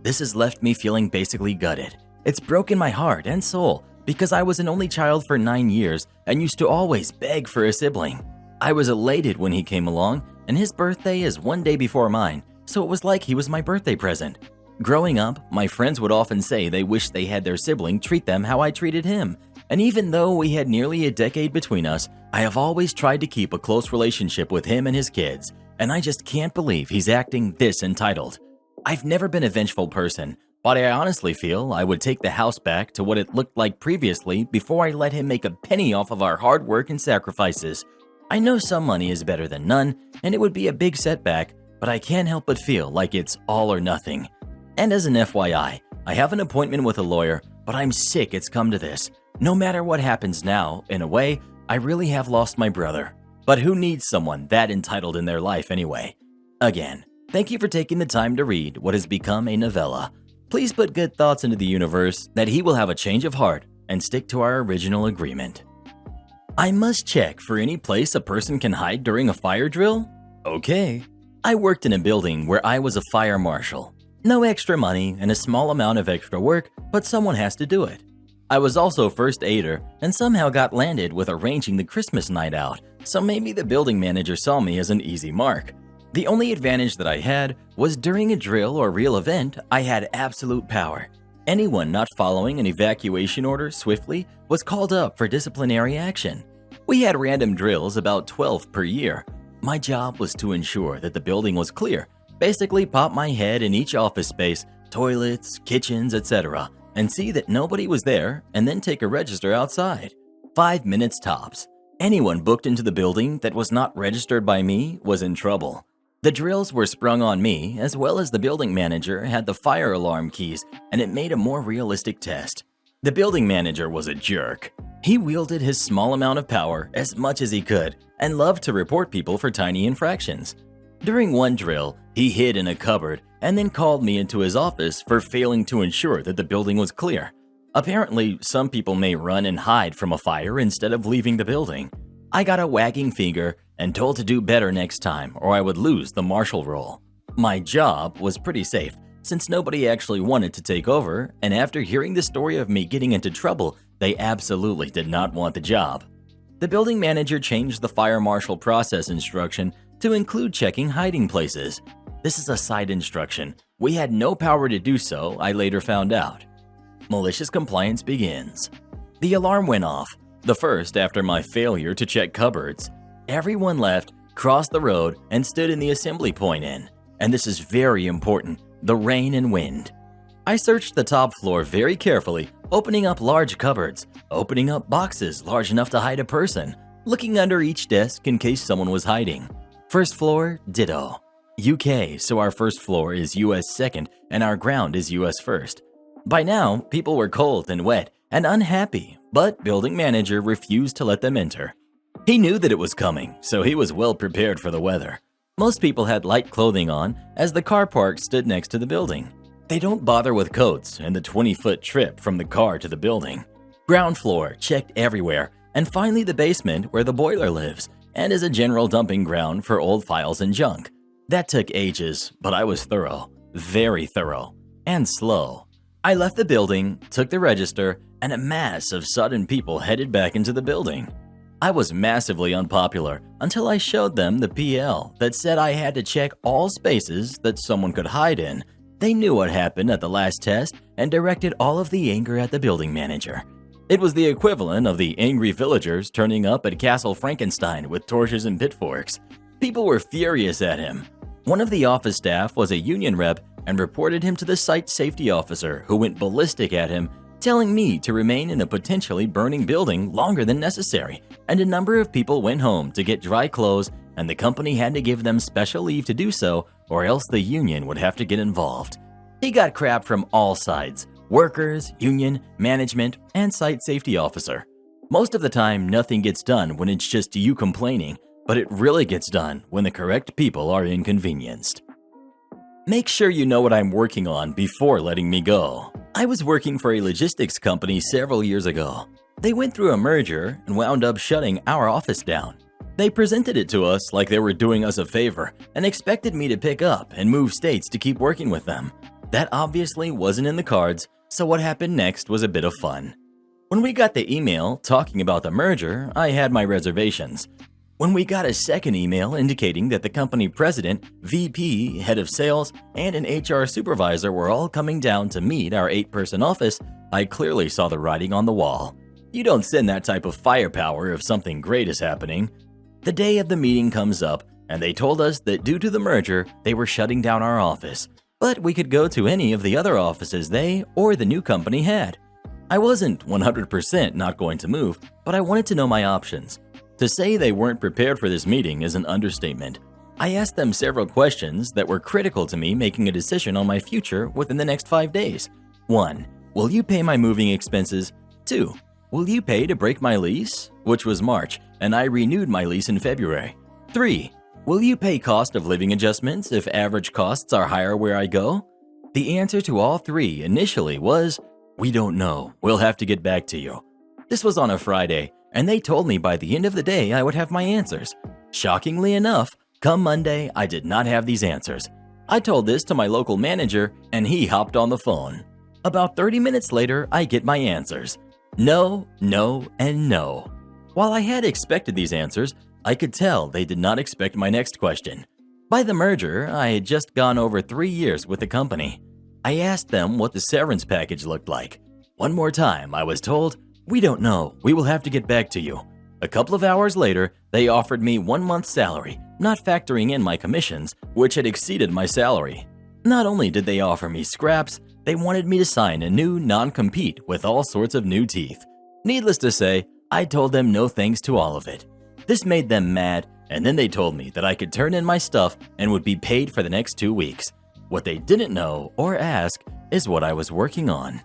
This has left me feeling basically gutted. It's broken my heart and soul because I was an only child for 9 years and used to always beg for a sibling. I was elated when he came along, and his birthday is one day before mine, so it was like he was my birthday present. Growing up, my friends would often say they wished they had their sibling treat them how I treated him, and even though we had nearly a decade between us, I have always tried to keep a close relationship with him and his kids, and I just can't believe he's acting this entitled. I've never been a vengeful person, but I honestly feel I would take the house back to what it looked like previously before I let him make a penny off of our hard work and sacrifices. I know some money is better than none, and it would be a big setback, but I can't help but feel like it's all or nothing. And as an FYI, I have an appointment with a lawyer, but I'm sick it's come to this. No matter what happens now, in a way, I really have lost my brother. But who needs someone that entitled in their life anyway? Again, thank you for taking the time to read what has become a novella. Please put good thoughts into the universe that he will have a change of heart and stick to our original agreement. I must check for any place a person can hide during a fire drill? Okay. I worked in a building where I was a fire marshal. No extra money and a small amount of extra work, but someone has to do it. I was also first aider and somehow got landed with arranging the Christmas night out, so maybe the building manager saw me as an easy mark. The only advantage that I had was during a drill or real event, I had absolute power. Anyone not following an evacuation order swiftly was called up for disciplinary action. We had random drills, about 12 per year. My job was to ensure that the building was clear, basically pop my head in each office space, toilets, kitchens, etc., and see that nobody was there and then take a register outside. 5 minutes tops. Anyone booked into the building that was not registered by me was in trouble. The drills were sprung on me, as well as the building manager had the fire alarm keys, and it made a more realistic test. The building manager was a jerk. He wielded his small amount of power as much as he could and loved to report people for tiny infractions. During one drill, he hid in a cupboard and then called me into his office for failing to ensure that the building was clear. Apparently, some people may run and hide from a fire instead of leaving the building. I got a wagging finger and told to do better next time or I would lose the marshal role. My job was pretty safe since nobody actually wanted to take over, and after hearing the story of me getting into trouble, they absolutely did not want the job. The building manager changed the fire marshal process instruction to include checking hiding places. This is a side instruction. We had no power to do so, I later found out. Malicious compliance begins. The alarm went off, the first after my failure to check cupboards. Everyone left, crossed the road, and stood in the assembly point in. And this is very important, the rain and wind. I searched the top floor very carefully, opening up large cupboards, opening up boxes large enough to hide a person, looking under each desk in case someone was hiding. First floor, ditto. UK, so our first floor is US second and our ground is US first. By now, people were cold and wet and unhappy, but building manager refused to let them enter. He knew that it was coming, so he was well prepared for the weather. Most people had light clothing on as the car park stood next to the building. They don't bother with coats and the 20-foot trip from the car to the building. Ground floor, checked everywhere, and finally the basement where the boiler lives and is a general dumping ground for old files and junk. That took ages, but I was thorough, very thorough, and slow. I left the building, took the register, and a mass of sudden people headed back into the building. I was massively unpopular until I showed them the PL that said I had to check all spaces that someone could hide in. They knew what happened at the last test and directed all of the anger at the building manager. It was the equivalent of the angry villagers turning up at Castle Frankenstein with torches and pitchforks. People were furious at him. One of the office staff was a union rep and reported him to the site safety officer, who went ballistic at him, telling me to remain in a potentially burning building longer than necessary, and a number of people went home to get dry clothes and the company had to give them special leave to do so or else the union would have to get involved. He got crap from all sides: workers, union, management, and site safety officer. Most of the time, nothing gets done when it's just you complaining, but it really gets done when the correct people are inconvenienced. Make sure you know what I'm working on before letting me go. I was working for a logistics company several years ago. They went through a merger and wound up shutting our office down. They presented it to us like they were doing us a favor and expected me to pick up and move states to keep working with them. That obviously wasn't in the cards, so what happened next was a bit of fun. When we got the email talking about the merger, I had my reservations. When we got a second email indicating that the company president, VP, head of sales, and an HR supervisor were all coming down to meet our 8-person office, I clearly saw the writing on the wall. You don't send that type of firepower if something great is happening. The day of the meeting comes up, and they told us that due to the merger, they were shutting down our office, but we could go to any of the other offices they or the new company had. I wasn't 100% not going to move, but I wanted to know my options. To say they weren't prepared for this meeting is an understatement. I asked them several questions that were critical to me making a decision on my future within the next 5 days. 1. Will you pay my moving expenses? 2. Will you pay to break my lease? Which was March, and I renewed my lease in February. 3. Will you pay cost of living adjustments if average costs are higher where I go? The answer to all 3 initially was, we don't know, we'll have to get back to you. This was on a Friday, and they told me by the end of the day I would have my answers. Shockingly enough, come Monday, I did not have these answers. I told this to my local manager, and he hopped on the phone. About 30 minutes later, I get my answers. No, no, and no. While I had expected these answers, I could tell they did not expect my next question. By the merger, I had just gone over 3 years with the company. I asked them what the severance package looked like. One more time, I was told, we don't know, we will have to get back to you. A couple of hours later, they offered me 1 month's salary, not factoring in my commissions, which had exceeded my salary. Not only did they offer me scraps, they wanted me to sign a new non-compete with all sorts of new teeth. Needless to say, I told them no thanks to all of it. This made them mad, and then they told me that I could turn in my stuff and would be paid for the next 2 weeks. What they didn't know or ask is what I was working on.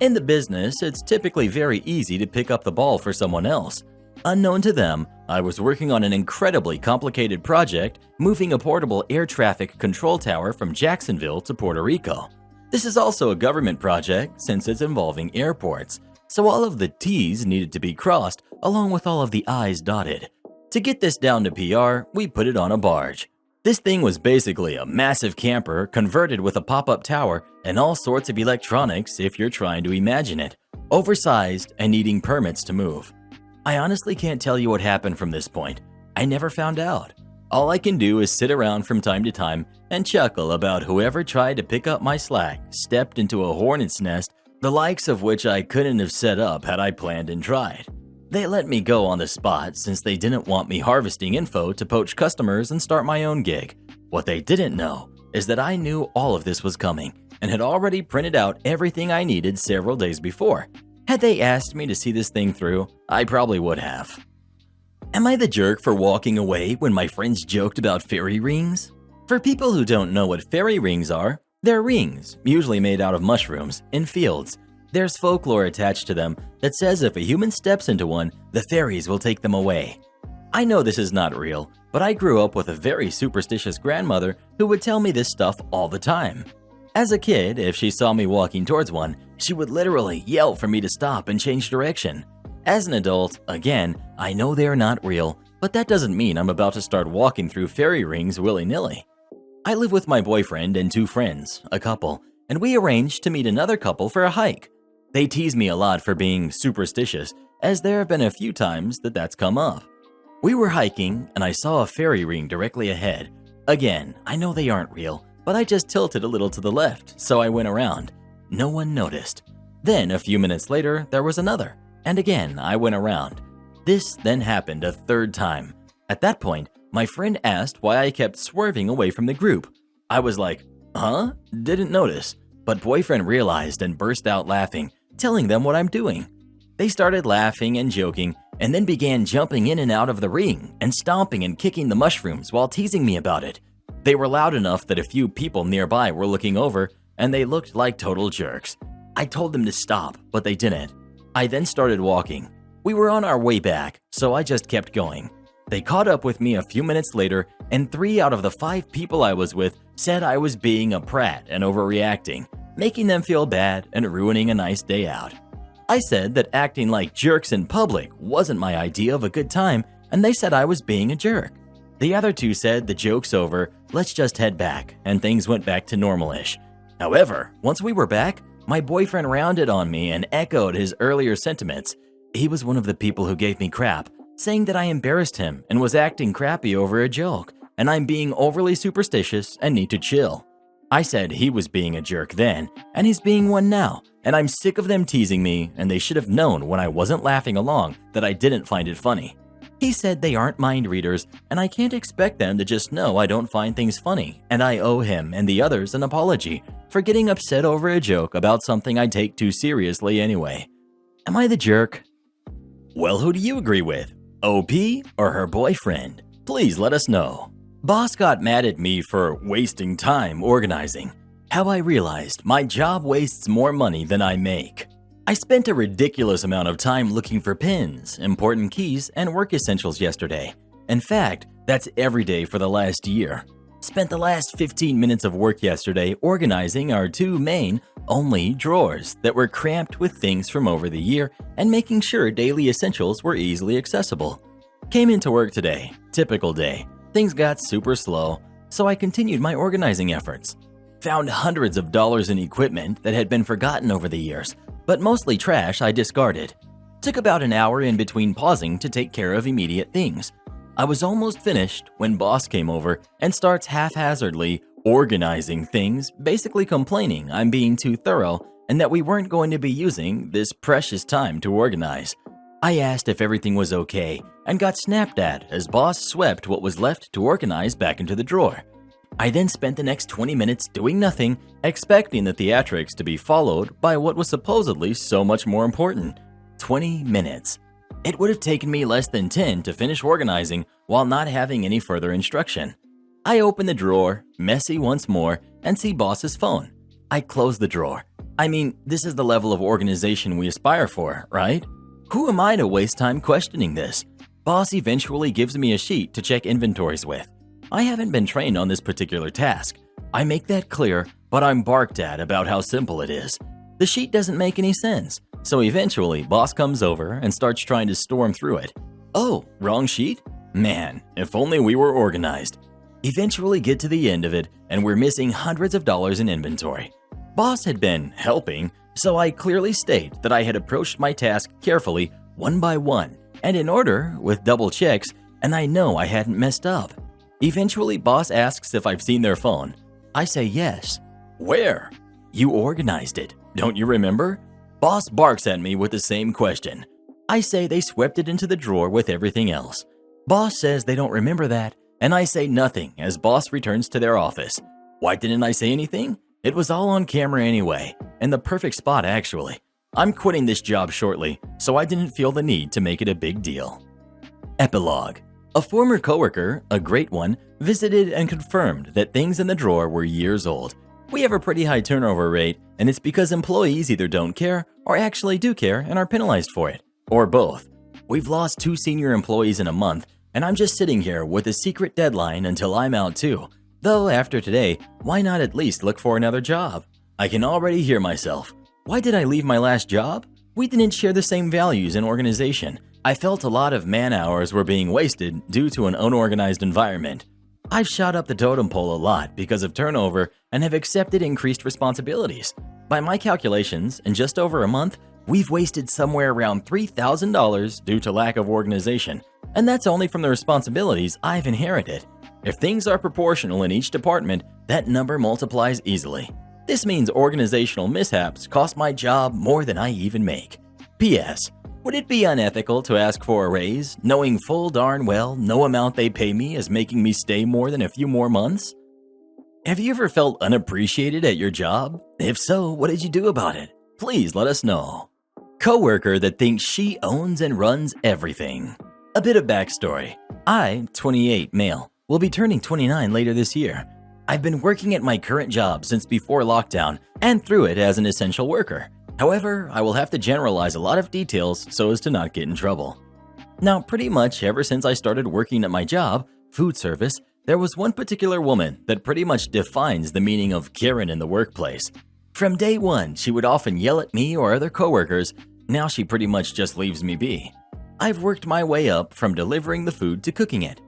In the business, it's typically very easy to pick up the ball for someone else. Unknown to them, I was working on an incredibly complicated project, moving a portable air traffic control tower from Jacksonville to Puerto Rico. This is also a government project since it's involving airports, so all of the T's needed to be crossed along with all of the I's dotted. To get this down to PR, we put it on a barge. This thing was basically a massive camper converted with a pop-up tower and all sorts of electronics if you're trying to imagine it, oversized and needing permits to move. I honestly can't tell you what happened from this point. I never found out. All I can do is sit around from time to time and chuckle about whoever tried to pick up my slack stepped into a hornet's nest, the likes of which I couldn't have set up had I planned and tried. They let me go on the spot since they didn't want me harvesting info to poach customers and start my own gig. What they didn't know is that I knew all of this was coming and had already printed out everything I needed several days before. Had they asked me to see this thing through, I probably would have. Am I the jerk for walking away when my friends joked about fairy rings? For people who don't know what fairy rings are, they're rings, usually made out of mushrooms, in fields. There's folklore attached to them that says if a human steps into one, the fairies will take them away. I know this is not real, but I grew up with a very superstitious grandmother who would tell me this stuff all the time. As a kid, if she saw me walking towards one, she would literally yell for me to stop and change direction. As an adult, again, I know they are not real, but that doesn't mean I'm about to start walking through fairy rings willy-nilly. I live with my boyfriend and 2 friends, a couple, and we arranged to meet another couple for a hike. They tease me a lot for being superstitious, as there have been a few times that that's come up. We were hiking, and I saw a fairy ring directly ahead. Again, I know they aren't real, but I just tilted a little to the left, so I went around. No one noticed. Then, a few minutes later, there was another, and again, I went around. This then happened a 3rd time. At that point, my friend asked why I kept swerving away from the group. I was like, huh? Didn't notice. But boyfriend realized and burst out laughing, telling them what I'm doing. They started laughing and joking, and then began jumping in and out of the ring and stomping and kicking the mushrooms while teasing me about it. They were loud enough that a few people nearby were looking over, and they looked like total jerks. I told them to stop, but they didn't. I then started walking. We were on our way back, so I just kept going. They caught up with me a few minutes later, and 3 out of the 5 people I was with said I was being a prat and overreacting, making them feel bad and ruining a nice day out. I said that acting like jerks in public wasn't my idea of a good time, and they said I was being a jerk. The other two said the joke's over, let's just head back, and things went back to normal-ish. However, once we were back, my boyfriend rounded on me and echoed his earlier sentiments. He was one of the people who gave me crap, saying that I embarrassed him and was acting crappy over a joke, and I'm being overly superstitious and need to chill. I said he was being a jerk then, and he's being one now, and I'm sick of them teasing me, and they should have known when I wasn't laughing along that I didn't find it funny. He said they aren't mind readers, and I can't expect them to just know I don't find things funny, and I owe him and the others an apology for getting upset over a joke about something I take too seriously anyway. Am I the jerk? Well, who do you agree with? OP or her boyfriend? Please let us know. Boss got mad at me for wasting time organizing. How I realized my job wastes more money than I make. I spent a ridiculous amount of time looking for pins, important keys, and work essentials yesterday. In fact, that's every day for the last year. Spent the last 15 minutes of work yesterday organizing our two main, only drawers that were cramped with things from over the year and making sure daily essentials were easily accessible. Came into work today, typical day. Things got super slow, so I continued my organizing efforts. Found hundreds of dollars in equipment that had been forgotten over the years, but mostly trash I discarded. Took about an hour in between pausing to take care of immediate things. I was almost finished when boss came over and starts haphazardly organizing things, basically complaining I'm being too thorough and that we weren't going to be using this precious time to organize. I asked if everything was okay and got snapped at as boss swept what was left to organize back into the drawer. I then spent the next 20 minutes doing nothing, expecting the theatrics to be followed by what was supposedly so much more important. 20 minutes. It would have taken me less than 10 to finish organizing while not having any further instruction. I open the drawer, messy once more, and see boss's phone. I close the drawer. I mean, this is the level of organization we aspire for, right? Who am I to waste time questioning this? Boss eventually gives me a sheet to check inventories with. I haven't been trained on this particular task. I make that clear, but I'm barked at about how simple it is. The sheet doesn't make any sense, so eventually boss comes over and starts trying to storm through it. Oh, wrong sheet? Man, if only we were organized. Eventually get to the end of it, and we're missing hundreds of dollars in inventory. Boss had been helping, so I clearly state that I had approached my task carefully, one by one, and in order, with double checks, and I know I hadn't messed up. Eventually, boss asks if I've seen their phone. I say yes. Where? You organized it, don't you remember? Boss barks at me with the same question. I say they swept it into the drawer with everything else. Boss says they don't remember that, and I say nothing as boss returns to their office. Why didn't I say anything? It was all on camera anyway, and the perfect spot actually. I'm quitting this job shortly, so I didn't feel the need to make it a big deal. Epilogue. A former coworker, a great one, visited and confirmed that things in the drawer were years old. We have a pretty high turnover rate, and it's because employees either don't care or actually do care and are penalized for it, or both. We've lost 2 senior employees in a month, and I'm just sitting here with a secret deadline until I'm out too. Though after today, why not at least look for another job? I can already hear myself. Why did I leave my last job? We didn't share the same values and organization. I felt a lot of man hours were being wasted due to an unorganized environment. I've shot up the totem pole a lot because of turnover and have accepted increased responsibilities. By my calculations, in just over a month, we've wasted somewhere around $3,000 due to lack of organization, and that's only from the responsibilities I've inherited. If things are proportional in each department, that number multiplies easily. This means organizational mishaps cost my job more than I even make. P.S. Would it be unethical to ask for a raise, knowing full darn well no amount they pay me is making me stay more than a few more months? Have you ever felt unappreciated at your job? If so, what did you do about it? Please let us know. Coworker that thinks she owns and runs everything. A bit of backstory. I, 28 male, will be turning 29 later this year. I've been working at my current job since before lockdown and through it as an essential worker. However, I will have to generalize a lot of details so as to not get in trouble. Now, pretty much ever since I started working at my job, food service, There was one particular woman that pretty much defines the meaning of Karen in the workplace. From day one, she would often yell at me or other coworkers. Now she pretty much just leaves me be. I've worked my way up from delivering the food to cooking it.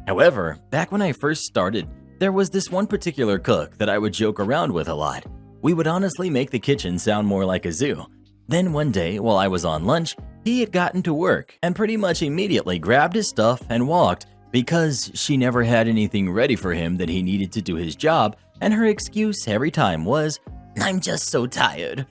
However, back when I first started, there was this one particular cook that I would joke around with a lot. We would honestly make the kitchen sound more like a zoo. Then one day, while I was on lunch, he had gotten to work and pretty much immediately grabbed his stuff and walked because she never had anything ready for him that he needed to do his job, and her excuse every time was, "I'm just so tired."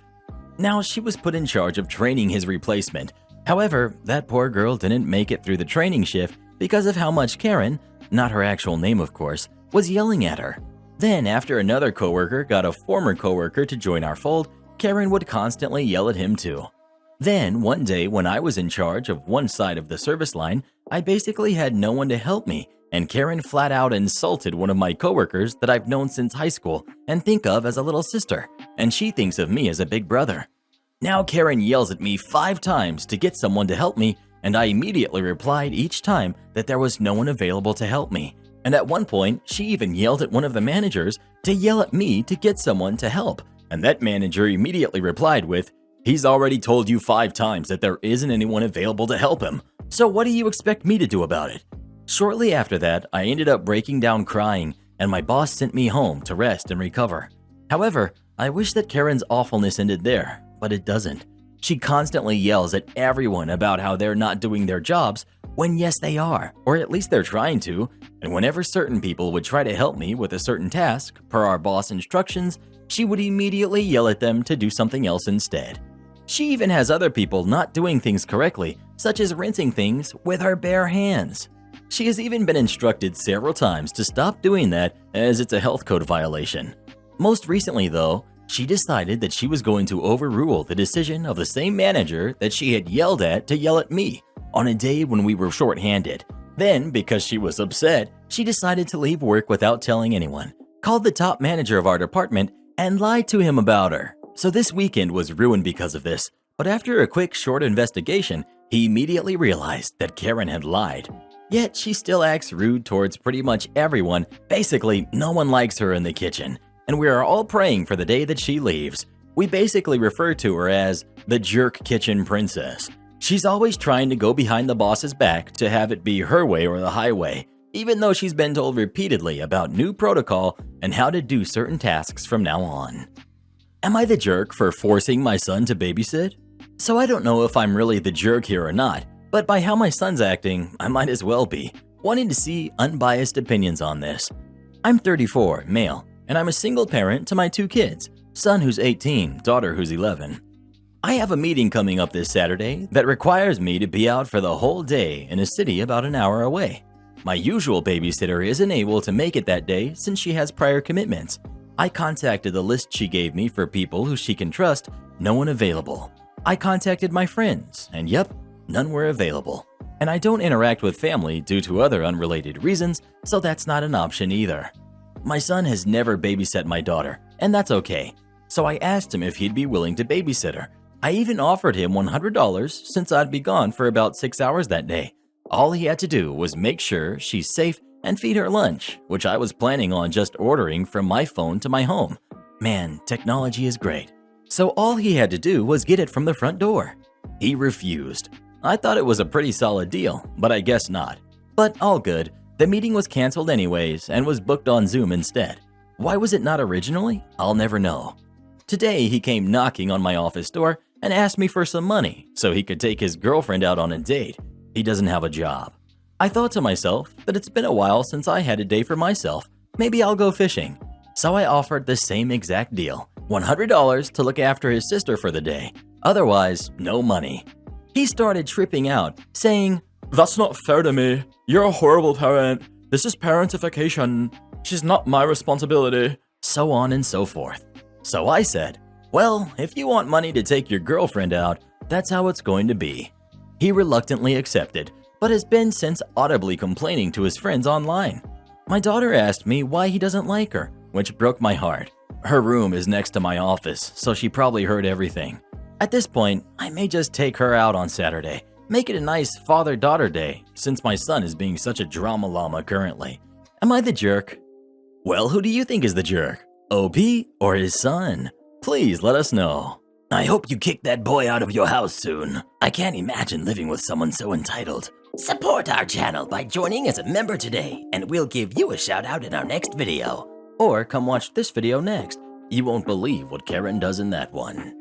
Now, she was put in charge of training his replacement. However, that poor girl didn't make it through the training shift because of how much Karen, not her actual name of course, was yelling at her. Then, after another coworker got a former coworker to join our fold, Karen would constantly yell at him too. Then, one day when I was in charge of one side of the service line, I basically had no one to help me, and Karen flat out insulted one of my coworkers that I've known since high school and think of as a little sister, and she thinks of me as a big brother. Now Karen yells at me 5 times to get someone to help me, and I immediately replied each time that there was no one available to help me. And at one point, she even yelled at one of the managers to yell at me to get someone to help, and that manager immediately replied with, "He's already told you 5 times that there isn't anyone available to help him, so what do you expect me to do about it?" Shortly after that, I ended up breaking down crying, and my boss sent me home to rest and recover. However, I wish that Karen's awfulness ended there, but it doesn't. She constantly yells at everyone about how they're not doing their jobs, when yes they are, or at least they're trying to, and whenever certain people would try to help me with a certain task, per our boss instructions, she would immediately yell at them to do something else instead. She even has other people not doing things correctly, such as rinsing things with her bare hands. She has even been instructed several times to stop doing that as it's a health code violation. Most recently though, she decided that she was going to overrule the decision of the same manager that she had yelled at to yell at me on a day when we were short-handed. Then, because she was upset, she decided to leave work without telling anyone, called the top manager of our department, and lied to him about her. So this weekend was ruined because of this, but after a quick short investigation, he immediately realized that Karen had lied. Yet she still acts rude towards pretty much everyone. Basically, no one likes her in the kitchen, and we are all praying for the day that she leaves. We basically refer to her as the jerk kitchen princess. She's always trying to go behind the boss's back to have it be her way or the highway, even though she's been told repeatedly about new protocol and how to do certain tasks from now on. Am I the jerk for forcing my son to babysit? So I don't know if I'm really the jerk here or not, but by how my son's acting, I might as well be, wanting to see unbiased opinions on this. I'm 34, male, and I'm a single parent to my 2 kids, son who's 18, daughter who's 11. I have a meeting coming up this Saturday that requires me to be out for the whole day in a city about an hour away. My usual babysitter isn't able to make it that day since she has prior commitments. I contacted the list she gave me for people who she can trust, no one available. I contacted my friends, and yep, none were available. And I don't interact with family due to other unrelated reasons, so that's not an option either. My son has never babysat my daughter, and that's okay. So I asked him if he'd be willing to babysit her. I even offered him $100 since I'd be gone for about 6 hours that day. All he had to do was make sure she's safe and feed her lunch, which I was planning on just ordering from my phone to my home. Man, technology is great. So all he had to do was get it from the front door. He refused. I thought it was a pretty solid deal, but I guess not. But all good. The meeting was canceled anyways and was booked on Zoom instead. Why was it not originally? I'll never know. Today he came knocking on my office door and asked me for some money so he could take his girlfriend out on a date. He doesn't have a job. I thought to myself that it's been a while since I had a day for myself. Maybe I'll go fishing. So I offered the same exact deal, $100 to look after his sister for the day. Otherwise, no money. He started tripping out, saying, That's not fair to me. You're a horrible parent. This is parentification. She's not my responsibility. So on and so forth. So I said, well, if you want money to take your girlfriend out, that's how it's going to be. He reluctantly accepted, but has been since audibly complaining to his friends online. My daughter asked me why he doesn't like her, which broke my heart. Her room is next to my office, so she probably heard everything. At this point, I may just take her out on Saturday, make it a nice father-daughter day, since my son is being such a drama llama currently. Am I the jerk? Well, who do you think is the jerk? OP or his son? Please let us know. I hope you kick that boy out of your house soon. I can't imagine living with someone so entitled. Support our channel by joining as a member today, and we'll give you a shout out in our next video. Or come watch this video next. You won't believe what Karen does in that one.